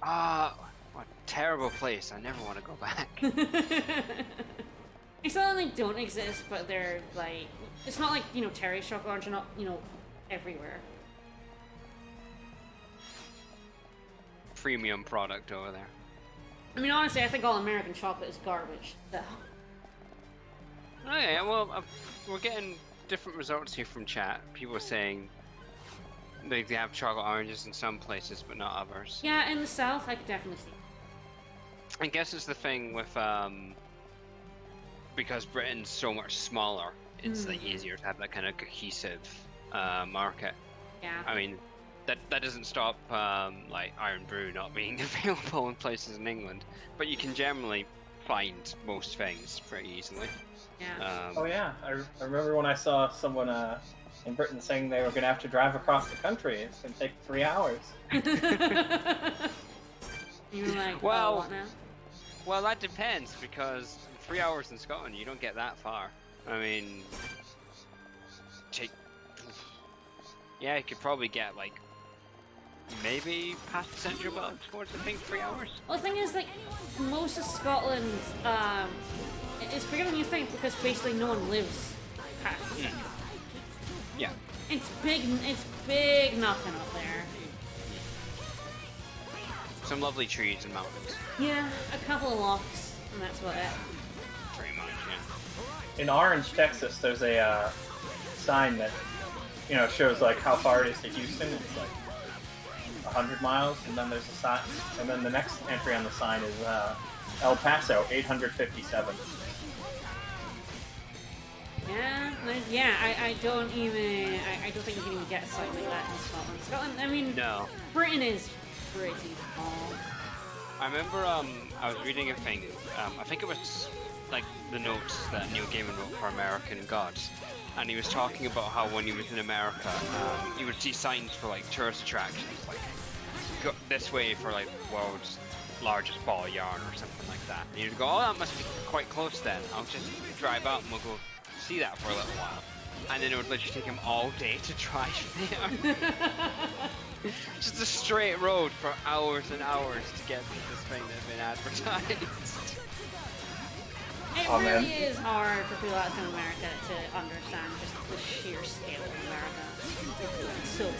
What a terrible place. I never want to go back. It's not that they don't exist, but they're like... It's not like, you know, Terry's chocolate orange are not, you know, everywhere. Premium product over there. I mean, honestly, I think all American chocolate is garbage, so... Oh yeah, well, we're getting different results here from chat. People are saying they have chocolate oranges in some places, but not others. Yeah, in the South, I could definitely see. I guess it's the thing with, because Britain's so much smaller, it's like easier to have that kind of cohesive market. Yeah. I mean, that doesn't stop like Iron Brew not being available in places in England, but you can generally find most things pretty easily. Yeah. Oh yeah, I remember when I saw someone in Britain saying they were going to have to drive across the country. It's going to take 3 hours. You were like, well, what now? Well, that depends, because 3 hours in Scotland, you don't get that far. I mean, yeah, you could probably get like maybe past the central belt towards, I think, 3 hours. Well, the thing is, like, most of Scotland, it's bigger than you think because basically no one lives past the central. Yeah. It's big nothing up there. Some lovely trees and mountains. Yeah, a couple of locks, and that's about it. Pretty much, yeah. In Orange, Texas, there's a sign that, you know, shows like how far it is to Houston. It's like 100 miles, and then there's a sign, and then the next entry on the sign is El Paso, 857. Yeah, I don't think you can even get a site like that in Scotland. Scotland, I mean, no. Britain is pretty small. I remember I was reading a thing, I think it was like the notes that Neil Gaiman wrote for American Gods, and he was talking about how when he was in America, he would see signs for like tourist attractions, like go this way for like the world's largest ball of yarn or something like that. And you'd go, oh, that must be quite close then. I'll just drive out and we'll go see that for a little while. And then it would literally take him all day to drive there. Just a straight road for hours and hours to get to this thing that's been advertised. It really is hard for people outside of America to understand just the sheer scale of America. It's so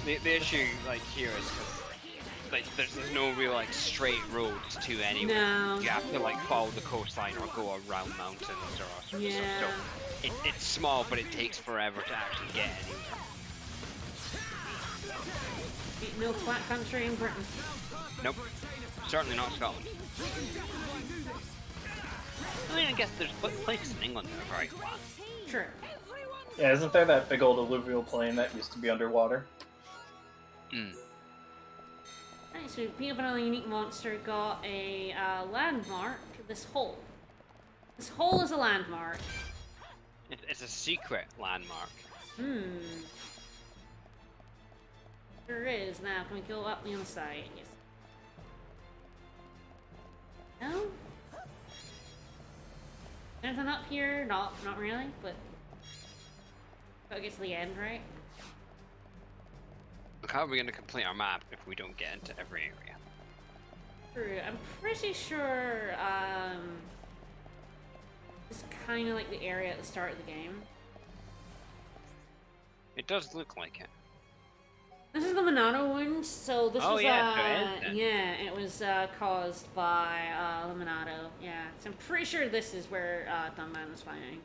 the issue like here is like there's no real like straight roads to anywhere. No. You have to like follow the coastline or go around mountains or all sorts of stuff. So it's small, but it takes forever to actually get anywhere. No flat country in Britain. Nope. Certainly not Scotland. I mean, I guess there's places in England that are very flat. True. Yeah, isn't there that big old alluvial plain that used to be underwater? Right, so Beaver Unique Monster got a landmark, this hole. This hole is a landmark. It's a secret landmark. There is. Now, can we go up the other side? Yes. No? Anything up here? Not really, but... Gotta get to the end, right? Look, how are we going to complete our map if we don't get into every area? True. I'm pretty sure, it's kind of like the area at the start of the game. It does look like it. This is the Monado wound, so this was, it was caused by the Monado. Yeah, so I'm pretty sure this is where Dunban was fighting.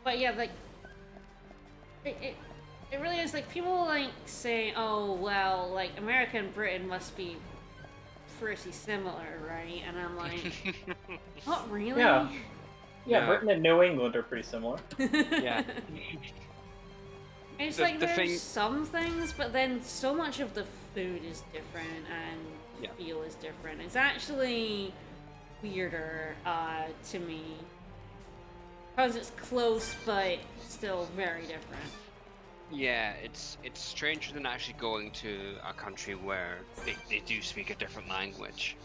But yeah, like, it really is, like, people, like, say, oh, well, like, America and Britain must be pretty similar, right? And I'm like, not really. Yeah. Yeah, No. Britain and New England are pretty similar. Yeah. It's The- like the there's thing- some things, but then so much of the food is different and Yeah. feel is different. It's actually weirder to me because it's close, but still very different. Yeah, it's stranger than actually going to a country where they do speak a different language,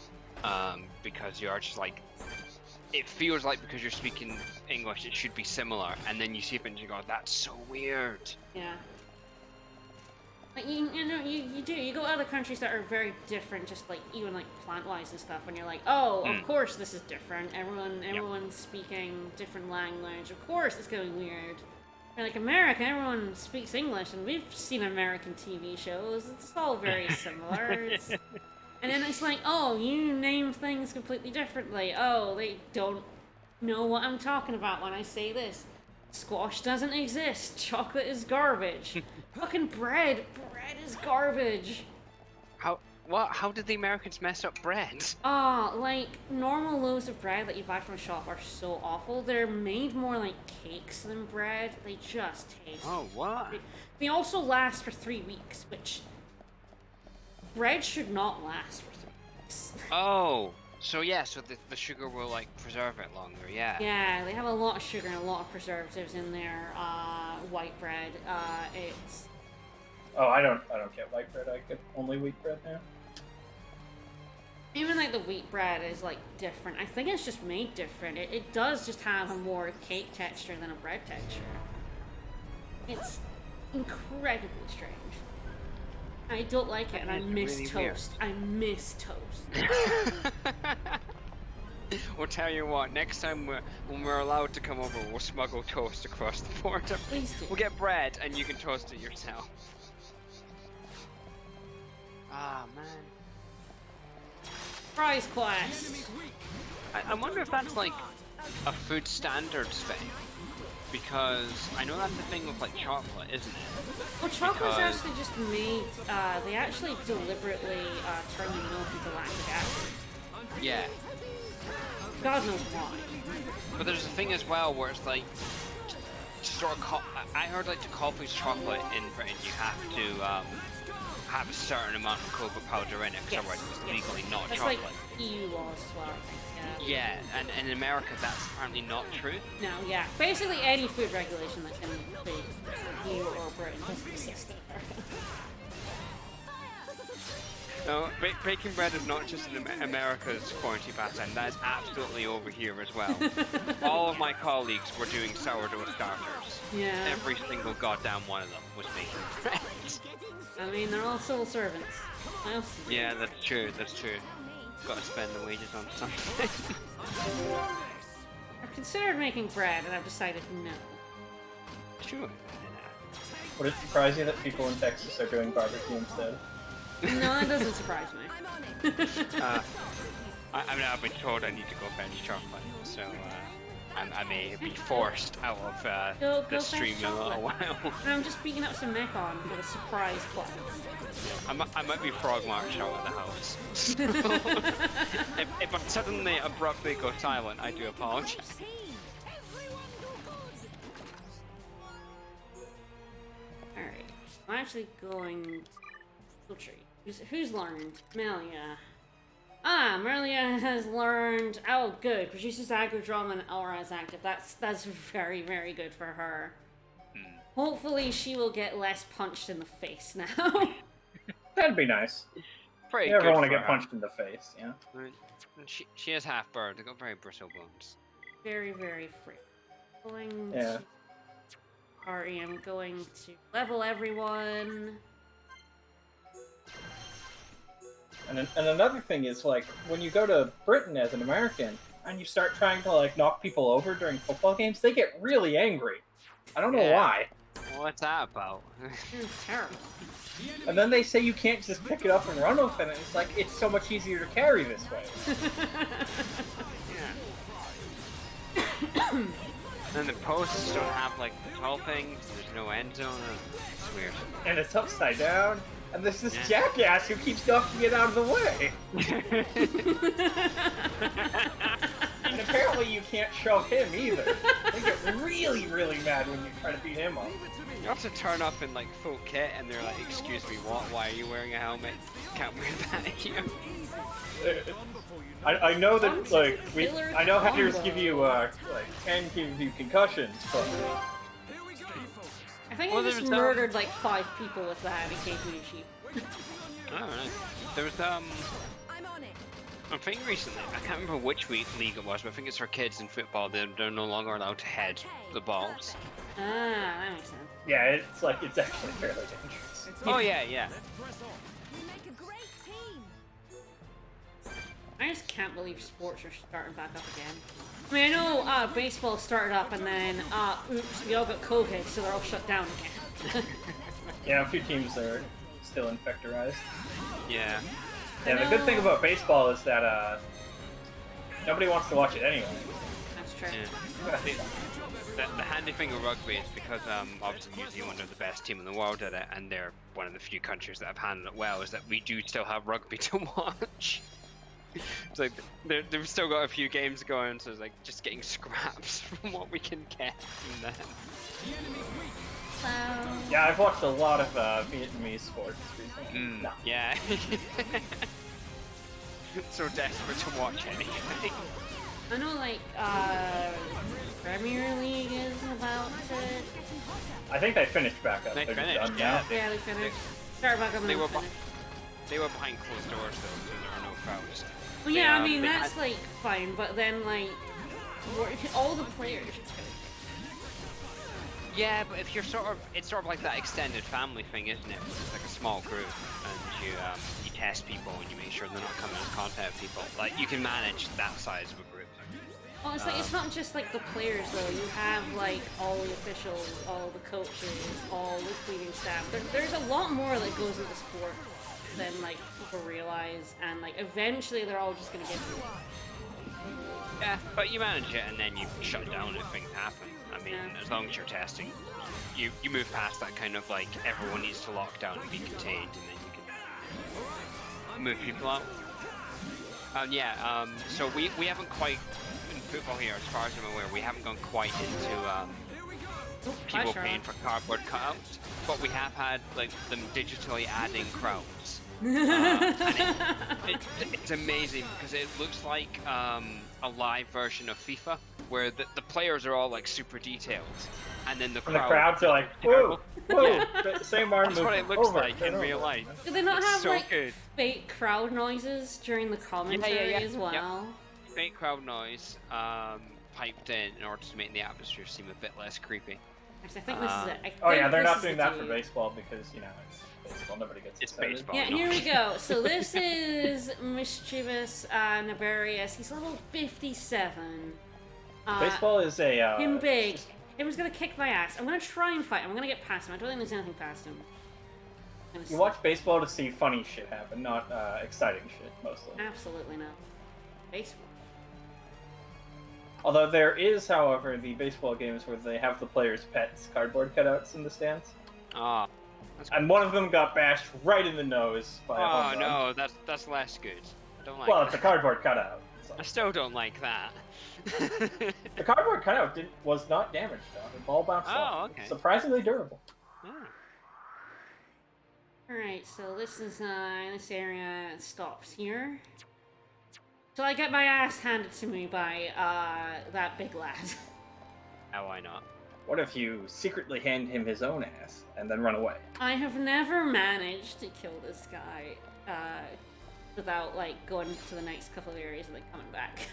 because you are just like, it feels like because you're speaking English it should be similar, and then you see it and you go, that's so weird. Yeah. Like you go to other countries that are very different, just like even like plant-wise and stuff, and you're like, oh, of course this is different. Everyone's speaking different language. Of course it's gonna be weird. And like America, everyone speaks English, and we've seen American TV shows. It's all very similar. And then it's like, oh, you name things completely differently. Oh, they don't know what I'm talking about when I say this. Squash doesn't exist. Chocolate is garbage. Fucking bread is garbage. How did the Americans mess up bread? Like, normal loaves of bread that you buy from a shop are so awful. They're made more like cakes than bread. They just taste... Oh, what? They also last for 3 weeks, which... Bread should not last for 3 weeks. Oh, so yeah, so the sugar will like preserve it longer, yeah. Yeah, they have a lot of sugar and a lot of preservatives in their white bread. It's... Oh, I don't get white bread. I get only wheat bread now. Even like the wheat bread is like different. I think it's just made different. It does just have a more cake texture than a bread texture. It's incredibly strange. I don't like it, and I miss really toast. I miss toast. We'll tell you what, next time when we're allowed to come over, we'll smuggle toast across the border. Please do. We'll get bread, and you can toast it yourself. Ah, man. Prize quest. I wonder if that's like a food standards thing, because I know that's the thing with like chocolate, isn't it? Well, chocolate's actually just made. They actually deliberately turn the milk into lactic acid. Yeah. God knows why. But there's a thing as well where it's like, to sort of I heard like to coffee's chocolate in Britain, you have to have a certain amount of cocoa powder in it, because otherwise it's legally not That's chocolate. like EU laws as well, I think. Yeah, and in America that's apparently not true. No, yeah. Basically any food regulation that's in the EU or Britain doesn't exist in America. No, baking bread is not just in America's quarantine pastime, that is absolutely over here as well. All of my colleagues were doing sourdough starters. Yeah. Every single goddamn one of them was making bread. I mean, they're all civil servants. What else? Yeah, that's true, that's true. Gotta spend the wages on something. I've considered making bread, and I've decided no. Sure. Would it surprise you that people in Texas are doing barbecue instead? No, that doesn't surprise me. I mean, I've been told I need to go fetch chocolate, so I may be forced out of Go the stream in a little while. And I'm just beating up some Mekon for the surprise quest. I might be frog marched out of the house. if I suddenly abruptly go silent, I do apologize. Alright, I'm actually going to filtrate. Who's learned? Melia. Ah, Melia has learned. Oh, good. Produces aggro drama and aura is active. That's very, very good for her. Hopefully, she will get less punched in the face now. That'd be nice. Pretty You never good want to for get her. punched in the face, yeah. She is half bird. They've got very brittle bones. Very, very free. Going Yeah. to party. I'm going to level everyone. And another thing is, like, when you go to Britain as an American and you start trying to, like, knock people over during football games, they get really angry. I don't know why. What's that about? It's terrible. And then they say you can't just pick it up and run with it, and it's like, it's so much easier to carry this way. And the posts don't have like the tall things, there's no end zone, it's weird. And it's upside down. And there's this jackass who keeps knocking it out of the way. And apparently you can't shove him either. They get really, really mad when you try to beat him up. You have to turn up in like full kit and they're like, excuse me, what? Why are you wearing a helmet? Can't wear that here. I know that, like, I know hackers give you, can give you concussions, but... I think I just murdered like 5 people with that AKP. Oh, right. There was, I think recently, I can't remember which league it was, but I think it's for kids in football, they're no longer allowed to head the balls. Ah, that makes sense. Yeah, it's actually fairly dangerous. Oh yeah. I just can't believe sports are starting back up again. I mean, I know baseball started up and then, oops, we all got COVID, so they're all shut down again. Yeah, a few teams are still infectorized. Yeah. Yeah, the good thing about baseball is that, nobody wants to watch it anyway. That's true. Yeah. The handy thing with rugby is because, obviously New Zealand are the best team in the world at it, and they're one of the few countries that have handled it well, is that we do still have rugby to watch. It's like they've still got a few games going, so it's like just getting scraps from what we can get from them. Yeah, I've watched a lot of Vietnamese sports recently. No. Yeah. So desperate to watch anything. I know, like, Premier League is about to... I think they finished back up. They They're finished, done yeah. now. Yeah, they finished. Start back up and They were finished. They were behind closed doors though, so there are no crowds. Well, yeah, I mean, that's, like, fine, but then, like, all the players... Yeah, but if you're it's sort of like that extended family thing, isn't it? It's like a small group, and you test people and you make sure they're not coming in contact with people. Like, you can manage that size of a group. Well, it's like, it's not just, like, the players, though. You have, like, all the officials, all the coaches, all the cleaning staff. There's a lot more that goes into sport than, like, people realize, and, like, eventually they're all just gonna get through it. Yeah, but you manage it and then you shut down if things happen. I mean, as long as you're testing, you move past that kind of like everyone needs to lock down and be contained, and then you can move people out. So we haven't quite in football here, as far as I'm aware, we haven't gone quite into people paying for cardboard cutouts, but we have had like them digitally adding crowds. It's amazing because it looks like a live version of FIFA, where the players are all like super detailed, and then the crowds are like, whoa, whoa, yeah. same arm That's what it looks like in real life. Do they not have so like good. fake crowd noises during the commentary as well? Yep. Fake crowd noise piped in order to make the atmosphere seem a bit less creepy. Actually, I think this is it. They're not doing that for baseball because it's baseball. Nobody gets excited. Baseball. Yeah, here we go. So this is Mischievous Nefarious. He's level 57. Baseball is a him big. Him's gonna kick my ass. I'm gonna try and fight him. I'm gonna get past him. I don't think there's anything past him. You watch baseball to see funny shit happen, not exciting shit, mostly. Absolutely not. Baseball. Although there is, however, the baseball games where they have the players' pets cardboard cutouts in the stands. Ah. And one of them got bashed right in the nose by a home run. No, that's less good. I don't like well, that. it's a cardboard cutout. So. I still don't like that. The cardboard cutout was not damaged, though. The ball bounced off. Okay. Surprisingly durable. Alright, so this is, this area stops here. So I get my ass handed to me by, that big lad. Oh, why not? What if you secretly hand him his own ass and then run away? I have never managed to kill this guy, without, like, going to the next couple of areas and then coming back.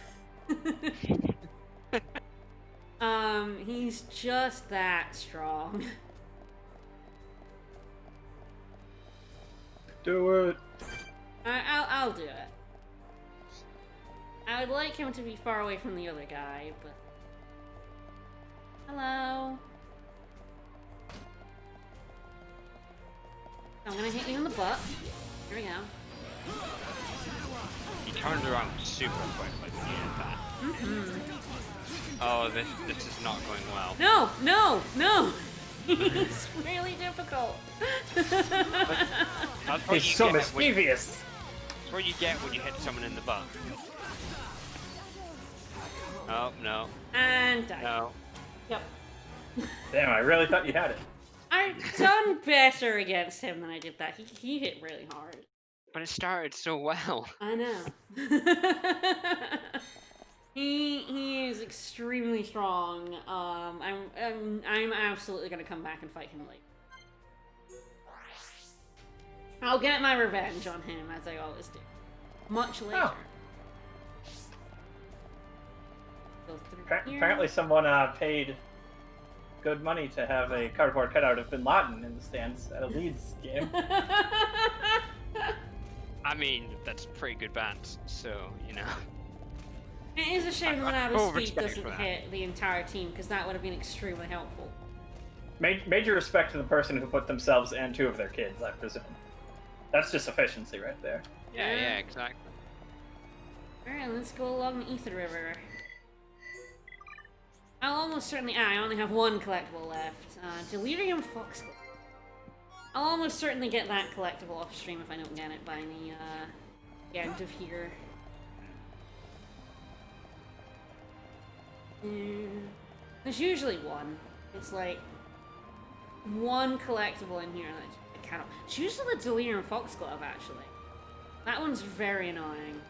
He's just that strong. Do it. I'll do it. I would like him to be far away from the other guy, but... Hello? I'm gonna hit you in the butt. Here we go. He turned around super quickly when you did that. Oh, this is not going well. No! He's really difficult. That's what He's you so get mischievous. That's what you get when you hit someone in the butt. Oh, no. And die. No. Yep. Damn, I really thought you had it. I've done better against him than I did that. He hit really hard. But it started so well. I know. He is extremely strong. I'm absolutely gonna come back and fight him later. I'll get my revenge on him as I always do. Much later. Oh. Go through here. Apparently someone paid good money to have a cardboard cutout of Bin Laden in the stands at a Leeds game. I mean, that's pretty good bands, so, you know. It is a shame that full Ronaldo's speed respect doesn't for that. hit the entire team, because that would have been extremely helpful. Major respect to the person who put themselves and two of their kids, I presume. That's just efficiency right there. Yeah, exactly. Alright, let's go along the Ether River. I'll almost certainly... I only have one collectible left. Delirium Foxglove. I'll almost certainly get that collectible off stream if I don't get it by the end of here. There's usually one. It's like one collectible in here that I cannot. It's usually the Delirium Foxglove, actually. That one's very annoying.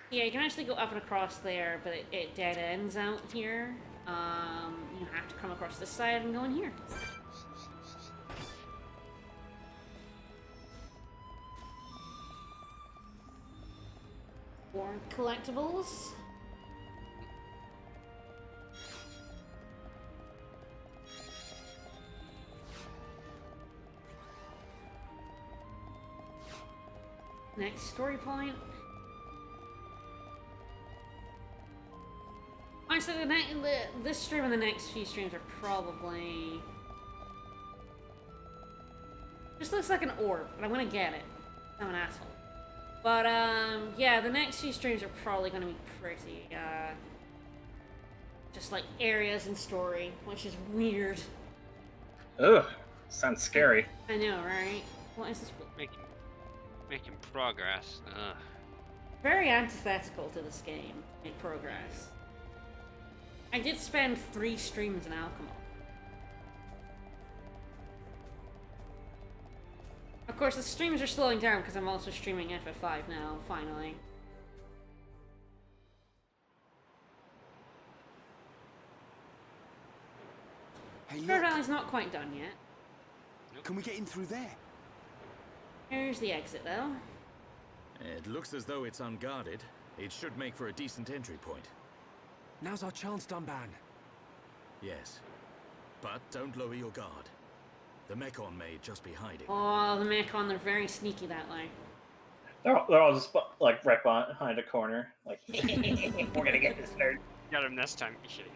Yeah, you can actually go up and across there, but it dead ends out here. You have to come across this side and go in here. More collectibles. Next story point. Honestly, this stream and the next few streams are probably... Just looks like an orb, and I'm gonna get it. I'm an asshole. But, yeah, the next few streams are probably gonna be pretty, just like areas and story, which is weird. Ugh, sounds scary. I know, right? What is this? Making progress. Ugh. Very antithetical to this game. Make progress. I did spend 3 streams in Alchemy. Of course, the streams are slowing down because I'm also streaming FF5 now, finally. Hey, Spirit look. Valley's not quite done yet. Can we get in through there? Here's the exit, though. It looks as though it's unguarded. It should make for a decent entry point. Now's our chance, Dunban. Yes. But don't lower your guard. The Mechon may just be hiding. Oh, the Mechon, they're very sneaky that way. They're all just like right behind a corner. Like, we're gonna get this nerd. Got him this time, you shitty.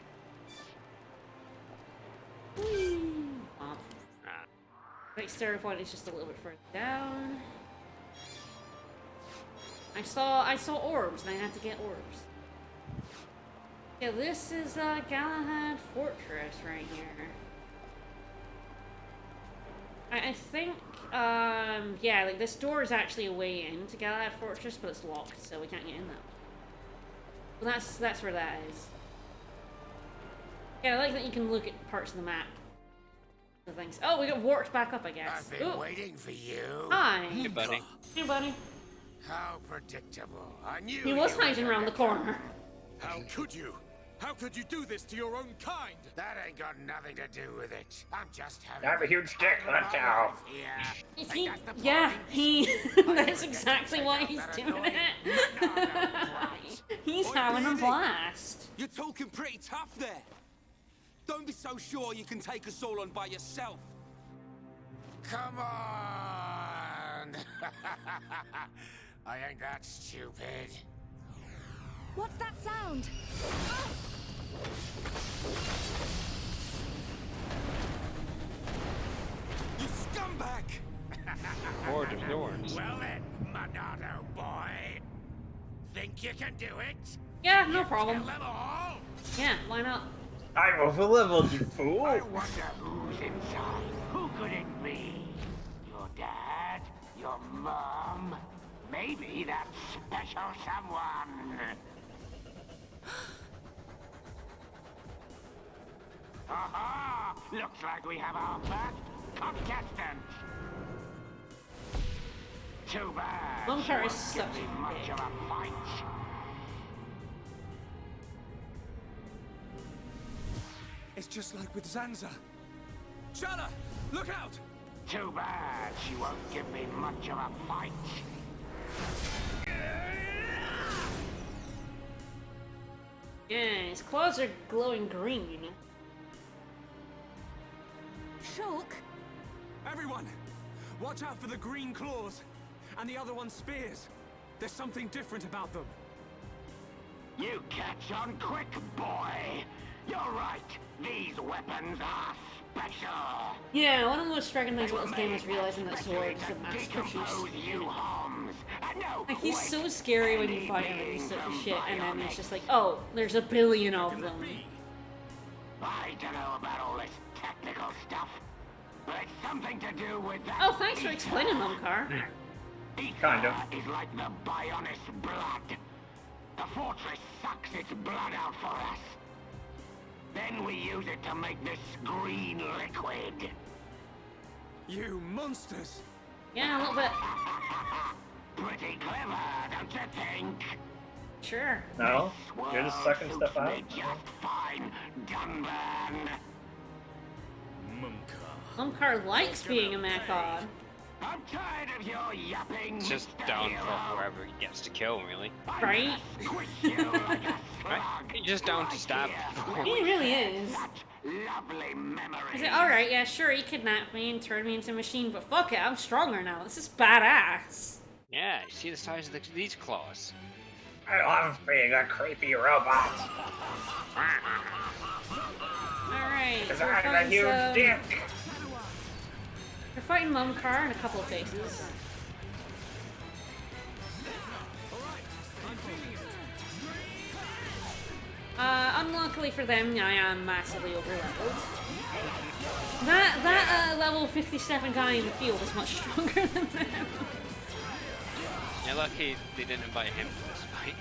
Next story point is just a little bit further down. I saw orbs, and I had to get orbs. Yeah, this is Galahad Fortress right here. I think, yeah, like this door is actually a way into Galahad Fortress, but it's locked, so we can't get in that. Well, that's where that is. Yeah, I like that you can look at parts of the map. The things. Oh, we got warped back up, I guess. I've been Ooh. waiting for you. Hi. Hey, buddy. Hey, buddy. How predictable. I knew He was you were hiding around the gonna corner. How could you? How could you do this to your own kind? That ain't got nothing to do with it. I'm just having. I have a huge dick, that's how. Yeah. Yeah, that's exactly why he's doing it. He's having a blast. You're talking pretty tough there. Don't be so sure you can take us all on by yourself. Come on! I ain't that stupid. What's that sound? You scumbag! Lord of Thorns. Well then, Monado boy. Think you can do it? Yeah, no problem. Kill them all? Yeah, why not? I'm over-leveled, you fool! I wonder who's inside. Who could it be? Your dad? Your mom? Maybe that special someone. Aha! Looks like we have our first contestant. Too bad. Mumkar is Won't give such me a much dick. of a fight. It's just like with Zanza. Shala, look out! Too bad she won't give me much of a fight. Yeah, his claws are glowing green. Shulk? Everyone, watch out for the green claws and the other one's spears. There's something different about them. You catch on quick, boy. You're right. These weapons are special. Yeah, one of the most striking things about this game is realizing that Zord is a masterpiece. Like, he's so scary when you fight him and he's such a shit, and then it's just like, oh, there's a billion of them. I don't know about all this technical stuff, but it's something to do with that. Oh, thanks for explaining, Mumkar. Kind of. Is like the Bionis blood. The fortress sucks its blood out for us. Then we use it to make this green liquid. You monsters! Yeah, a little bit. Pretty clever, don't you think? Sure. No? You're just sucking stuff out? Just fine, Dunban. Mumkar likes being a Macon. I'm tired of your yapping. It's just down for whoever he gets to kill, really. Right? Right? He's just down to stab. He really is. Lovely memory. He's like, alright, yeah, sure, he kidnapped me and turned me into a machine, but fuck it, I'm stronger now. This is badass. Yeah, you see the size of these claws? I love being a creepy robot. Alright, Because so we're I'm a fighting huge dick. We're fighting Mumkar in a couple of phases. Unluckily for them, I am massively over-leveled. That level 57 guy in the field is much stronger than them. You're lucky they didn't invite him to this fight.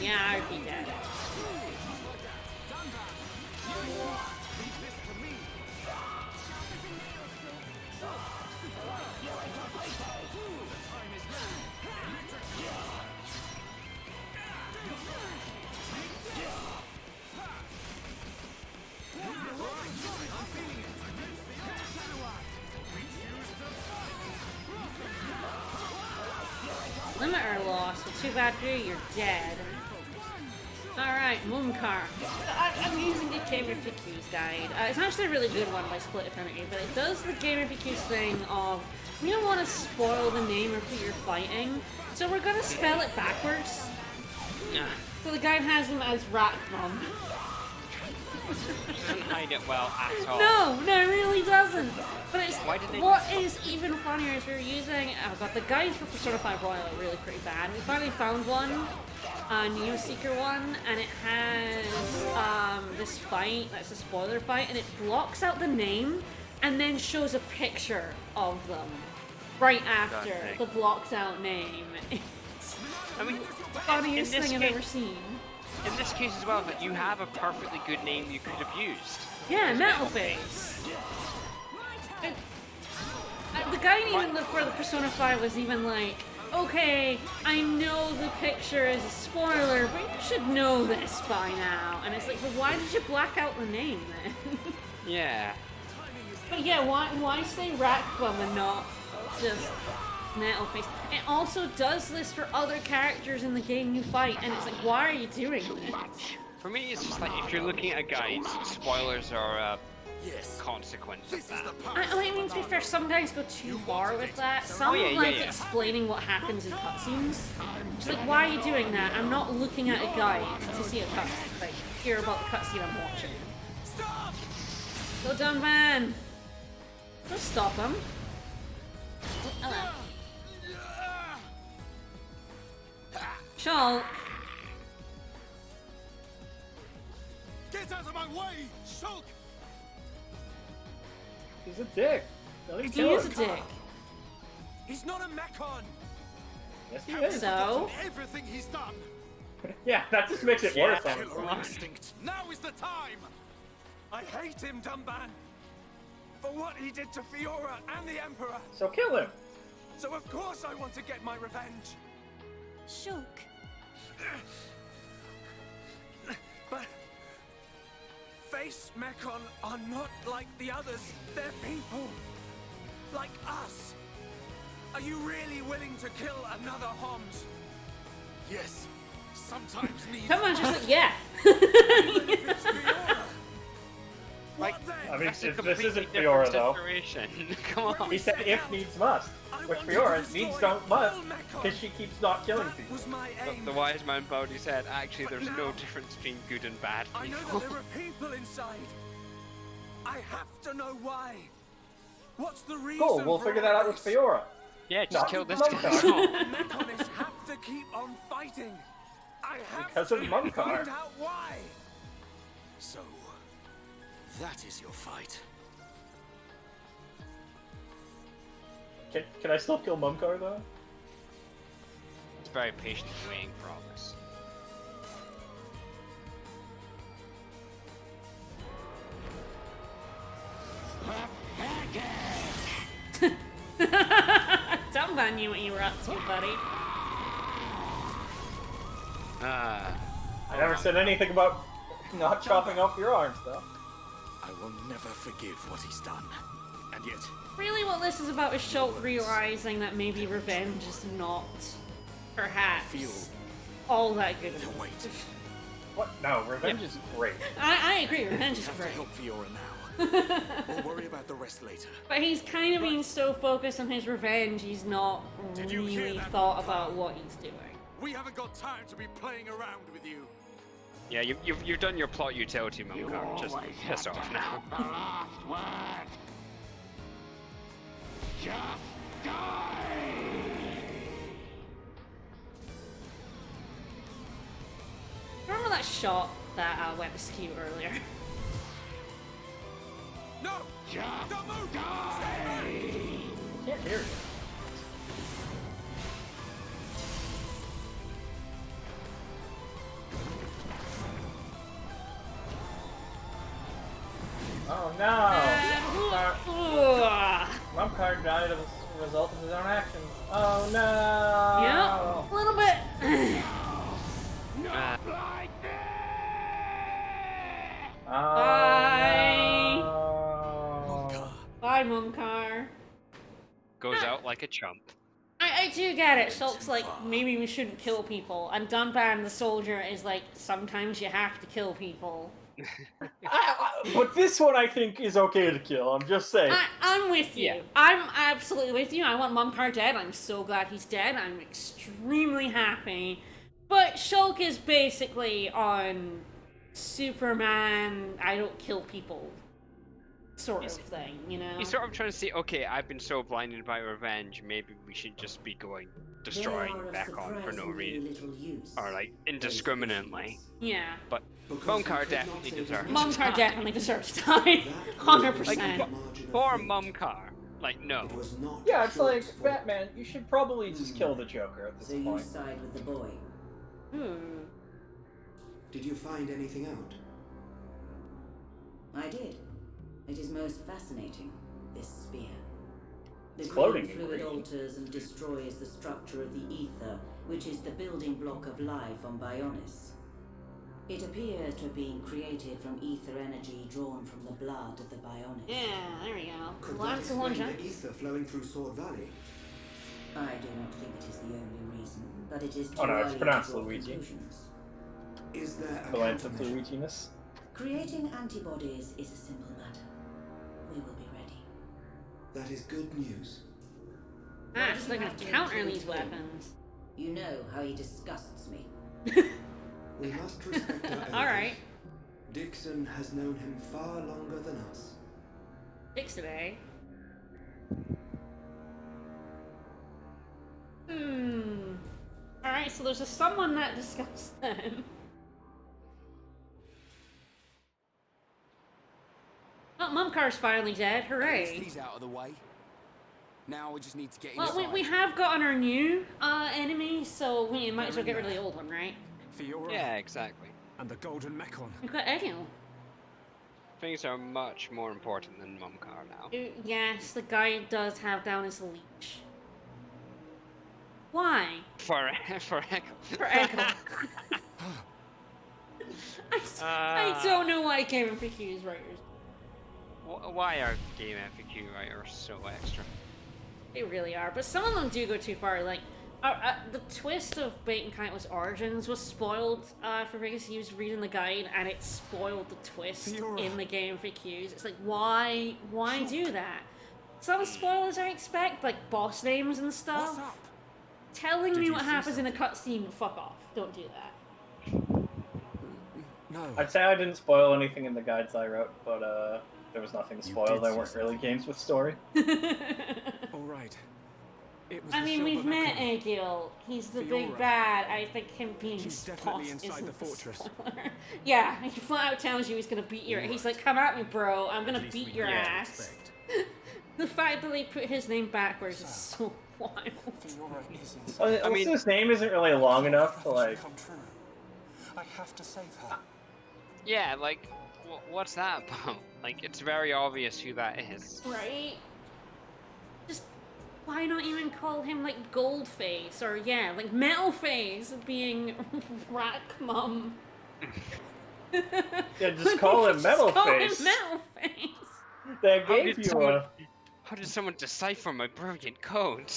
Yeah, I'd be dead. Limiter lost, but too bad for you, you're dead. Alright, Mumkar. I'm using the Game FAQs guide. It's actually a really good one by Split Affinity, but it does the Game FAQs thing of, we don't want to spoil the name of who you're fighting, so we're gonna spell it backwards. So the guide has them as Rakmum. Doesn't hide it well at all. No, it really doesn't. But it's Why did they what is even funnier is we're using. Oh god, the guides for Persona 5 Royal are really pretty bad. We finally found one, a Neo Seeker one, and it has this fight that's a spoiler fight, and it blocks out the name and then shows a picture of them right after the blocked out name. It's I mean, the funniest thing I've ever seen. In this case as well, that you have a perfectly good name you could have used. Yeah, Metal Face. The guy even for the Persona 5 was even like, okay, I know the picture is a spoiler, but you should know this by now. And it's like, well, why did you black out the name then? Yeah. But yeah, why say Rakbum and not just Metal Face? It also does this for other characters in the game you fight, and it's like, why are you doing this? For me, it's just like, if you're looking at guides, spoilers are a consequence of that. I mean, to be fair, some guys go too far with that. Some explaining what happens in cutscenes. It's like, why are you doing that? I'm not looking at a guide to see a cutscene. Like, hear about the cutscene I'm watching. Go down, man! Don't stop him. Oh, hello. Shulk. Get Get out of my way, Shulk! He's a dick. Don't He kill is a him. dick. He's not a Mechon! Yes, he Have you is. So? forgotten everything he's done? Yeah, that just makes it worse. Killer honestly. instinct. Now is the time. I hate him, Dumban! For what he did to Fiora and the Emperor! So kill him. So of course I want to get my revenge! Shulk. But... Face Mechon are not like the others. They're people. Like us. Are you really willing to kill another Homs? Yes. Sometimes needs. Come on, just like, yeah. Like, I mean, that's a this completely isn't different Fiora, though. situation. Come on. He said if needs must. With Fiora, needs don't must, because she keeps not killing people. Was my aim. The wise man Bodhi said, actually, there's no difference between good and bad I know people. that there are people inside. I have to know why. What's the reason? Cool, we'll for figure all that out with this? Fiora. Yeah, just No, kill this Mumkar. guy. Mechonists have to keep on fighting. I have Because to of Mumkar. find out why. So, that is your fight. Can I still kill Mumkar, though? It's very patiently waiting for all this. Dumba knew what you were up to, buddy. I never said anything about not chopping off your arms, though. I will never forgive what he's done. And yet, Really, what this is about is Shulk realizing that maybe revenge is not, perhaps, all that good. they'll wait. What? No, revenge is great. I agree, revenge is Have to great. help Fiora now. We'll worry about the rest later. But he's kind of being so focused on his revenge, he's not Did you hear really that, thought Mumkar? about what he's doing. We haven't got time to be playing around with you. Yeah, you've done your plot utility, Mumkar. Just piss off now. The last word. Just die. Remember that shot that went askew earlier? No! Just Don't move! die. Can't hear you. Oh no! Ugh. Mumkar died as a result of his own actions. Oh no! Yeah, a little bit. Not like this. Oh, Bye. no. Bye, Mumkar. Goes out like a chump. I do get it. Shulk's like, maybe we shouldn't kill people. And Dunban the soldier is like, sometimes you have to kill people. But this one I think is okay to kill. I'm just saying. I'm with you. Yeah. I'm absolutely with you. I want Mumkar dead. I'm so glad he's dead. I'm extremely happy. But Shulk is basically on Superman, I don't kill people sort of thing, you know? He's sort of trying to say, okay, I've been so blinded by revenge, maybe we should just be destroying Mechon for no reason. Or like, indiscriminately. Yeah. But Mumkar definitely deserves Mumkar definitely deserves to die. 100%. Like, for Mumkar. Like, no. Yeah, it's like, Batman, you should probably just kill the Joker at this So you point. side with the boy. Did you find anything out? I did. It is most fascinating, this spear. The It's green floating in fluid green. alters and destroys the structure of the ether, which is the building block of life on Bionis. It appears to have been created from ether energy drawn from the blood of the Bionis. Yeah, there we go. Could Lots that of one explain shot. the ether flowing through Sword Valley? I do not think it is the only reason, but it is too Oh no, it's early to pronounced draw Luigi. conclusions. Is there a The length of countermeasure? Luigi-ness. Creating antibodies is a simple matter. We will be ready. That is good news. Ah, so they're gonna counter these weapons. You know how he disgusts me. We must respect our elders. Alright. Dixon has known him far longer than us. Fix it, eh? Alright, so there's someone that discussed them. Mumkar's finally dead. At least Hooray! he's out of the way. Now we just need to get Well, inside. we have gotten our new enemy, so we might as well They're get in rid of the there. old one, right? Fiora Yeah, exactly. and the Golden Mechon. We've got Egil. Things are much more important than Mumkar now. Yes, the guy does have down his leech. Why? For Echo. For Egil. I don't know why Game FAQ's writers. Why are Game FAQ writers so extra? They really are, but some of them do go too far. Like, the twist of Bait and Kite was Origins was spoiled for Vegas. He was reading the guide, and it spoiled the twist in the Game FAQs. It's like, why do that? Some spoilers I expect, like boss names and stuff. What's up? Telling Did me you what see happens in a cutscene, fuck off. Don't do that. No. I'd say I didn't spoil anything in the guides I wrote, but there was nothing to You spoil. did There see weren't really something. games with story. All right. It was I the mean, we've Silver met Mechon. Egil. He's the big Fiora. bad. I think him being She's his definitely boss inside isn't the a fortress. spoiler. Yeah, he flat out tells you he's gonna beat your. He's like, "Come at me, bro. I'm gonna At least beat we your did ass." expect. The fact that they put his name backwards is so wild. Fiora is inside. Well, also, his name isn't really long enough to like. Come true. I have to save her. Yeah, like, what's that about? Like, it's very obvious who that is. Right? Just why not even call him like Goldface or like Metalface being Rack Mum? Yeah, just call him Just call him Metalface. Metalface. They How gave did you someone- a. How did someone decipher my brilliant code?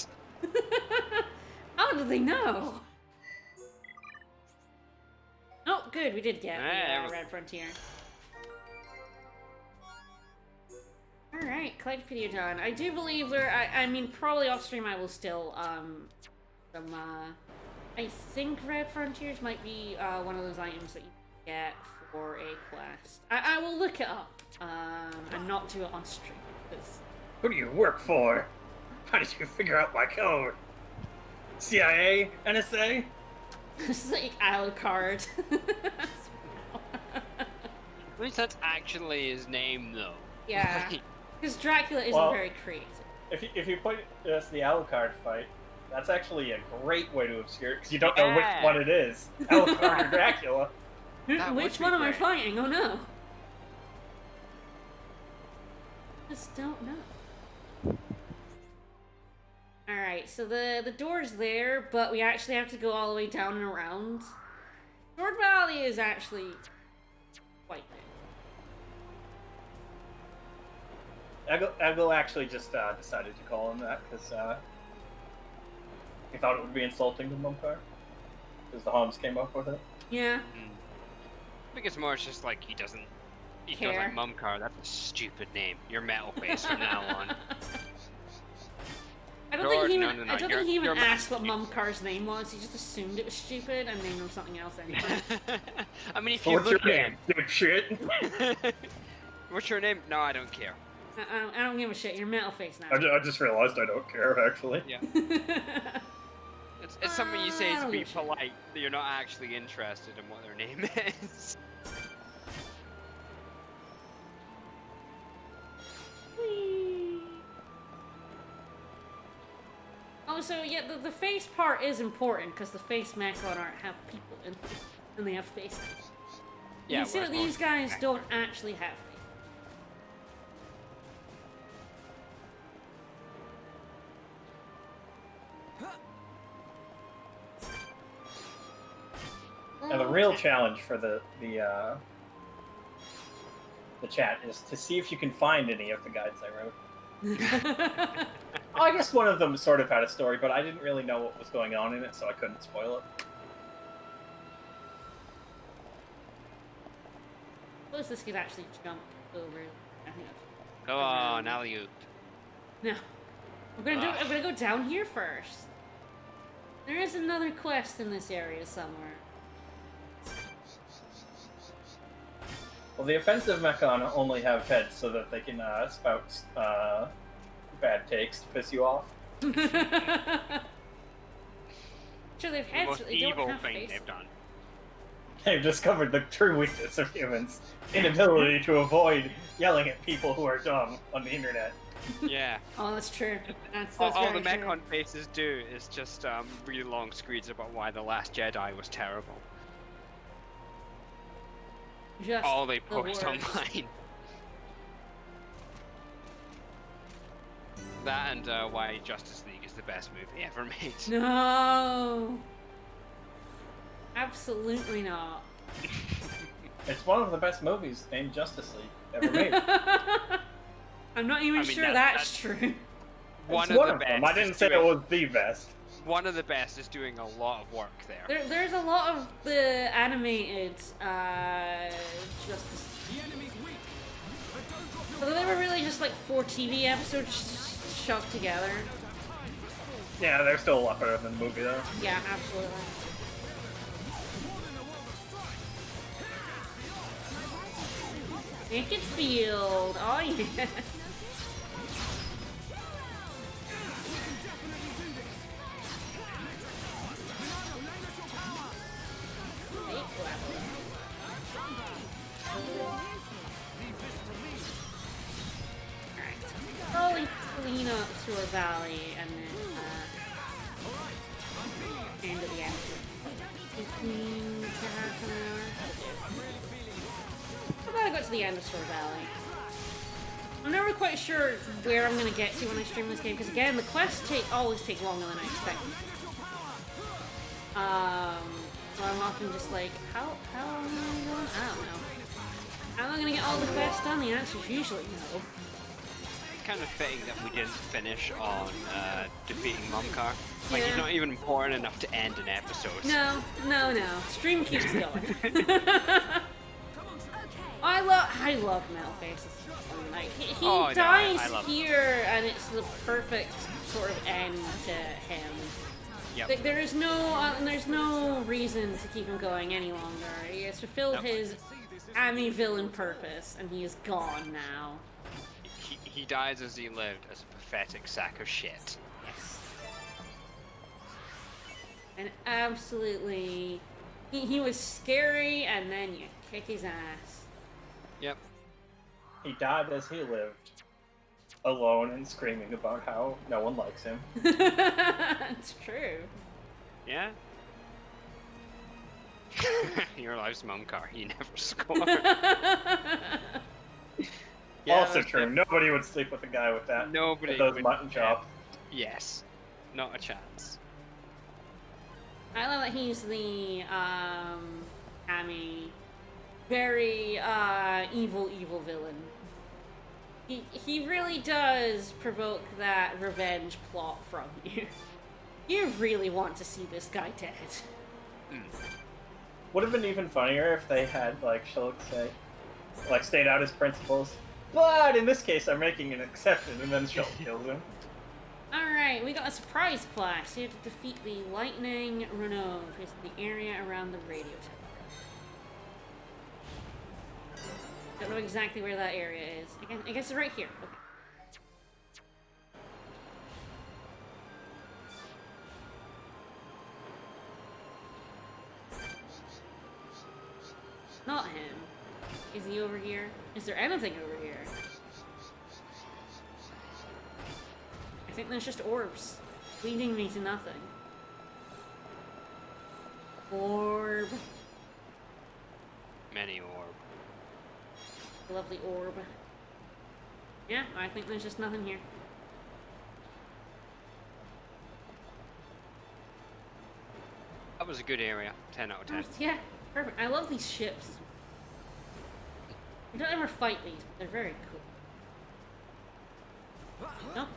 How do they know? Oh, good, we did get Yeah, the Red Frontier. Alright, collect video done. I do believe I mean, probably off stream I will still, I think Red Frontiers might be, one of those items that you get for a quest. I will look it up, and not do it on stream, because... Who do you work for? How did you figure out my code? CIA? NSA? It's like Alucard. At least that's actually his name, though. Yeah, because Dracula isn't Well, very creative. If you put this the Alucard fight, that's actually a great way to obscure it because you don't know which Yeah. one it is, Alucard or Dracula. That would Which be one am I great. fighting? Oh no. Just don't know. Alright, so the door's there, but we actually have to go all the way down and around. Sword Valley is actually quite big. Egil actually just decided to call him that because he thought it would be insulting to Mumkar because the Homs came up with it. Yeah. I think it's more just like he doesn't. He feels Care. like Mumkar. That's a stupid name. You're Metalface from now on. I don't think he George, even, no, I don't you're- think he even you're asked what Mumkar's name was. He just assumed it was stupid and named him something else anyway. I mean, if you What's your look at name, dipshit? What's your name? No, I don't care. I don't give a shit. You're Metalface now. I just realized I don't care actually. Yeah. It's something you say I to don't be give a shit. polite, that you're not actually interested in what their name is. Whee! Oh, so yeah, the face part is important because the face Mechon art have people in them, and they have faces. You Yeah, can see that whereas these most guys Mechon- don't actually have faces. Now the real challenge for the chat is to see if you can find any of the guides I wrote. Oh, I guess one of them sort of had a story, but I didn't really know what was going on in it, so I couldn't spoil it. Suppose this could actually jump over. I think Go on, alley-oop. no. I'm gonna go down here first. There is another quest in this area somewhere. Well, the offensive Mechon only have heads so that they can spout bad takes to piss you off. Sure, they've The heads, most but they don't evil have thing faces. they've done. They've discovered the true weakness of humans: inability to avoid yelling at people who are dumb on the internet. Yeah. Oh, that's true. That's All very the true. Mechon faces do is just really long screeds about why The Last Jedi was terrible. Just all they the post worst. online. That and why Justice League is the best movie ever made. No. Absolutely not. It's one of the best movies named Justice League ever made. I'm not even sure that's true. One It's of the them. best. I didn't say it was the best. One of the best is doing a lot of work there. There's a lot of the animated Justice. So they were really just like 4 TV episodes shoved together. Yeah, they're still a lot better than the movie, though. Yeah, absolutely. Naked Field. Oh yeah. Slowly clean up Sewer Valley and then end at the end. Clean How about I go to the end of Sewer Valley? I'm never quite sure where I'm gonna get to when I stream this game because again the quests always take longer than I expected. So I'm often just like, how am I going? I don't know. How am I gonna get all the quests done? The answer's usually no. Kind of fitting that we didn't finish on defeating Mumkar. Like, Yeah. he's not even important enough to end an episode. No. Stream keeps going. I love Metal Faces. Like he dies I love here, and it's the perfect sort of end to him. Yep. Like, there's no reason to keep him going any longer. He has fulfilled his villain purpose, and he is gone now. He dies as he lived, as a pathetic sack of shit. Yes. And absolutely, he was scary, and then you kick his ass. Yep. He died as he lived, alone and screaming about how no one likes him. It's true. Yeah? Your life's Mumkar, you never score. Yeah, also true. Nobody would sleep with a guy with that. Nobody with those would, mutton chops. Yes. Not a chance. I love that he's the, very, evil villain. He really does provoke that revenge plot from you. You really want to see this guy dead. Would have been even funnier if they had, like, Shulk say, like, stayed out his principles. But in this case, I'm making an exception, and then Shulk kills him. Alright, we got a surprise class. You have to defeat the Lightning Renault, which is the area around the radio tower. Don't know exactly where that area is. I guess it's right here. Okay. Not him. Is he over here? Is there anything over here? I think there's just orbs leading me to nothing. Orb. Many orb. Lovely orb. Yeah, I think there's just nothing here. That was a good area. 10 out of 10. Yeah, perfect. I love these ships. I don't ever fight these, but they're very cool. No?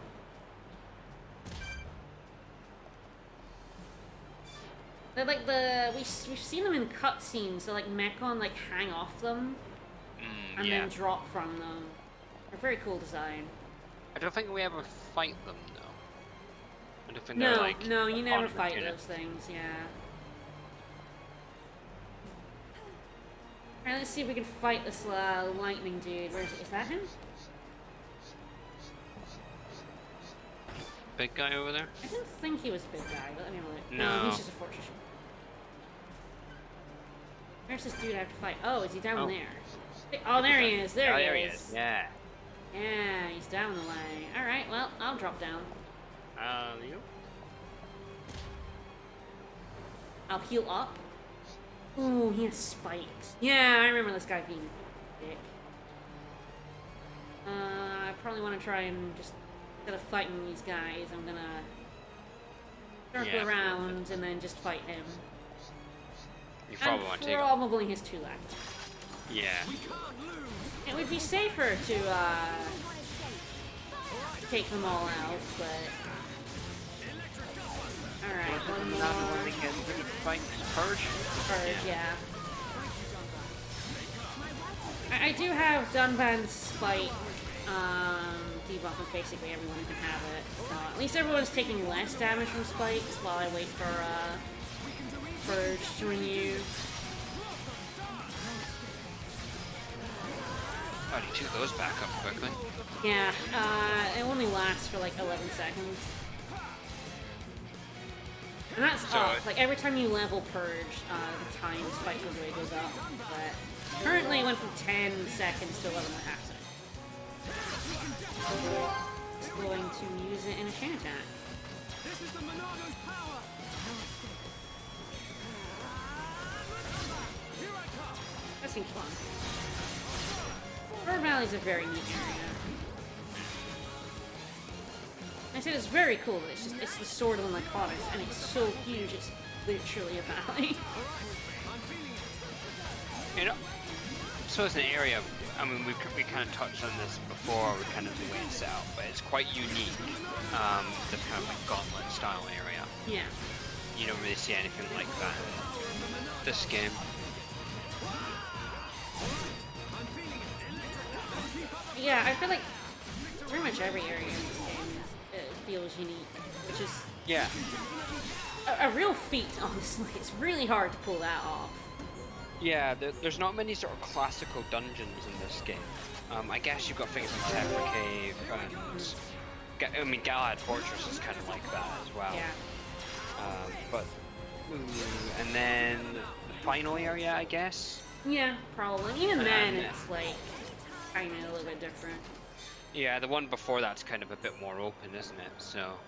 They're like we've seen them in cutscenes, so like Mechon like hang off them and then drop from them. They're very cool design. I don't think we ever fight them though. I don't think No, they're like no, you never on fight unit. those things, yeah. Alright, let's see if we can fight this lightning dude. Where is it? Is that him? Big guy over there? I didn't think he was a big guy, but let me have a look. No. He's just a fortress. Where's this dude I have to fight? Oh, is he down Oh. there? Oh, there he is. There he is. Yeah. Yeah, he's down the way. Alright, well, I'll drop down. You? I'll heal up. Ooh, he has spikes. Yeah, I remember this guy being a dick. I probably want to try and just, instead of fighting these guys, I'm gonna circle around and then just fight him. You probably want to. Probably his 2 left. Yeah. It would be safer to take them all out, but alright, one more. Purge, yeah. I do have Dunban's spike debuff with basically everyone can have it. So at least everyone's taking less damage from spikes while I wait for Purge to renew. Oh, you took those back up quickly. Yeah, it only lasts for like 11 seconds. And that's So up. Like every time you level Purge, the time spike usually goes up. But currently it went from 10 seconds to 11.5 seconds. So just going to use it in a chain attack. This is the Monado's power. Here I come. That seems fun. Bird Valley's a very neat area. I said it's very cool, but it's the sword of the Myconis, and it's so huge, it's literally a valley. You know, so it's an area, I mean, we kind of touched on this before, we kind of the way it's set up, but it's quite unique, this kind of like gauntlet style area. Yeah. You don't really see anything like that in this game. Yeah, I feel like pretty much every area in this game feels unique, which is a real feat, honestly. It's really hard to pull that off. Yeah, there's not many sort of classical dungeons in this game. I guess you've got things like Tephra Cave and I mean Galahad Fortress is kind of like that as well. Yeah. And then the final area, I guess. Yeah, probably. Even then, it's like kind of a little bit different. Yeah, the one before that's kind of a bit more open, isn't it? So.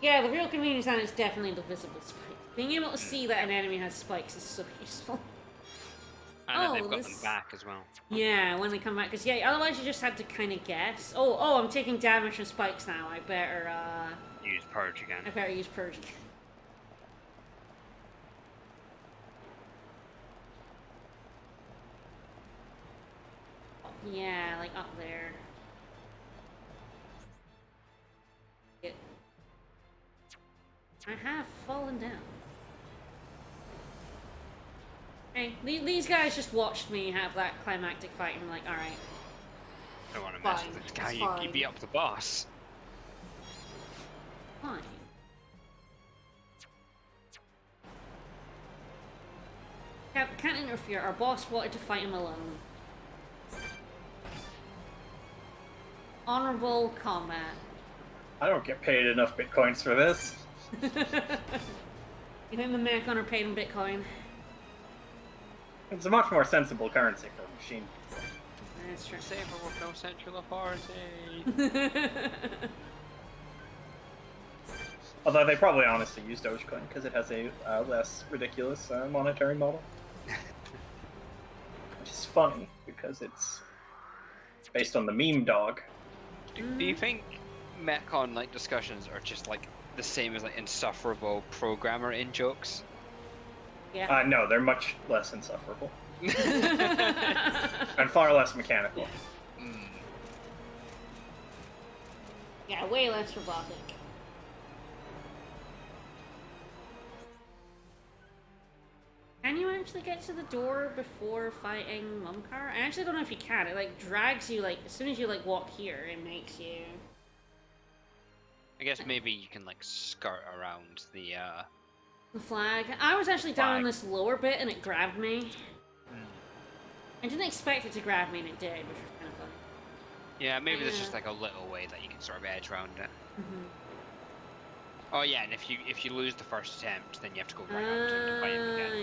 Yeah, the real convenience on it is definitely the visible spikes. Being able to see that an enemy has spikes is so useful. And they've got them back as well. Yeah, when they come back, because yeah, otherwise you just had to kind of guess. Oh, I'm taking damage from spikes now. I better use Purge again. I better use Purge again. Yeah, like up there. I have fallen down. Hey, these guys just watched me have that climactic fight and I'm like, alright. I don't want to mess with this guy, you beat up the boss. Fine. Can't interfere, our boss wanted to fight him alone. Honorable combat. I don't get paid enough bitcoins for this. You think the Mechon are paid in Bitcoin? It's a much more sensible currency for a machine. That's true. Saber with no central authority. Although they probably honestly use Dogecoin because it has a less ridiculous monetary model. Which is funny because it's based on the meme dog. Do you think Mechon like discussions are just like the same as like insufferable programmer in jokes? Yeah. No, they're much less insufferable. And far less mechanical. Yeah, way less robotic. Can you actually get to the door before fighting Mumkar? I actually don't know if you can. It like drags you like as soon as you like walk here, it makes you. I guess maybe you can like skirt around the flag. I was actually down on this lower bit and it grabbed me. I didn't expect it to grab me and it did, which was kind of funny. Yeah, maybe there's just like a little way that you can sort of edge around it. Oh yeah, and if you lose the first attempt, then you have to go right up to fight him again.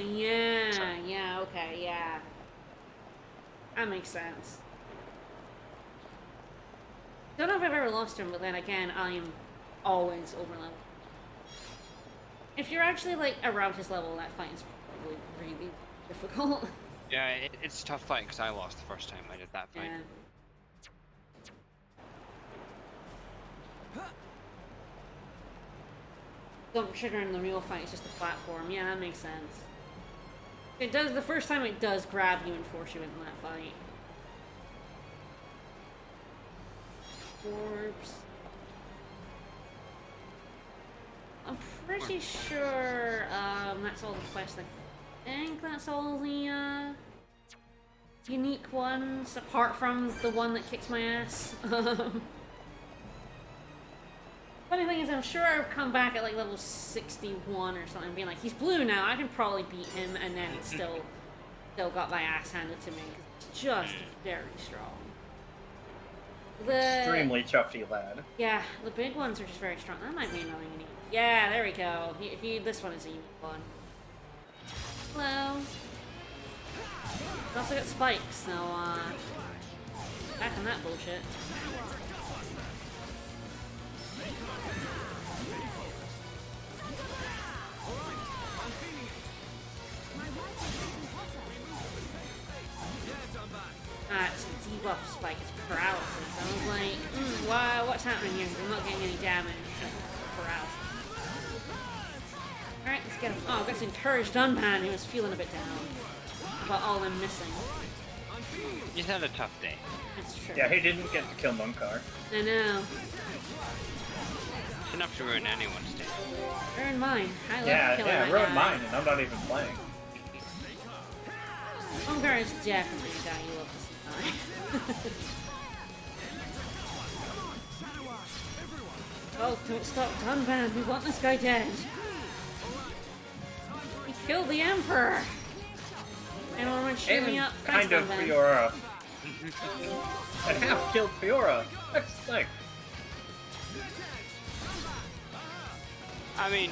that makes sense. Don't know if I've ever lost him, but then again, I am always over level. If you're actually like around his level, that fight is probably really difficult. Yeah, it's a tough fight because I lost the first time I did that fight. Yeah. So triggering the real fight is just a platform. Yeah, that makes sense. It does, the first time it does grab you and force you into that fight. Orbs. I'm pretty sure that's all the quests. I think that's all the unique ones, apart from the one that kicks my ass. Funny thing is, I'm sure I've come back at like level 61 or something, being like, he's blue now, I can probably beat him, and then still got my ass handed to me, because it's just very strong. Extremely chuffy lad. Yeah, the big ones are just very strong. That might be another unique. Yeah, there we go. This one is a unique one. Hello. It's also got spikes, so back on that bullshit. It's a debuff spike, it's paralysis. I was like, what's happening here? I'm not getting any damage. Paralysis. Alright, let's get him. Oh, that's encouraged Unban, who was feeling a bit down about all I'm missing. He's had a tough day. That's true. Yeah, he didn't get to kill Munkar. I know. It's enough to ruin anyone's day. Ruin mine. I love killing that ruin guy. mine, and I'm not even playing. Ungar is definitely a guy you love to see die. Oh, don't stop Dunban. We want this guy dead. He killed the Emperor. Anyone want to shoot me up? Kind of Dunban. Fiora. And half killed Fiora. That's like. I mean,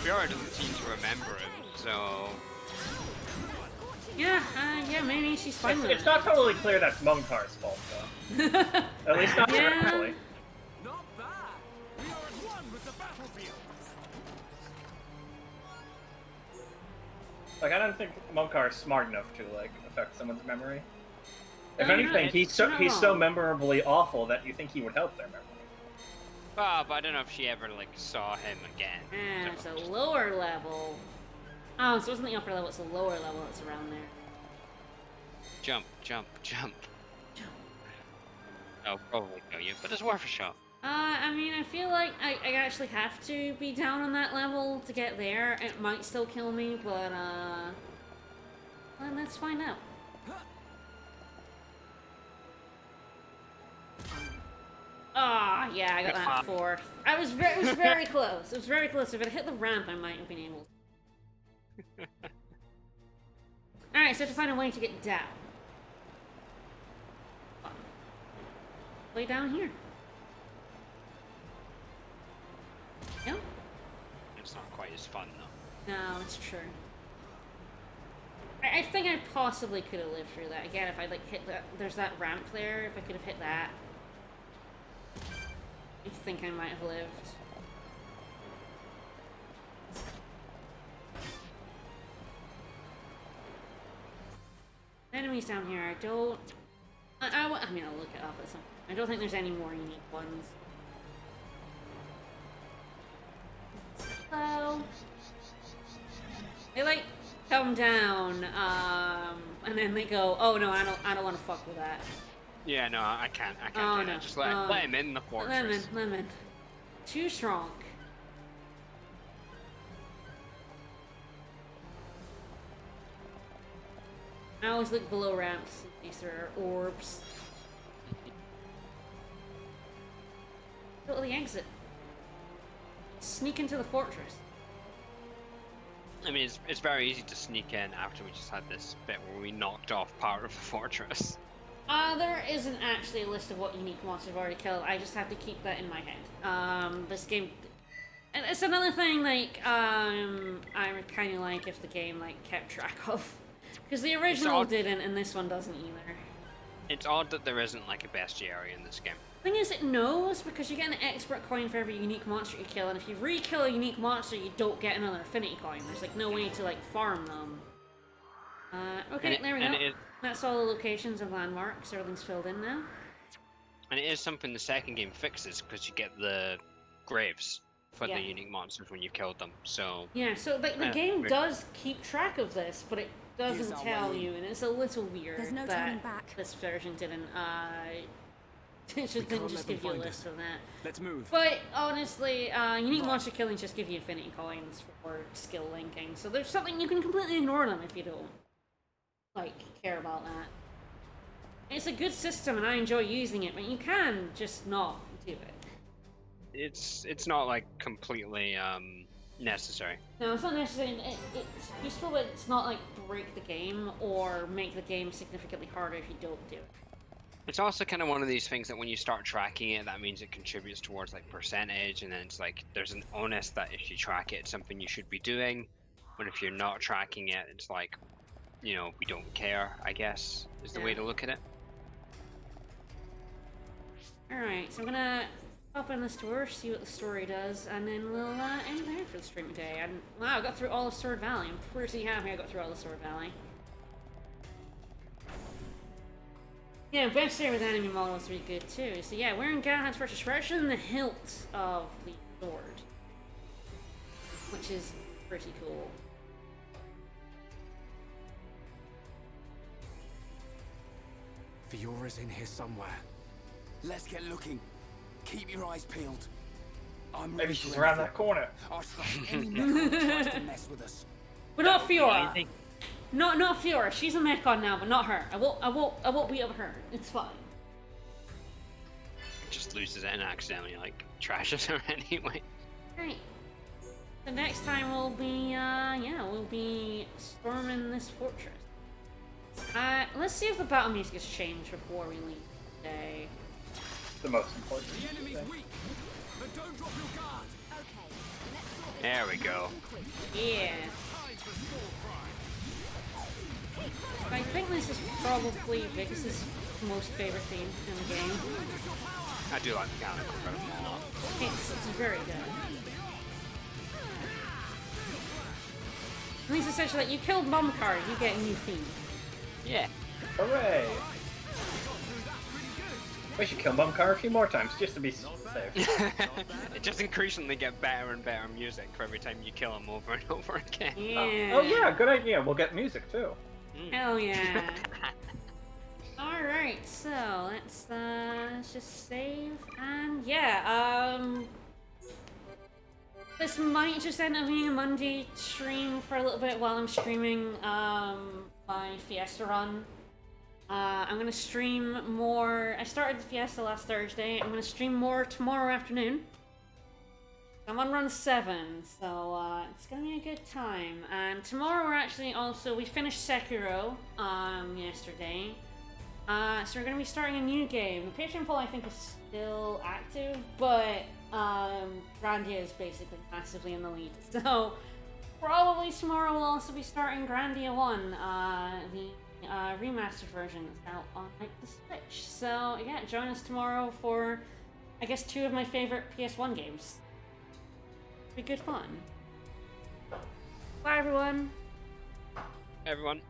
Fiora doesn't seem to remember him, so. Yeah, yeah, maybe she's fine with it. It's not totally clear that's Munkar's fault, though. At least not directly. Like, I don't think Munkar is smart enough to, like, affect someone's memory. If anything, he's so memorably awful that you think he would help their memory. But I don't know if she ever, like, saw him again. Yeah, it's a lower level. Oh, so it wasn't the upper level, it's the lower level that's around there. Jump, jump, jump. Jump. I'll probably kill you, but it's worth a shot. I mean, I feel like I actually have to be down on that level to get there. It might still kill me, but, well, let's find out. Ah, yeah, I got that fourth. It was very close. It was very close. If it hit the ramp, I might have been able to. Alright, so I have to find a way to get down. Way down here. Yep. It's not quite as fun, though. No, it's true. I think I possibly could have lived through that. Again, if I, like, hit that... There's that ramp there. If I could have hit that. I think I might have lived. Enemies down here, I don't... I mean, I'll look it up at some... I don't think there's any more unique ones. So... They, like, come down, and then they go, oh no, I don't want to fuck with that. Yeah, no, I can't Oh, do no. that. Just let him in the fortress. Lemon. Too strong. I always look below ramps. These are orbs. Go to the exit. Sneak into the fortress. I mean, it's very easy to sneak in after we just had this bit where we knocked off part of the fortress. There isn't actually a list of what unique monsters I've already killed. I just have to keep that in my head. This game... And it's another thing, like, I would kind of like if the game, like, kept track of Because the original didn't, and this one doesn't either. It's odd that there isn't like a bestiary in this game. Thing is, it knows, because you get an expert coin for every unique monster you kill, and if you re-kill a unique monster, you don't get another affinity coin. There's like no way to like farm them. Okay, there we go. That's all the locations and landmarks. Everything's filled in now. And it is something the second game fixes, because you get the graves for the unique monsters when you killed them. So yeah, so like the game does keep track of this, but it doesn't tell you, and it's a little weird that this version didn't. It should just give you a list of that. Let's move. But honestly, unique monster killing just give you affinity coins for skill linking. So there's something you can completely ignore them if you don't like care about that. It's a good system, and I enjoy using it, but you can just not do it. It's not like completely necessary. No, it's not necessary. It's useful, but it's not like break the game or make the game significantly harder if you don't do it. It's also kind of one of these things that when you start tracking it, that means it contributes towards like percentage, and then it's like there's an onus that if you track it, it's something you should be doing. But if you're not tracking it, it's like, you know, we don't care, I guess, is the way to look at it. Alright, so I'm gonna open this tour, see what the story does, and then we'll end there for the stream today. Wow, I got through all of Sword Valley. I'm pretty happy I got through all of Sword Valley. Yeah, bestiary with enemy model was really good too. So yeah, wearing Galahad's first expression in the hilt of the sword, which is pretty cool. Fiora's in here somewhere. Let's get looking. Keep your eyes peeled. Maybe she's around that corner. I'll slash any mechon who tries to mess with us. But not Fiora. Not Fiora. She's a mechon now, but not her. I won't beat up her. It's fine. Just loses it and accidentally like trashes her anyway. Right. The next time we'll be storming this fortress. Let's see if the battle music has changed before we leave today. The most important. The enemy's weak, but don't drop your guard. Okay, there we go. Yeah. I think this is probably Vic's most favorite theme in the game. I do like the mechanical version a lot. It's very good. And it's essentially like you kill Mumkar, you get a new theme. Yeah. Hooray! We should kill Mumkar a few more times just to be safe. It just increasingly get better and better music for every time you kill him over and over again. Yeah. Oh yeah, good idea. We'll get music too. Hell yeah. Alright, so let's just save, and yeah, this might just end up being a Monday stream for a little bit while I'm streaming my Fiesta run. I'm gonna stream more. I started the Fiesta last Thursday. I'm gonna stream more tomorrow afternoon. I'm on run 7, so it's gonna be a good time. And tomorrow we're actually we finished Sekiro yesterday. So we're gonna be starting a new game. The Patreon poll I think is still active, but Grandia is basically massively in the lead. So probably tomorrow we'll also be starting Grandia 1, the remastered version that's out on like the Switch. So yeah, join us tomorrow for I guess 2 of my favorite PS1 games. Be good fun. Bye everyone. Everyone.